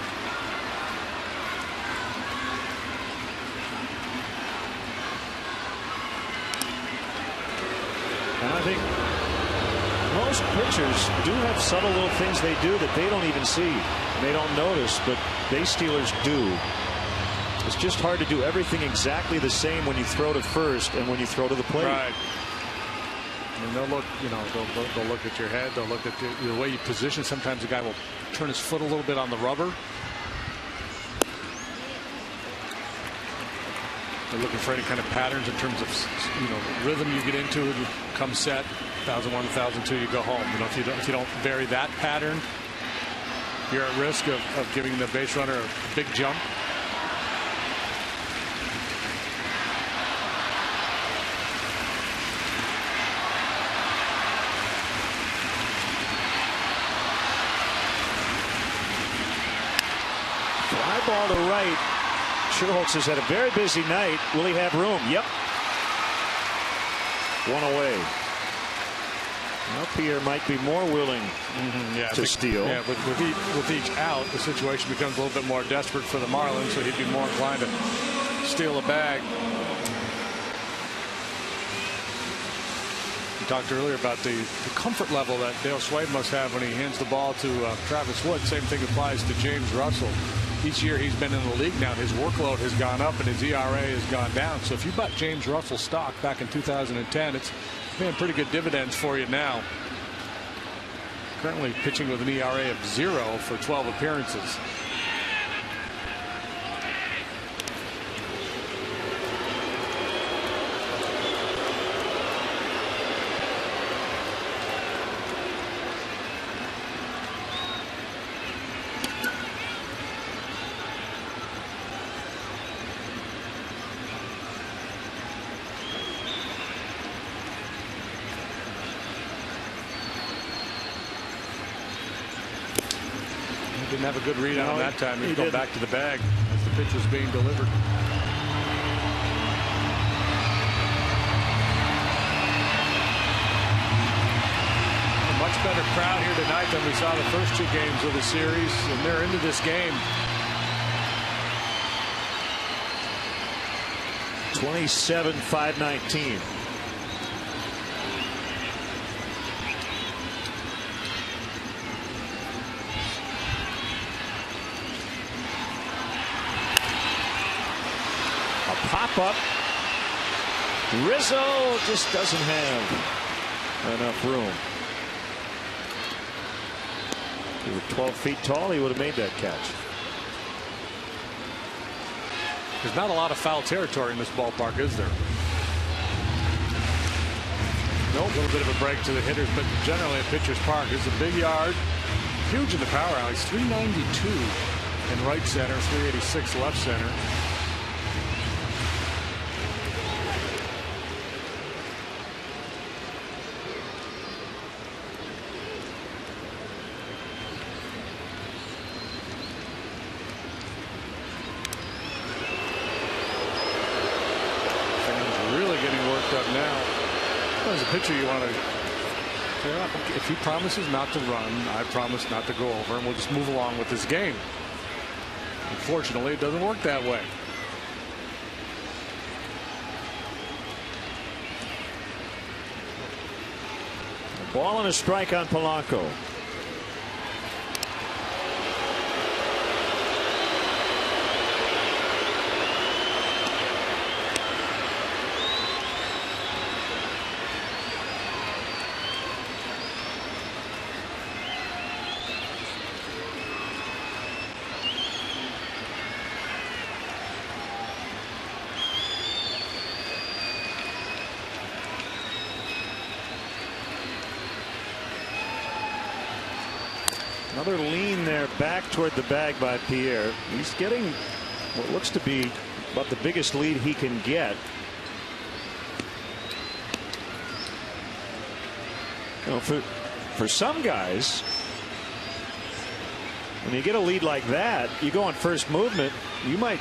Speaker 1: And I think most pitchers do have subtle little things they do that they don't even see. And they don't notice, but base stealers do. It's just hard to do everything exactly the same when you throw to first and when you throw to the plate.
Speaker 2: Right. I mean, they'll look, you know, they'll look at your head. They'll look at the way you position. Sometimes the guy will turn his foot a little bit on the rubber. They're looking for any kind of patterns in terms of, you know, rhythm you get into. You come set, 1,001, 1,002, you go home. You know, if you don't vary that pattern, you're at risk of giving the base runner a big jump.
Speaker 1: Fly ball to right. Schultz has had a very busy night. Will he have room? Yep. One away. Now Pierre might be more willing to steal.
Speaker 2: Yeah, with each out, the situation becomes a little bit more desperate for the Marlins, so he'd be more inclined to steal a bag. We talked earlier about the comfort level that Dale Swade must have when he hands the ball to Travis Wood. Same thing applies to James Russell. Each year he's been in the league now, his workload has gone up and his ERA has gone down. So if you bought James Russell stock back in 2010, it's paying pretty good dividends for you now. Currently pitching with an ERA of 0 for 12 appearances. Didn't have a good read on that time. He's going back to the bag as the pitch was being delivered. A much better crowd here tonight than we saw the first two games of the series, and they're into this game.
Speaker 1: 27-5-19. A pop-up. Rizzo just doesn't have enough room. If he were 12 feet tall, he would have made that catch.
Speaker 2: There's not a lot of foul territory in this ballpark, is there? Nope. A little bit of a break to the hitters, but generally at pitcher's park. It's a big yard. Huge in the power alleys. 392 in right center, 386 left center. As a pitcher, you want to, if he promises not to run, I promise not to go over, and we'll just move along with this game. Unfortunately, it doesn't work that way.
Speaker 1: A ball and a strike on Polanco. Another lean there back toward the bag by Pierre. He's getting what looks to be about the biggest lead he can get. You know, for some guys, when you get a lead like that, you go on first movement, you might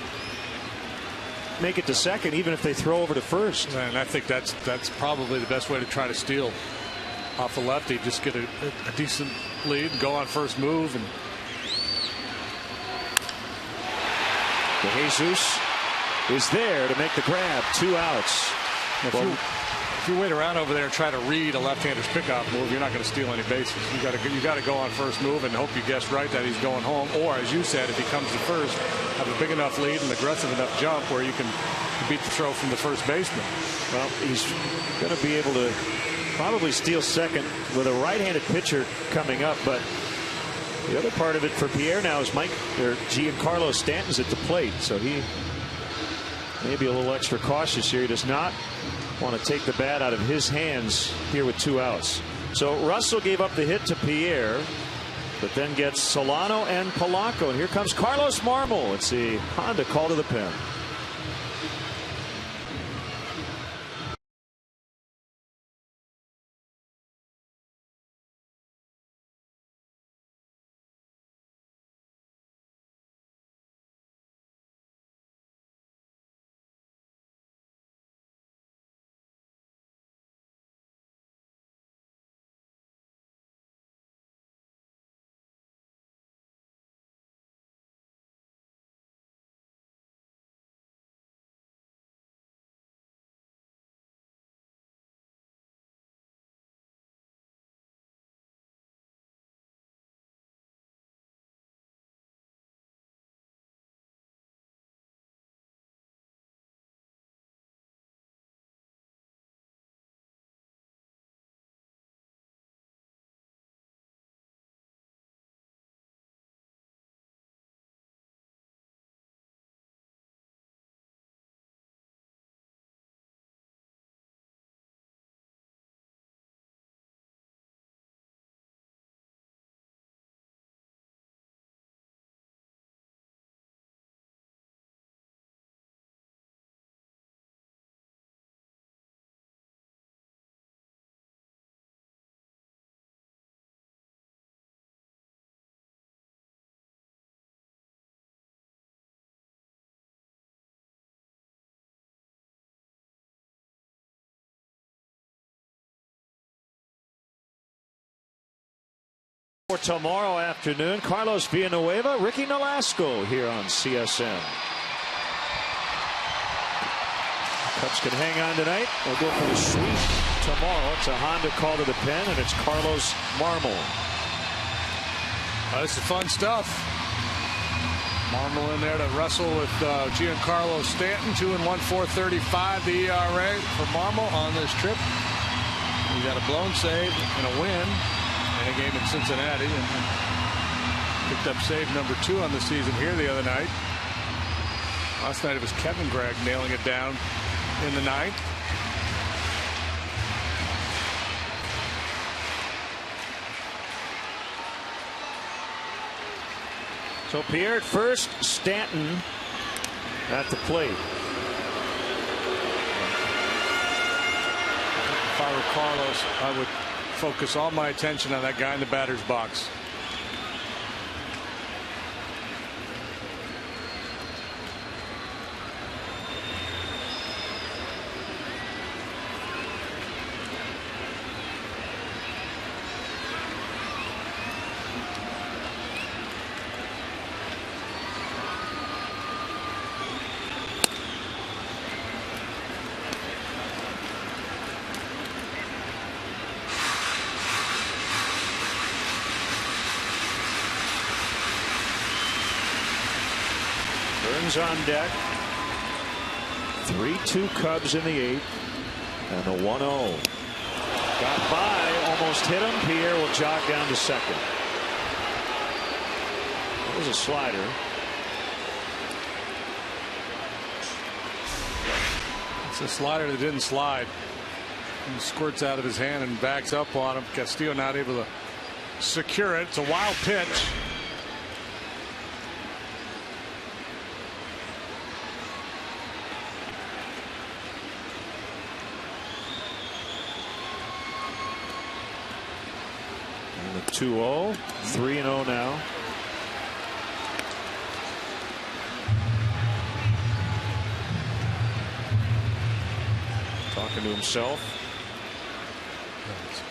Speaker 1: make it to second even if they throw over to first.
Speaker 2: And I think that's probably the best way to try to steal off the lefty. Just get a decent lead, go on first move, and
Speaker 1: Jesus is there to make the grab. 2 outs.
Speaker 2: If you wait around over there and try to read a left-hander's pickoff move, you're not going to steal any bases. You got to go on first move and hope you guessed right that he's going home. Or, as you said, if he comes to first, have a big enough lead and aggressive enough jump where you can beat the throw from the first baseman.
Speaker 1: Well, he's going to be able to probably steal second with a right-handed pitcher coming up. But the other part of it for Pierre now is Giancarlo Stanton's at the plate, so he may be a little extra cautious here. He does not want to take the bat out of his hands here with 2 outs. So Russell gave up the hit to Pierre, but then gets Solano and Polanco. And here comes Carlos Marmol. It's the Honda call to the pen. For tomorrow afternoon, Carlos Villanueva, Ricky Nolasco here on CSN. Cubs can hang on tonight. They'll go for the sweep tomorrow. It's a Honda call to the pen, and it's Carlos Marmol.
Speaker 2: This is fun stuff. Marmol in there to wrestle with Giancarlo Stanton. 2-1, 4.35 the ERA for Marmol on this trip. He got a blown save and a win in a game in Cincinnati, and picked up save number 2 on the season here the other night. Last night it was Kevin Gregg nailing it down in the ninth.
Speaker 1: So Pierre at first, Stanton at the plate.
Speaker 2: If I were Carlos, I would focus all my attention on that guy in the batter's box.
Speaker 1: Burns on deck. 3-2 Cubs in the 8th. And the 1-0. Got by, almost hit him. Pierre will jog down to second. That was a slider.
Speaker 2: It's a slider that didn't slide. He squirts out of his hand and backs up on him. Castillo not able to secure it. It's a wild pitch.
Speaker 1: And the 2-0, 3-0 now. Talking to himself.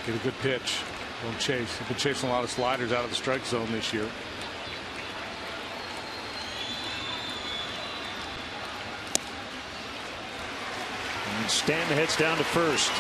Speaker 2: Get a good pitch. Don't chase. He's been chasing a lot of sliders out of the strike zone this year.
Speaker 1: And Stanton heads down to first.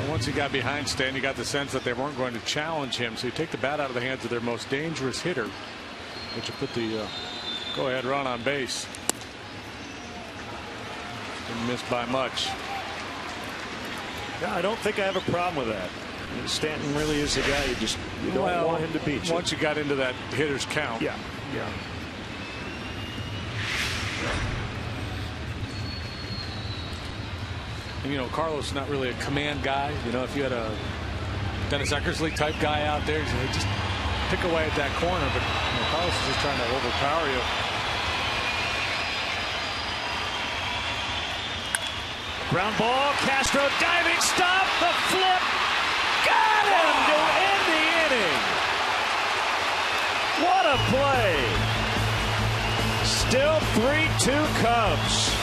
Speaker 2: Once he got behind Stan, you got the sense that they weren't going to challenge him. So you take the bat out of the hands of their most dangerous hitter, which will put the go-ahead run on base. Didn't miss by much.
Speaker 1: Yeah, I don't think I have a problem with that. Stanton really is the guy you don't want him to beat you.
Speaker 2: Once you got into that hitter's count.
Speaker 1: Yeah.
Speaker 2: And, you know, Carlos is not really a command guy. You know, if you had a Dennis Eckersley type guy out there, he'd just pick away at that corner. But you know, Carlos is just trying to overpower you.
Speaker 1: Ground ball. Castro diving stop. The flip. Got him to end the inning. What a play. Still 3-2 Cubs.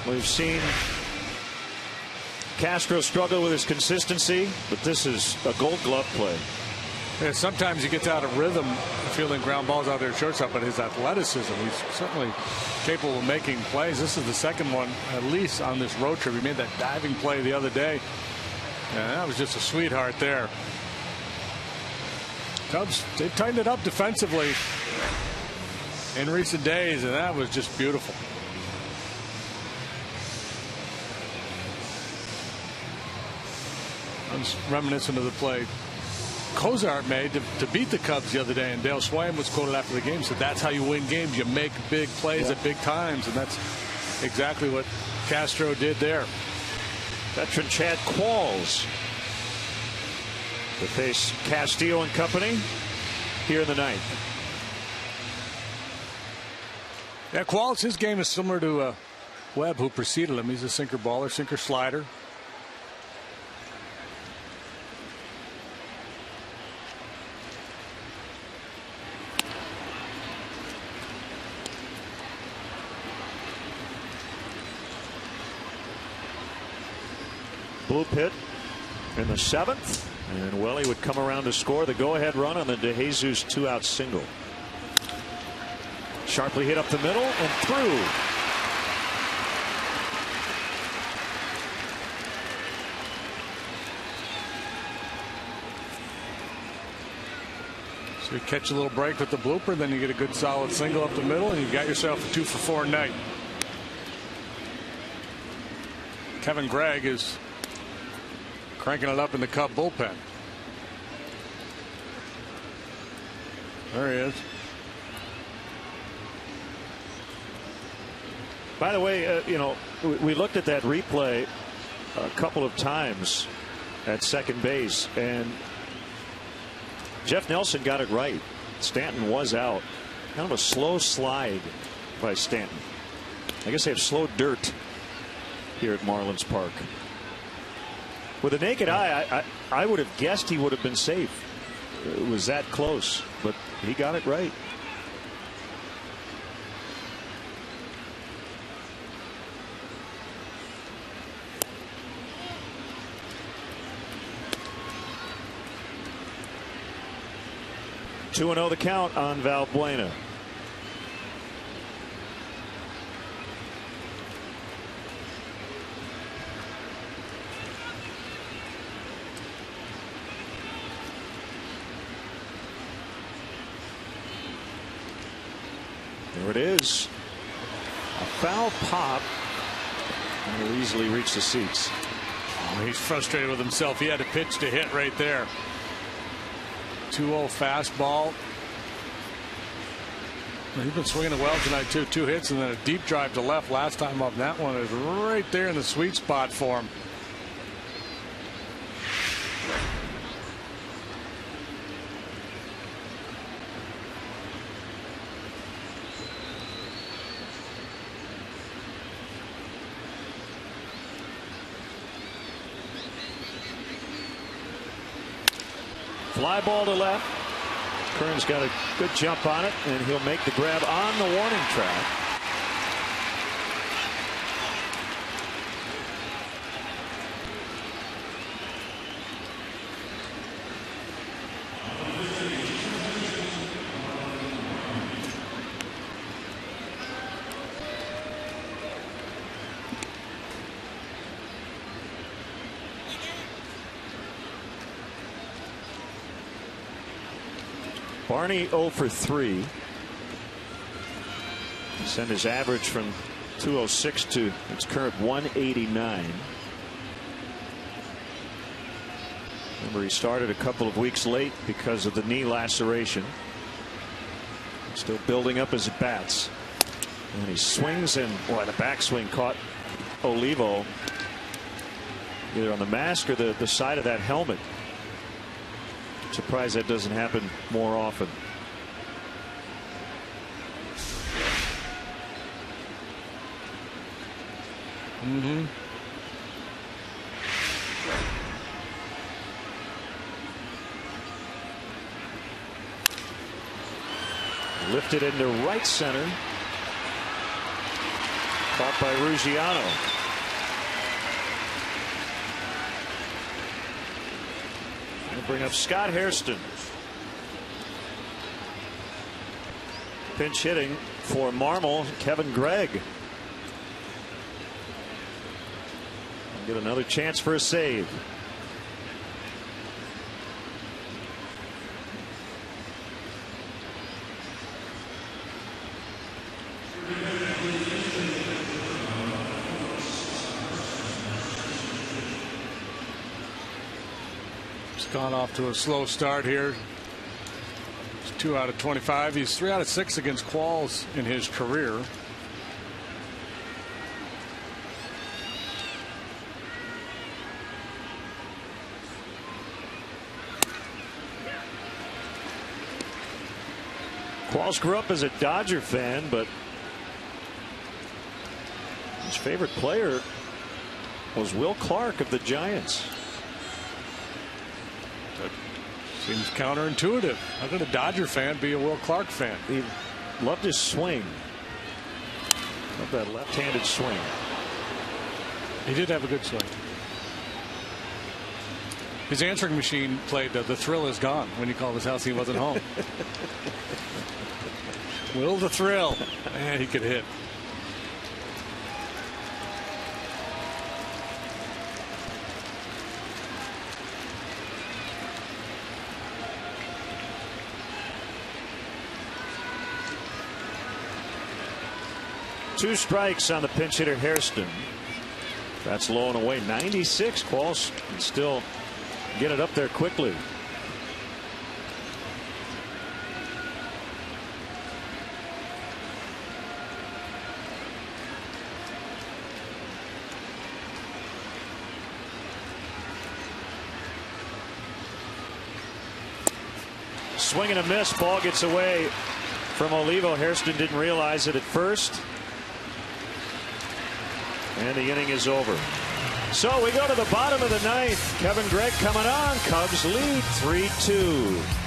Speaker 1: We've seen Castro struggle with his consistency, but this is a Gold Glove play.
Speaker 2: Yeah, sometimes he gets out of rhythm fielding ground balls out there at shortstop, but his athleticism, he's certainly capable of making plays. This is the second one, at least on this road trip. He made that diving play the other day. And that was just a sweetheart there. Cubs, they've tightened it up defensively in recent days, and that was just beautiful. I was reminiscent of the play Cozart made to beat the Cubs the other day, and Dale Schwayne was quoted after the game, said that's how you win games. You make big plays at big times, and that's exactly what Castro did there.
Speaker 1: Veteran Chad Qualls to face Castillo and company here in the ninth.
Speaker 2: Yeah, Qualls, his game is similar to Webb, who preceded him. He's a sinker baller, sinker slider.
Speaker 1: Blue pit in the seventh, and Welly would come around to score the go-ahead run on the DeJesus two-out single. Sharply hit up the middle and through.
Speaker 2: So you catch a little break with the blooper, then you get a good solid single up the middle, and you got yourself a 2-for-4 night. Kevin Gregg is cranking it up in the Cub bullpen. There he is.
Speaker 1: By the way, you know, we looked at that replay a couple of times at second base, and Jeff Nelson got it right. Stanton was out. Kind of a slow slide by Stanton. I guess they have slow dirt here at Marlins Park. With a naked eye, I would have guessed he would have been safe. It was that close, but he got it right. Two and 0 the count on Valbuena. There it is. A foul pop. And will easily reach the seats.
Speaker 2: Oh, he's frustrated with himself. He had a pitch to hit right there. 2-0 fastball. He's been swinging it well tonight too. 2 hits and then a deep drive to left last time up. That one is right there in the sweet spot for him.
Speaker 1: Fly ball to left. Kern's got a good jump on it, and he'll make the grab on the warning track. Barney 0 for 3. Send his average from 206 to its current 189. Remember, he started a couple of weeks late because of the knee laceration. Still building up his at-bats. And he swings, and boy, the backswing caught Olivo either on the mask or the side of that helmet. Surprised that doesn't happen more often. Lifted into right center. Caught by Ruggiano. Going to bring up Scott Hairston. Pinch hitting for Marmol, Kevin Gregg. Get another chance for a save.
Speaker 2: He's gone off to a slow start here. He's 2 out of 25. He's 3 out of 6 against Qualls in his career.
Speaker 1: Qualls grew up as a Dodger fan, but his favorite player was Will Clark of the Giants.
Speaker 2: That seems counterintuitive. How could a Dodger fan be a Will Clark fan?
Speaker 1: He loved his swing. Loved that left-handed swing.
Speaker 2: He did have a good swing. His answering machine played The Thrill Is Gone when he called his house. He wasn't home. Will the Thrill. Man, he could hit.
Speaker 1: Two strikes on the pinch hitter Hairston. That's low and away. 96. Qualls can still get it up there quickly. Swing and a miss. Ball gets away from Olivo. Hairston didn't realize it at first. And the inning is over. So we go to the bottom of the ninth. Kevin Gregg coming on. Cubs lead 3-2.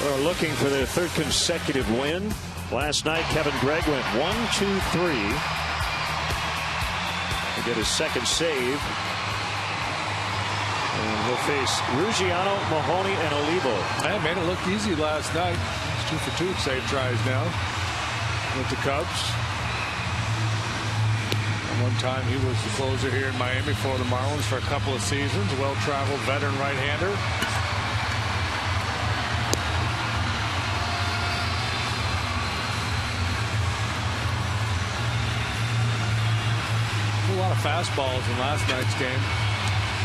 Speaker 1: We're looking for their third consecutive win. Last night, Kevin Gregg went 1-2-3 to get his second save. And he'll face Ruggiano, Mahoney, and Olivo.
Speaker 2: That made it look easy last night. He's 2 for 2 save tries now with the Cubs. And one time he was the closer here in Miami for the Marlins for a couple of seasons. Well-traveled veteran right-hander. A lot of fastballs in last night's game.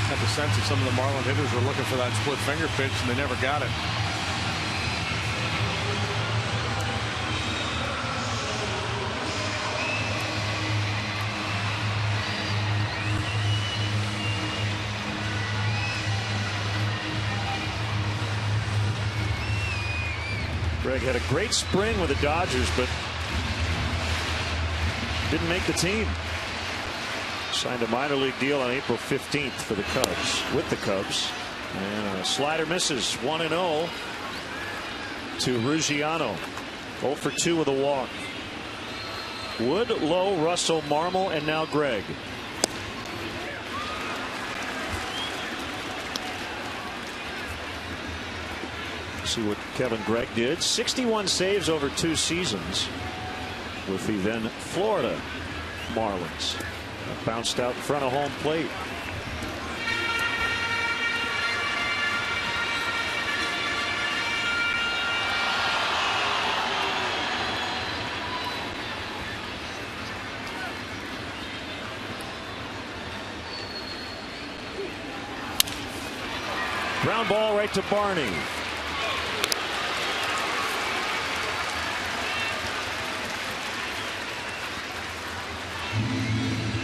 Speaker 2: Had the sense that some of the Marlin hitters were looking for that split finger pitch and they never got it.
Speaker 1: Greg had a great spring with the Dodgers, but didn't make the team. Signed a minor league deal on April 15th for the Cubs, with the Cubs. And a slider misses, 1-0 to Ruggiano. 0 for 2 with a walk. Wood, Lowe, Russell, Marmol, and now Greg. See what Kevin Gregg did. 61 saves over 2 seasons with the then Florida Marlins. Bounced out in front of home plate. Ground ball right to Barney.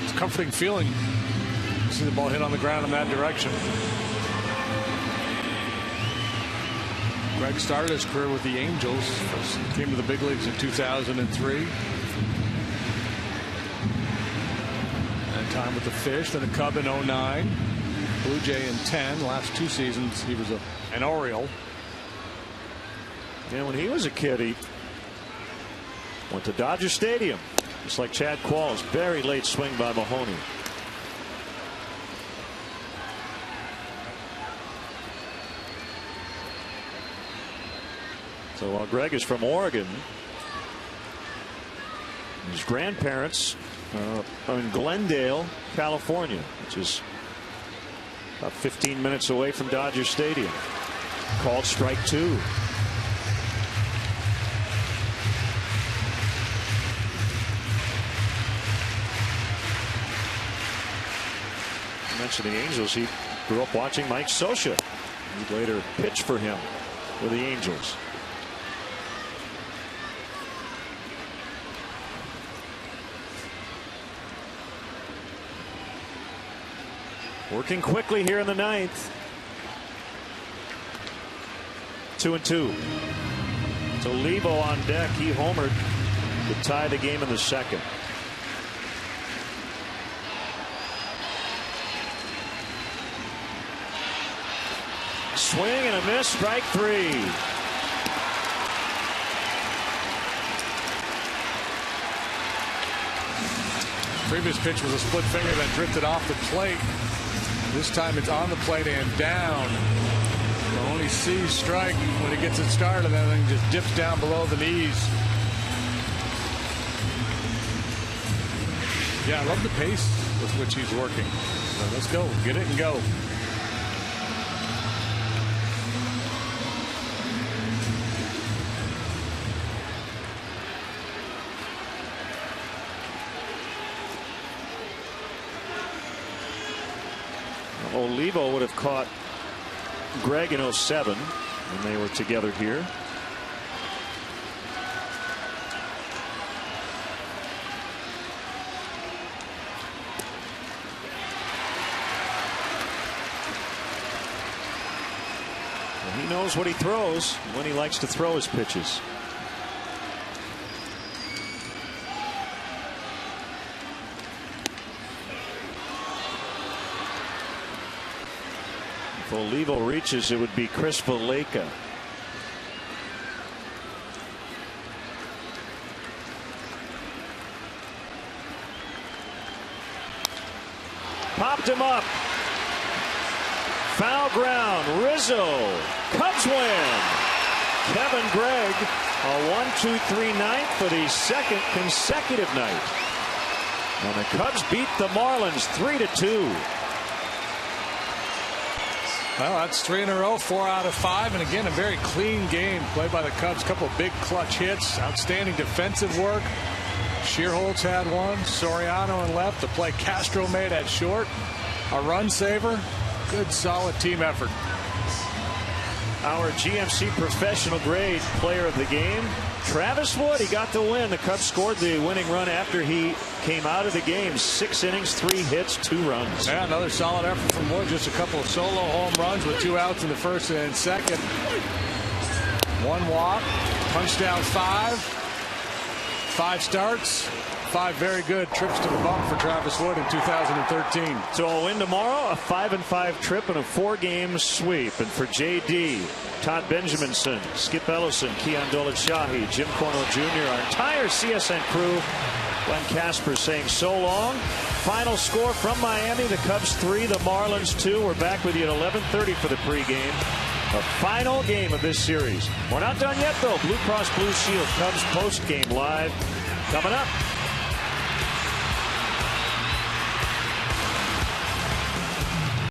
Speaker 2: It's a comforting feeling to see the ball hit on the ground in that direction. Greg started his career with the Angels. First came to the big leagues in 2003. And time with the Fish, then a Cub in 09. Blue Jay in 10. Last 2 seasons he was an Oriole.
Speaker 1: And when he was a kid, he went to Dodger Stadium, just like Chad Qualls. Very late swing by Mahoney. So while Greg is from Oregon, his grandparents are in Glendale, California, which is about 15 minutes away from Dodger Stadium. Called strike 2. I mentioned the Angels. He grew up watching Mike Scioscia. He later pitched for him with the Angels. Working quickly here in the 9th. 2-2. So Levo on deck. He homered to tie the game in the 2nd. Swing and a miss. Strike 3.
Speaker 2: Previous pitch was a split finger that drifted off the plate. This time it's on the plate and down. Mahoney sees strike when he gets it started, and then just dips down below the knees. Yeah, I love the pace with which he's working. So let's go. Get it and go.
Speaker 1: Olivo would have caught Greg in 07 when they were together here. Well, he knows what he throws when he likes to throw his pitches. If Olivo reaches, it would be Chris Valleca. Popped him up. Foul ground. Rizzo. Cubs win. Kevin Gregg, a 1-2-3 night for the 2nd consecutive night. And the Cubs beat the Marlins 3-2.
Speaker 2: Well, that's 3 in a row, 4 out of 5, and again a very clean game played by the Cubs. A couple of big clutch hits, outstanding defensive work. Shearholtz had one, Soriano in left. The play Castro made at short, a run saver. Good solid team effort.
Speaker 1: Our GMC professional grade player of the game, Travis Wood. He got the win. The Cubs scored the winning run after he came out of the game. 6 innings, 3 hits, 2 runs.
Speaker 2: Yeah, another solid effort from Wood. Just a couple of solo home runs with 2 outs in the 1st and 2nd. 1 walk, punched down 5 starts, 5 very good trips to the bump for Travis Wood in 2013.
Speaker 1: So a win tomorrow, a 5-5 trip, and a 4-game sweep. And for J.D., Todd Benjaminson, Skip Ellison, Keon Dolit-Shahi, Jim Cornell Jr., our entire CSN crew, Glenn Casper saying so long. Final score from Miami, the Cubs 3, the Marlins 2. We're back with you at 11:30 for the pregame. The final game of this series. We're not done yet, though. Blue Cross Blue Shield Cubs postgame live coming up.